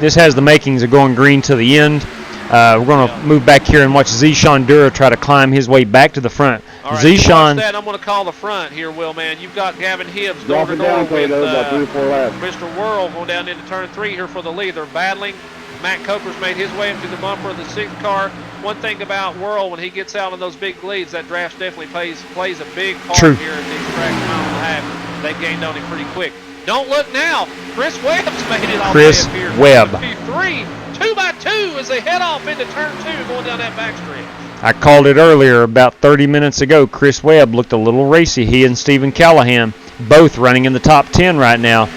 This has the makings of going green to the end. We're going to move back here and watch Zishan Dura try to climb his way back to the front. All right, Zishan, that, I'm going to call the front here, Will, man. You've got Gavin Hibbs door-to-door with Mr. Worrell going down into turn 3 here for the lead. They're battling. Matt Coker's made his way up to the bumper of the 6th car. One thing about Worrell, when he gets out on those big leads, that draft definitely plays a big part here in these tracks, mile and a half. They gained on him pretty quick. Don't look now. Chris Webb's made it all the way up here. Webb. P3, 2x2 as they head off into turn 2 going down that backstretch. I called it earlier about 30 minutes ago. Chris Webb looked a little racy. He and Stephen Callahan both running in the top 10 right now.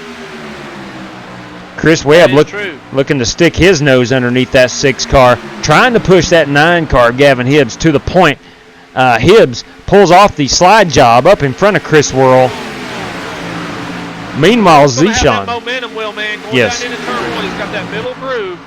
Chris Webb looking to stick his nose underneath that 6 car, trying to push that 9 car, Gavin Hibbs, to the point. Hibbs pulls off the slide job up in front of Chris Worrell. Meanwhile, Zishan. Momentum, Will, man. Going down into turn 1, he's got that middle groove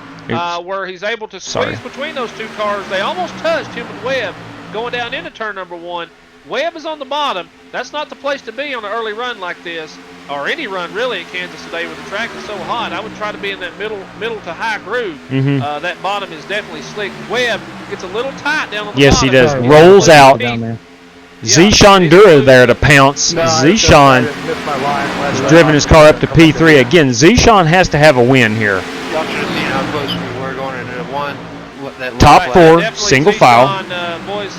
where he's able to squeeze between those 2 cars. They almost touched him and Webb going down into turn number 1. Webb is on the bottom. That's not the place to be on an early run like this, or any run really in Kansas today with the track is so hot. I would try to be in that middle to high groove. That bottom is definitely slick. Webb gets a little tight down on the bottom. Yes, he does. Rolls out. Zishan Dura there to pounce. Zishan has driven his car up to P3. Again, Zishan has to have a win here. Y'all should have seen how close we were going into one. Top 4, single file. Boys,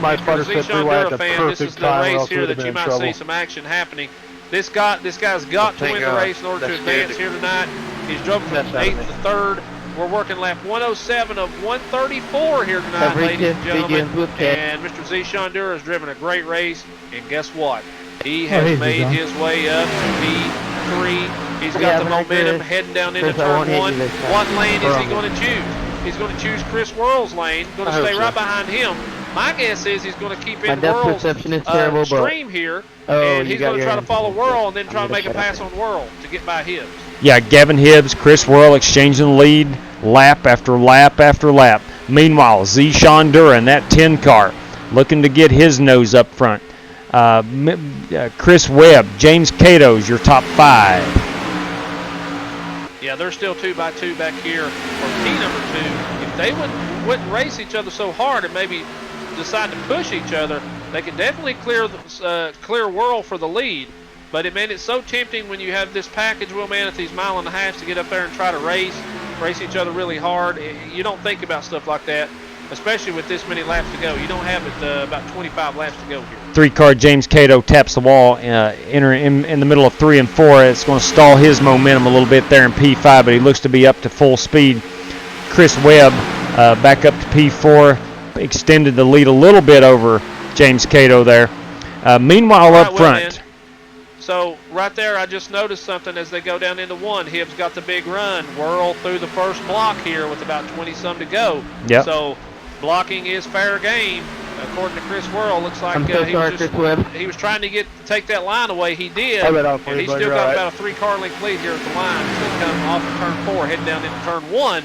my spotter said Zishan Dura fan, this is the race here that you might see some action happening. This guy's got to win the race in order to advance here tonight. He's drove from 8th to 3rd. We're working lap 107 of 134 here tonight, ladies and gentlemen. And Mr. Zishan Dura has driven a great race. And guess what? He has made his way up to P3. He's got the momentum heading down into turn 1. What lane is he going to choose? He's going to choose Chris Worrell's lane. Going to stay right behind him. My guess is he's going to keep in Worrell's stream here. And he's going to try to follow Worrell and then try to make a pass on Worrell to get by Hibbs. Yeah, Gavin Hibbs, Chris Worrell exchanging the lead lap after lap after lap. Meanwhile, Zishan Dura in that 10 car looking to get his nose up front. Chris Webb, James Cato's your top 5. Yeah, they're still 2x2 back here for P number 2. If they wouldn't race each other so hard and maybe decide to push each other, they can definitely clear Worrell for the lead. But it made it so tempting when you have this package, Will, man, at these 1.5 miles to get up there and try to race each other really hard. You don't think about stuff like that, especially with this many laps to go. You don't have it about 25 laps to go here. 3-car James Cato taps the wall in the middle of 3 and 4. It's going to stall his momentum a little bit there in P5, but he looks to be up to full speed. Chris Webb back up to P4, extended the lead a little bit over James Cato there. Meanwhile, up front. So right there, I just noticed something as they go down into 1. Hibbs got the big run. Worrell through the first block here with about 20-some to go. Yep. So blocking is fair game, according to Chris Worrell. Looks like he was trying to take that line away. He did, and he's still got about a 3-car length lead here at the line. So he comes off of turn 4, heading down into turn 1.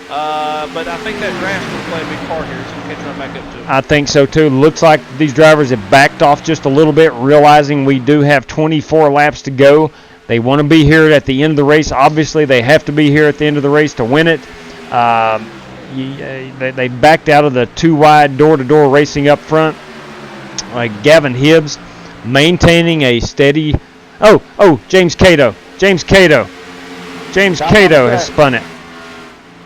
But I think that draft's going to play a big part here. It's going to catch right back up to him. I think so too. Looks like these drivers have backed off just a little bit, realizing we do have 24 laps to go. They want to be here at the end of the race. Obviously, they have to be here at the end of the race to win it. They backed out of the 2-wide door-to-door racing up front. Gavin Hibbs maintaining a steady. James Cato has spun it.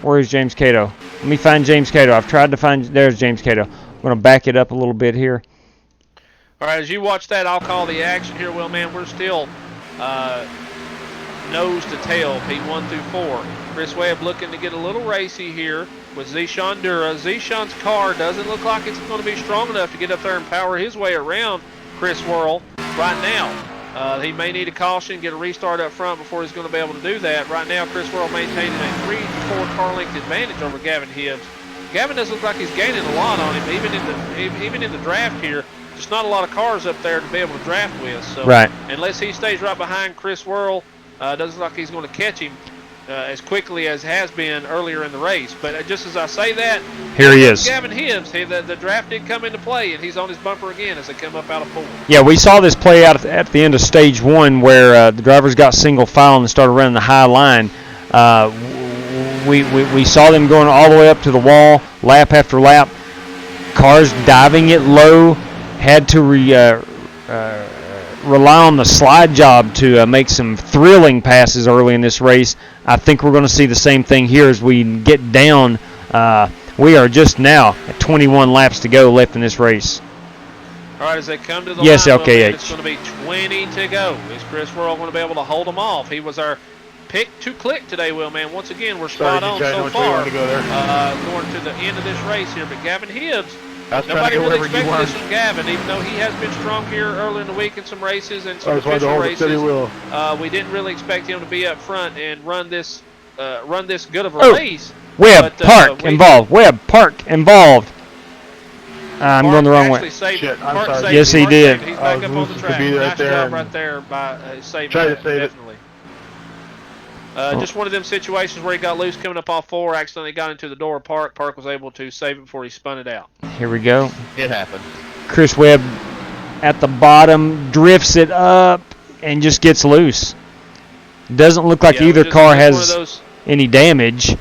Where is James Cato? Let me find James Cato. I've tried to find. There's James Cato. I'm going to back it up a little bit here. All right, as you watch that, I'll call the action here, Will, man. We're still nose to tail, P1 through 4. Chris Webb looking to get a little racy here with Zishan Dura. Zishan's car doesn't look like it's going to be strong enough to get up there and power his way around Chris Worrell right now. He may need a caution, get a restart up front before he's going to be able to do that. Right now, Chris Worrell maintaining a 3 to 4 car length advantage over Gavin Hibbs. Gavin doesn't look like he's gaining a lot on him, even in the draft here. Just not a lot of cars up there to be able to draft with. So right. Unless he stays right behind Chris Worrell, doesn't look like he's going to catch him as quickly as has been earlier in the race. But just as I say that, here he is. Gavin Hibbs, the draft did come into play, and he's on his bumper again as they come up out of 4. Yeah, we saw this play out at the end of stage 1 where the drivers got single file and started running the high line. We saw them going all the way up to the wall, lap after lap. Cars diving it low, had to rely on the slide job to make some thrilling passes early in this race. I think we're going to see the same thing here as we get down. We are just now at 21 laps to go left in this race. All right, as they come to the yes, line, LKH. It's going to be 20 to go. Is Chris Worrell going to be able to hold them off? He was our pick to click today, Will, man. Once again, we're spot on so far going to the end of this race here. But Gavin Hibbs, nobody really expected this from Gavin, even though he has been strong here early in the week in some races and some official races. We didn't really expect him to be up front and run this good of a race. Webb, Park involved. Webb, Park involved. I'm going the wrong way. Shit, I'm sorry. Yes, he did. He's back up on the track. Nice job right there by saving that, definitely. Just one of them situations where he got loose coming up off 4, accidentally got into the door of Park. Park was able to save it before he spun it out. Here we go. It happened. Chris Webb at the bottom, drifts it up, and just gets loose. Doesn't look like either car has any damage.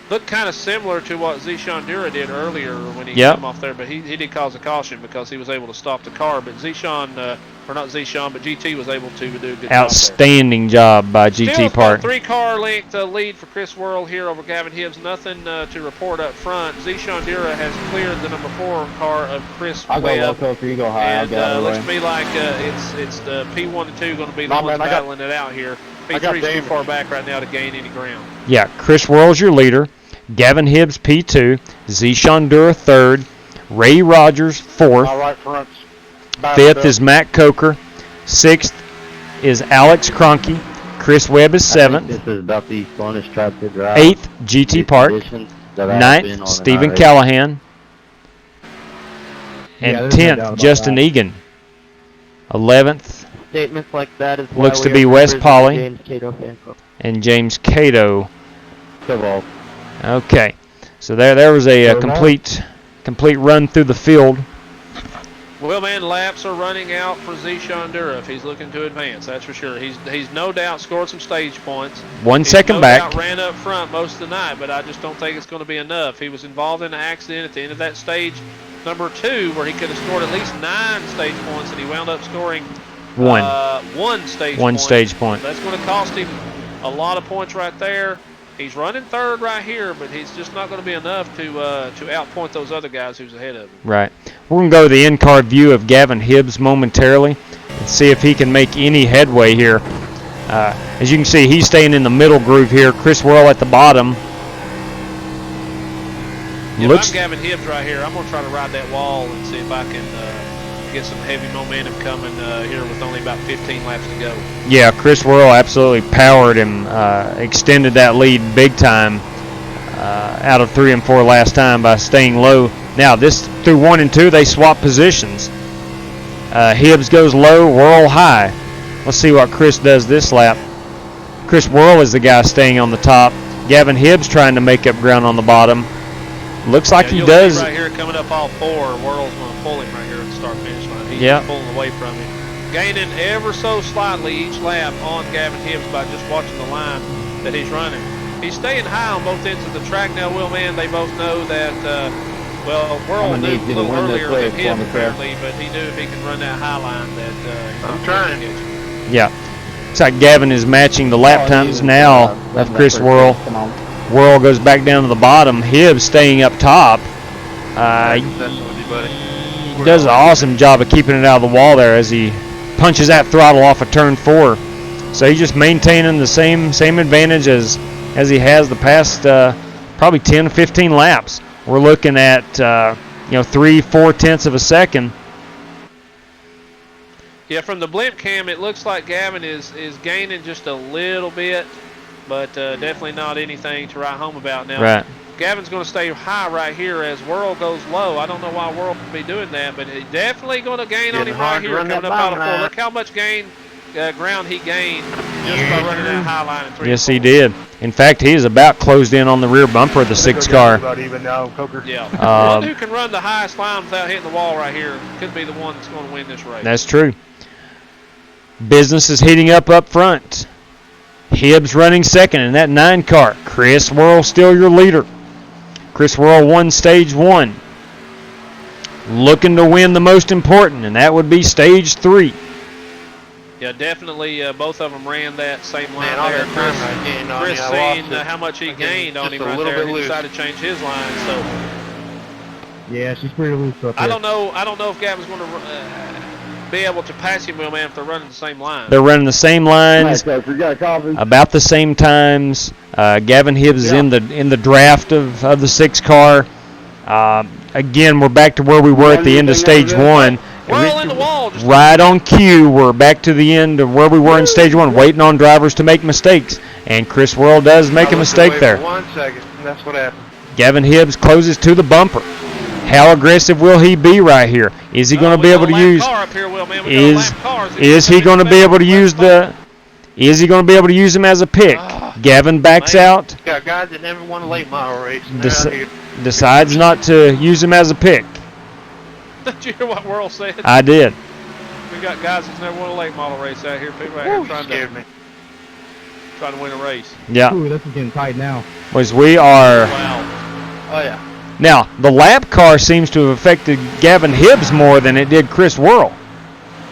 Looked kind of similar to what Zishan Dura did earlier when he came off there, but he did cause a caution because he was able to stop the car. But Zishan, or not Zishan, but GT was able to do a good outstanding job by GT Still Park. 3-car length lead for Chris Worrell here over Gavin Hibbs. Nothing to report up front. Zishan Dura has cleared the number 4 car of Chris Webb. I'll go low, so you go high. And looks to me like it's the P1 and 2 going to be the ones battling it out here. P3's too far back right now to gain any ground. Yeah, Chris Worrell's your leader. Gavin Hibbs, P2. Zishan Dura, 3rd. Ray Rogers, 4th. 5th is Matt Coker. 6th is Alex Cronky. Chris Webb is 7th. This is about the funnest track to drive. 8th, GT Park. 9th, Stephen Callahan. And 10th, Justin Egan. 11th, Statements like that is looks to be Wes Polly and James Cato. Okay, so there was a complete run through the field. Well, man, laps are running out for Zishan Dura if he's looking to advance. That's for sure. He's no doubt scored some stage points. 1 second back. Ran up front most of the night, but I just don't think it's going to be enough. He was involved in an accident at the end of that stage number 2 where he could have scored at least 9 stage points, and he wound up scoring one stage point. That's going to cost him a lot of points right there. He's running 3rd right here, but he's just not going to be enough to outpoint those other guys who's ahead of him. Right. We're going to go to the in-car view of Gavin Hibbs momentarily and see if he can make any headway here. As you can see, he's staying in the middle groove here. Chris Worrell at the bottom. If I'm Gavin Hibbs right here, I'm going to try to ride that wall and see if I can get some heavy momentum coming here with only about 15 laps to go. Yeah, Chris Worrell absolutely powered him, extended that lead big time out of 3 and 4 last time by staying low. Now, this through 1 and 2, they swap positions. Hibbs goes low, Worrell high. Let's see what Chris does this lap. Chris Worrell is the guy staying on the top. Gavin Hibbs trying to make up ground on the bottom. Looks like he does. Right here, coming up all 4, Worrell's going to pull him right here at the start-finish line. He's pulling away from him. Gaining ever so slightly each lap on Gavin Hibbs by just watching the line that he's running. He's staying high on both ends of the track now, Will, man. They both know that, Worrell knew a little earlier than him, apparently, but he knew if he can run that high line that I'm trying. Yeah. Looks like Gavin is matching the lap times now of Chris Worrell. Worrell goes back down to the bottom. Hibbs staying up top. does an awesome job of keeping it out of the wall there as he punches that throttle off of turn 4. So he's just maintaining the same advantage as he has the past probably 10 or 15 laps. We're looking at 3-4 tenths of a second. Yeah, from the blimp cam, it looks like Gavin is gaining just a little bit, but definitely not anything to write home about now. Right. Gavin's going to stay high right here as Whirl goes low. I don't know why Whirl would be doing that, but he's definitely going to gain on him right here, coming up out of 4. Look how much ground he gained just by running that high line in 3 Yes, and 4. he did. In fact, he is about closed in on the rear bumper of the 6 car. About even now, Coker. Yeah. The one who can run the highest line without hitting the wall right here could be the one that's going to win this race. That's true. Business is heating up front. Hibbs running second in that 9 car. Chris Whirl still your leader. Chris Whirl won stage 1. Looking to win the most important, and that would be stage 3. Yeah, definitely both of them ran that same line Man, there. Chris I seen how much he gained on him right there, and he decided to change his line. So Yeah, she's pretty loose up I here. don't know if Gavin's going to be able to pass him, Will, man, if they're running the same line. They're running the same lines, Nice, we got coffee. about the same times. Gavin Hibbs is in the draft of the 6 car. Again, we're back to where we were at the end of stage 1. Whirl in the wall. Just Right on cue, we're back to the end of where we were in stage 1, waiting on drivers to make mistakes. And Chris Whirl does make a mistake there. For 1 second, and that's what happened. Gavin Hibbs closes to the bumper. How aggressive will he be right here? Is he going to be able to use? Is he going to be able to use the? Is he going to be able to use him as a pick? Gavin backs out. Got guys that never won a late model race. Decides not to use him as a pick. Did you hear what Whirl said? I did. We got guys that's never won a late model race out here. People out here trying to win a race. Yeah. Ooh, this is getting tight now. As we are. Wow. Oh yeah. Now the lap car seems to have affected Gavin Hibbs more than it did Chris Whirl.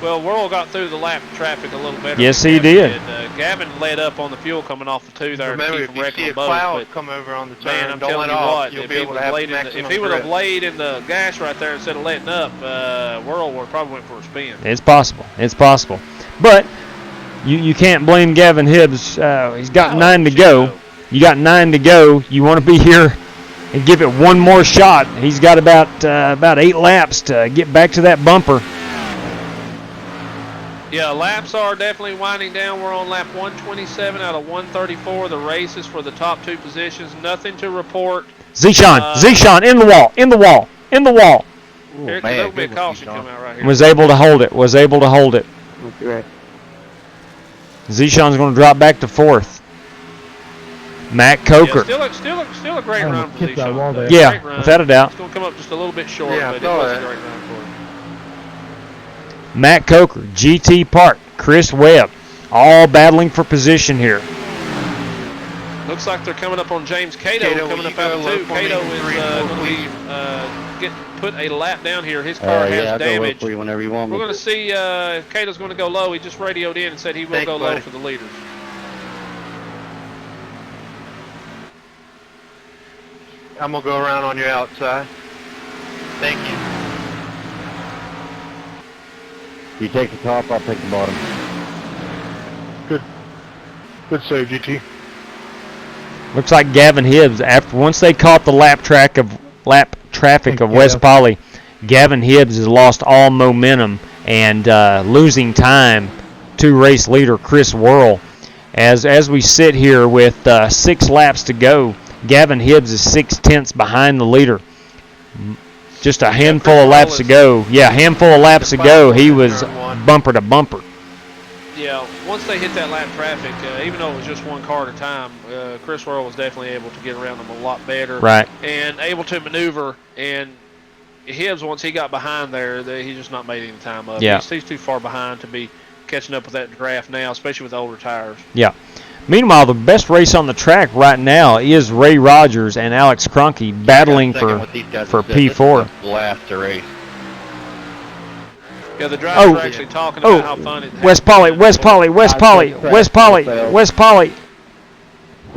Well, Whirl got through the lap traffic a little better. Yes, than he Gavin did. Gavin led up on the fuel coming off the 2 there. Remember, and if you see a both, cloud come over on the turn, man, I'm don't telling let you off. what, You'll if be he able would to have have laid maximum if he would have grip. laid in the gas right there instead of letting up, Whirl would have probably went for a spin. It's possible. It's possible. But you can't blame Gavin Hibbs. He's got 9 to go. You got 9 to go. You want to be here and give it one more shot. He's got about 8 laps to get back to that bumper. Yeah, laps are definitely winding down. We're on lap 127 out of 134. The race is for the top 2 positions. Nothing to report. Zishan in the wall. Here there'll be a caution come out right here. Was able to hold it. Right. Zishan's going to drop back to 4th. Matt Coker. Yeah, still a great run for Zishan. Yeah, without a doubt. It's going to come up just a little bit short, Yeah, but it was a great run for him. Matt Coker, GT Park, Chris Webb, all battling for position here. Looks like they're coming up on James Cato coming up out of 2. Cato is going to be put a lap down here. His car has damage. For you whenever you want We're going to see if Cato's going to go low. He just radioed in and said he will go low for the leaders. I'm going to go around on your outside. Thank you. You take the top, I'll take the bottom. Good save, GT. Looks like Gavin Hibbs, once they caught the lap traffic of West Poly, Gavin Hibbs has lost all momentum and losing time to race leader Chris Whirl. As we sit here with 6 laps to go, Gavin Hibbs is 6 tenths behind the leader. Just a handful of laps to go. Yeah, handful of laps to go. He was bumper to bumper. Yeah, once they hit that lap traffic, even though it was just one car at a time, Chris Whirl was definitely able to get around them a lot better. Right. And able to maneuver. And Hibbs, once he got behind there, he's just not made any time up. Yeah. He's too far behind to be catching up with that draft now, especially with older tires. Yeah. Meanwhile, the best race on the track right now is Ray Rogers and Alex Kroenke battling for P4. Last to race. Yeah, the drivers are actually talking about how fun it is. West Poly.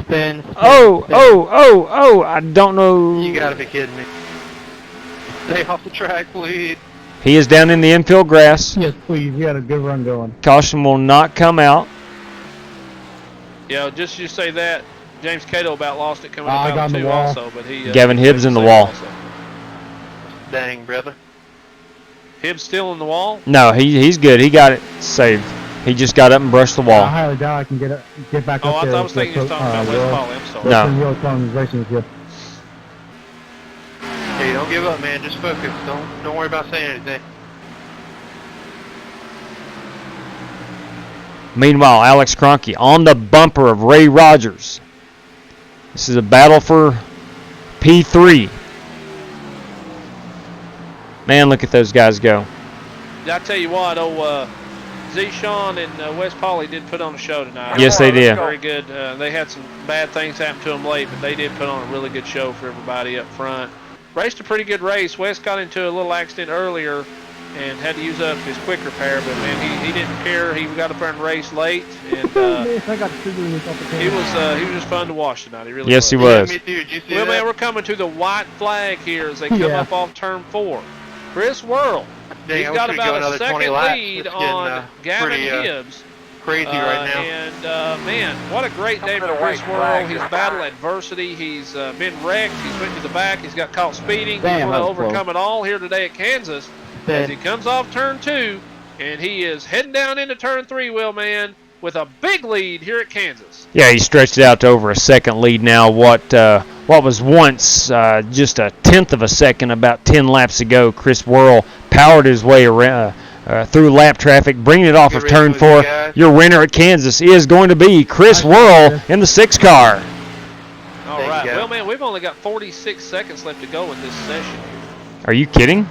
Spin. I don't know. You got to be kidding me. Stay off the track, please. He is down in the infield grass. Yes, please. You had a good run going. Caution will not come out. Yeah, just you say that. James Cato about lost it coming I up got out in the two wall. also, but he Gavin Hibbs in the wall. Also. Dang, brother. Hibbs still in the wall? No, he's good. He got it saved. He just got up and brushed the wall. I highly doubt I can get back Oh, up I there. thought I was thinking you were talking about West Polly. I'm sorry. No. Racing with you. Hey, don't give up, man. Just focus. Don't worry about saying anything. Meanwhile, Alex Kroenke on the bumper of Ray Rogers. This is a battle for P3. Man, look at those guys go. I tell you what, Z-Sean and West Polly did put on a show tonight. Yes, they did. Very good. They had some bad things happen to them late, but they did put on a really good show for everybody up front. Raced a pretty good race. West got into a little accident earlier and had to use up his quick repair, but man, he didn't care. He got up there and raced late, and he was just fun to watch tonight. He really was. He was. Yeah, me too. Did you see Well, that? man, we're coming to the white flag here as they come up off turn 4. Chris Worrell. Dang, He's I got wish we could go about a another 20 second laps. lead It's getting, on Gavin pretty, Hibbs. Crazy right now. And, man, what a great day for Chris Worrell. He's battled adversity. He's been wrecked. He's went to the back. He's got caught speeding. Damn, He's going to that was overcome close. it all here today at Kansas as he comes off turn 2, and he is heading down into turn 3, Will, man, with a big lead here at Kansas. Yeah, he stretched it out to over a second lead now. What was once just a tenth of a second about 10 laps ago, Chris Worrell powered his way around through lap traffic, bringing it off of turn 4. Your winner at Kansas is going to be Chris Worrell in the 6 car. All right. Well, man, we've only got 46 seconds left to go in this session. Are you kidding?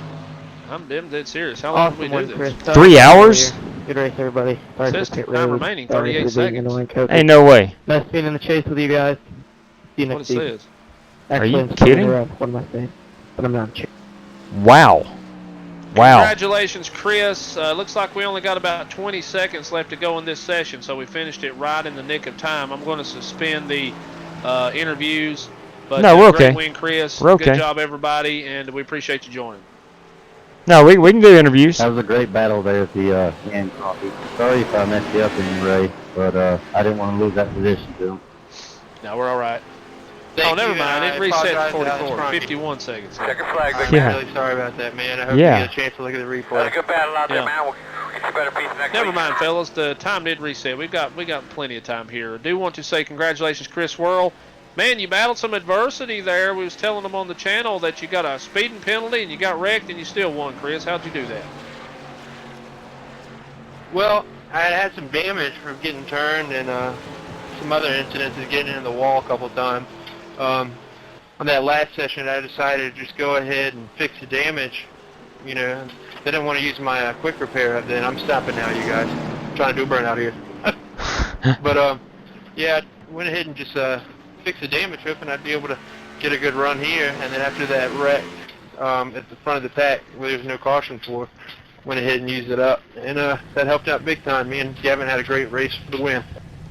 I'm dead serious. How long did we do this? 3 hours? Good race, everybody. Sorry Says for pit time road. remaining, Sorry 38 for being seconds. annoying coach. Ain't no way. Nice being in the chase with you guys. See you What next it week. says. Are you Excellent kidding? What am I saying? But I'm not. Wow. Wow. Congratulations, Chris. Looks like we only got about 20 seconds left to go in this session, so we finished it right in the nick of time. I'm going to suspend the interviews. But No, we're great okay. win, Chris. We're okay. Good job, everybody, and we appreciate you joining. No, we can do interviews. That was a great battle there at the end. Sorry if I messed you up in your race, but I didn't want to lose that position to him. No, we're all right. Thank Oh, never you, mind. and It I reset to apologize to Alex 44. Kroenke. 51 seconds. Check a flag. I'm Yeah. really sorry about that, man. I hope Yeah. you get a chance to look at the replay. Had a good battle out there, Yeah. man. We'll get you a better piece next Never week. mind, fellas. The time did reset. We got plenty of time here. I do want to say congratulations, Chris Worrell. Man, you battled some adversity there. We was telling them on the channel that you got a speeding penalty and you got wrecked and you still won, Chris. How'd you do that? Well, I had some damage from getting turned and some other incidents of getting in the wall a couple times. On that last session, I decided to just go ahead and fix the damage. You know, they didn't want to use my quick repair. Then I'm stopping now, you guys. I'm trying to do a burnout here. But yeah, I went ahead and just fixed the damage, hoping I'd be able to get a good run here. And then after that wreck at the front of the pack, where there was no caution for, went ahead and used it up, and that helped out big time. Me and Gavin had a great race for the win.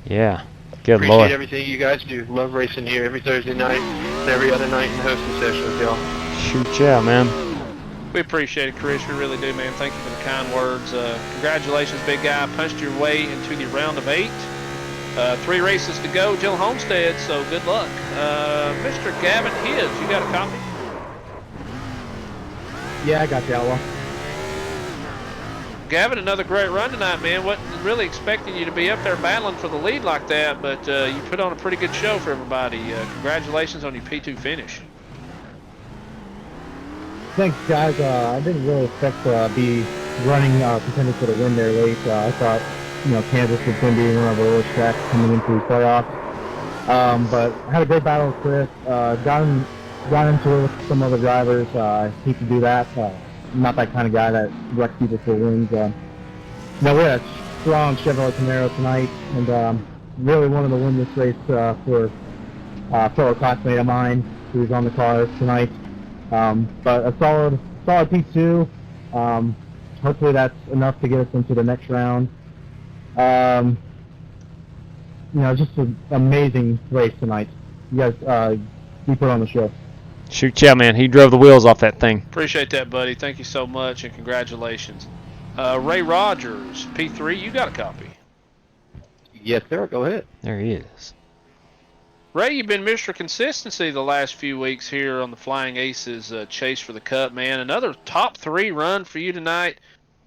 Yeah. Good Appreciate Lord. everything you guys do. Love racing here every Thursday night and every other night in hosting session with y'all. Shoot yeah, man. We appreciate it, Chris. We really do, man. Thank you for the kind words. Congratulations, big guy. Punched your way into the round of 8. 3 races to go, Jill Homestead, so good luck. Mr. Gavin Hibbs, you got a copy? Yeah, I got the outlaw. Gavin, another great run tonight, man. Wasn't really expecting you to be up there battling for the lead like that, but you put on a pretty good show for everybody. Congratulations on your P2 finish. Thanks, guys. I didn't really expect to be running contending for the win there late. I thought, Kansas was going to be one of the worst tracks coming into the playoffs. But I had a great battle with Chris. Got into it with some other drivers. I hate to do that. I'm not that kind of guy that wrecks people for wins. We had a strong Chevrolet Camaro tonight, and really wanted to win this race for a fellow classmate of mine who's on the car tonight. But a solid P2. Hopefully that's enough to get us into the next round. Just an amazing race tonight. You guys, you put on the show. Shoot, yeah, man. He drove the wheels off that thing. Appreciate that, buddy. Thank you so much, and congratulations. Ray Rogers, P3, you got a copy. Yes, sir. Go ahead. There he is. Ray, you've been Mr. Consistency the last few weeks here on the Flying Aces chase for the Cup, man. Another top 3 run for you tonight.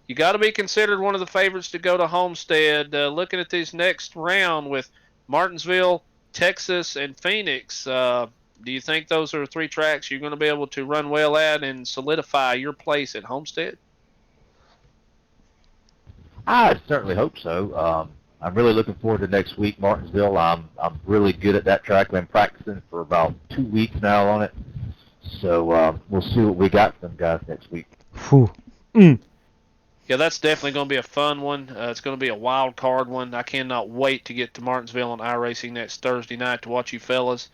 You got to be considered one of the favorites to go to Homestead. Looking at this next round with Martinsville, Texas, and Phoenix, do you think those are 3 tracks you're going to be able to run well at and solidify your place at Homestead? I certainly hope so. I'm really looking forward to next week, Martinsville. I'm really good at that track. I've been practicing for about 2 weeks now on it. So we'll see what we got from guys next week. Whew. Yeah, that's definitely going to be a fun one. It's going to be a wild card one. I cannot wait to get to Martinsville on iRacing next Thursday night to watch you fellas.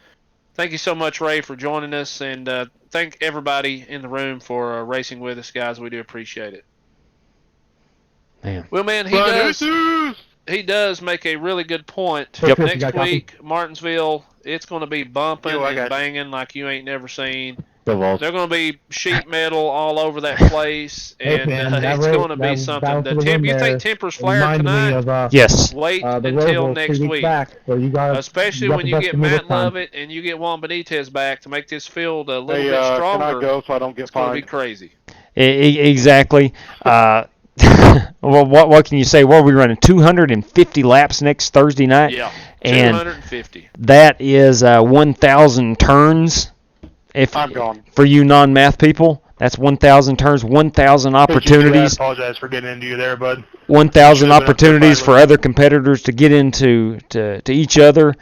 Thank you so much, Ray, for joining us, and thank everybody in the room for racing with us, guys. We do appreciate it. Man. Well, man, he does make a really good point. Yep. Next week, Martinsville, it's going to be bumping and banging like you ain't never seen. They're going to be sheet metal all over that place, and it's going to be something. You think Tempers flared tonight? Yes. Wait until next week. Especially when you get Matt Lovett and you get Juan Benitez back to make this field a little bit stronger. Can I go so I don't get it's going to be fined? crazy. Exactly. Well, what can you say? What are we running? 250 laps next Thursday night? Yeah, and 250. That is 1,000 turns. I'm gone. For you non-math people, that's 1,000 turns, 1,000 opportunities. I apologize for getting into you there, bud. 1,000 opportunities for other competitors to get into to each other.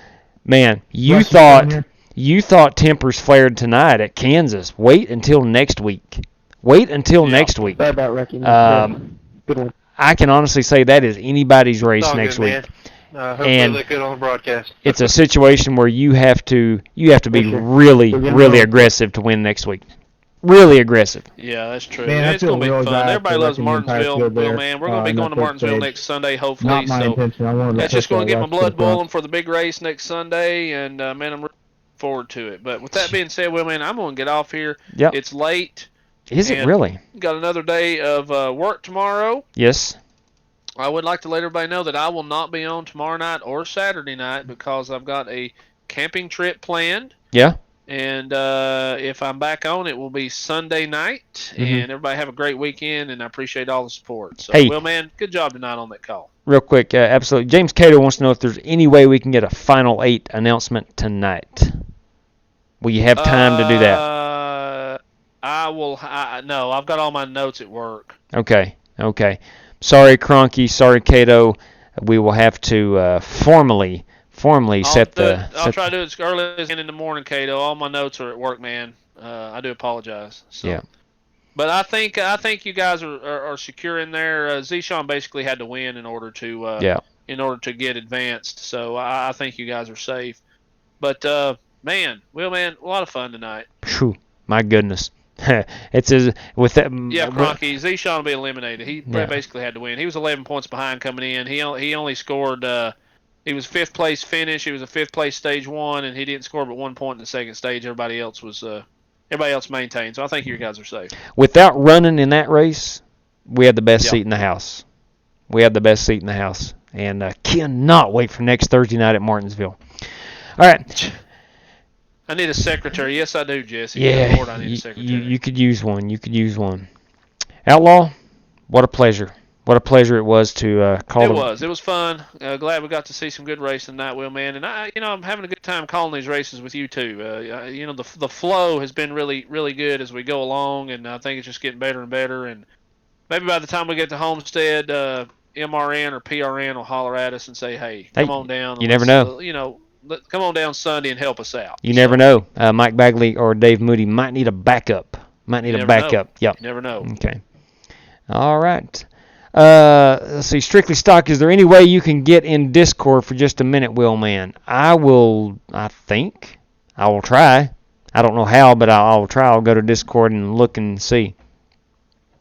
Man, you thought tempers flared tonight at Kansas. Wait until next week. Wait until next week. Sorry about wrecking. Good one. I can honestly say that is anybody's race It's all next good, week. man. Hopefully they look good on the broadcast. It's a situation where you have to be really aggressive to win next week. Really aggressive. Yeah, that's true. Man, It's going to be really fun. bad Everybody for loves wrecking the entire Martinsville. field Well, there, man, we're going to be in going to that first Martinsville stage. next Sunday, hopefully. Not my intention. I wanted to that's just going to get my push blood that boiling for the big race next Sunday, and, man, I'm looking forward to it. But with that being said, well, man, I'm going to get off here. Yep. It's late. Is it really? Got another day of work tomorrow. Yes. I would like to let everybody know that I will not be on tomorrow night or Saturday night because I've got a camping trip planned. Yeah. And if I'm back on, it will be Sunday night. And everybody have a great weekend, and I appreciate all the support. So, hey, well, man, good job tonight on that call. Real quick, absolutely. James Cato wants to know if there's any way we can get a Final 8 announcement tonight. Will you have time to do that? I will. No, I've got all my notes at work. Okay. Sorry, Cronky. Sorry, Cato. We will have to formally set the. I'll try to do it as early as in the morning, Cato. All my notes are at work, man. I do apologize. So. Yeah. But I think you guys are secure in there. Zishan basically had to win in order to get advanced. So I think you guys are safe. But man, a lot of fun tonight. Phew, my goodness. It's with that. Yeah, Cronky, Zishan will be eliminated. He basically had to win. He was 11 points behind coming in. He only scored. He was 5th place finish. He was a 5th place stage 1, and he didn't score but 1 point in the second stage. Everybody else maintained. So I think you guys are safe. Without running in that race, we had the best seat in the house. And cannot wait for next Thursday night at Martinsville. All right. I need a secretary. Yes, I do, Jesse. Yeah, Lord, I need a secretary. You could use one. Outlaw, what a pleasure. What a pleasure it was to call. It was fun. Glad we got to see some good racing tonight, Will, man. And I'm having a good time calling these races with you too. The flow has been really, really good as we go along, and I think it's just getting better and better. And maybe by the time we get to Homestead, MRN or PRN will holler at us and say, "Hey, come on down." You never know. Come on down Sunday and help us out. You never know. Mike Bagley or Dave Moody might need a backup. Yep. You never know. Okay. All right. Let's see. Strictly Stock. Is there any way you can get in Discord for just a minute, Will, man? I think I will try. I don't know how, but I will try. I'll go to Discord and look and see.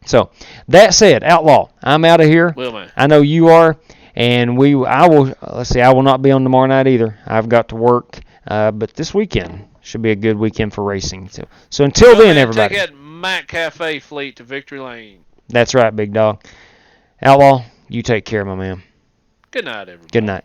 So that said, Outlaw, I'm out of here. Will, man. I know you are. And I will not be on tomorrow night either. I've got to work. But this weekend, should be a good weekend for racing. So until then, everybody. Take that Mac Cafe fleet to Victory Lane. That's right, big dog. Outlaw, you take care, my man. Good night, everybody. Good night.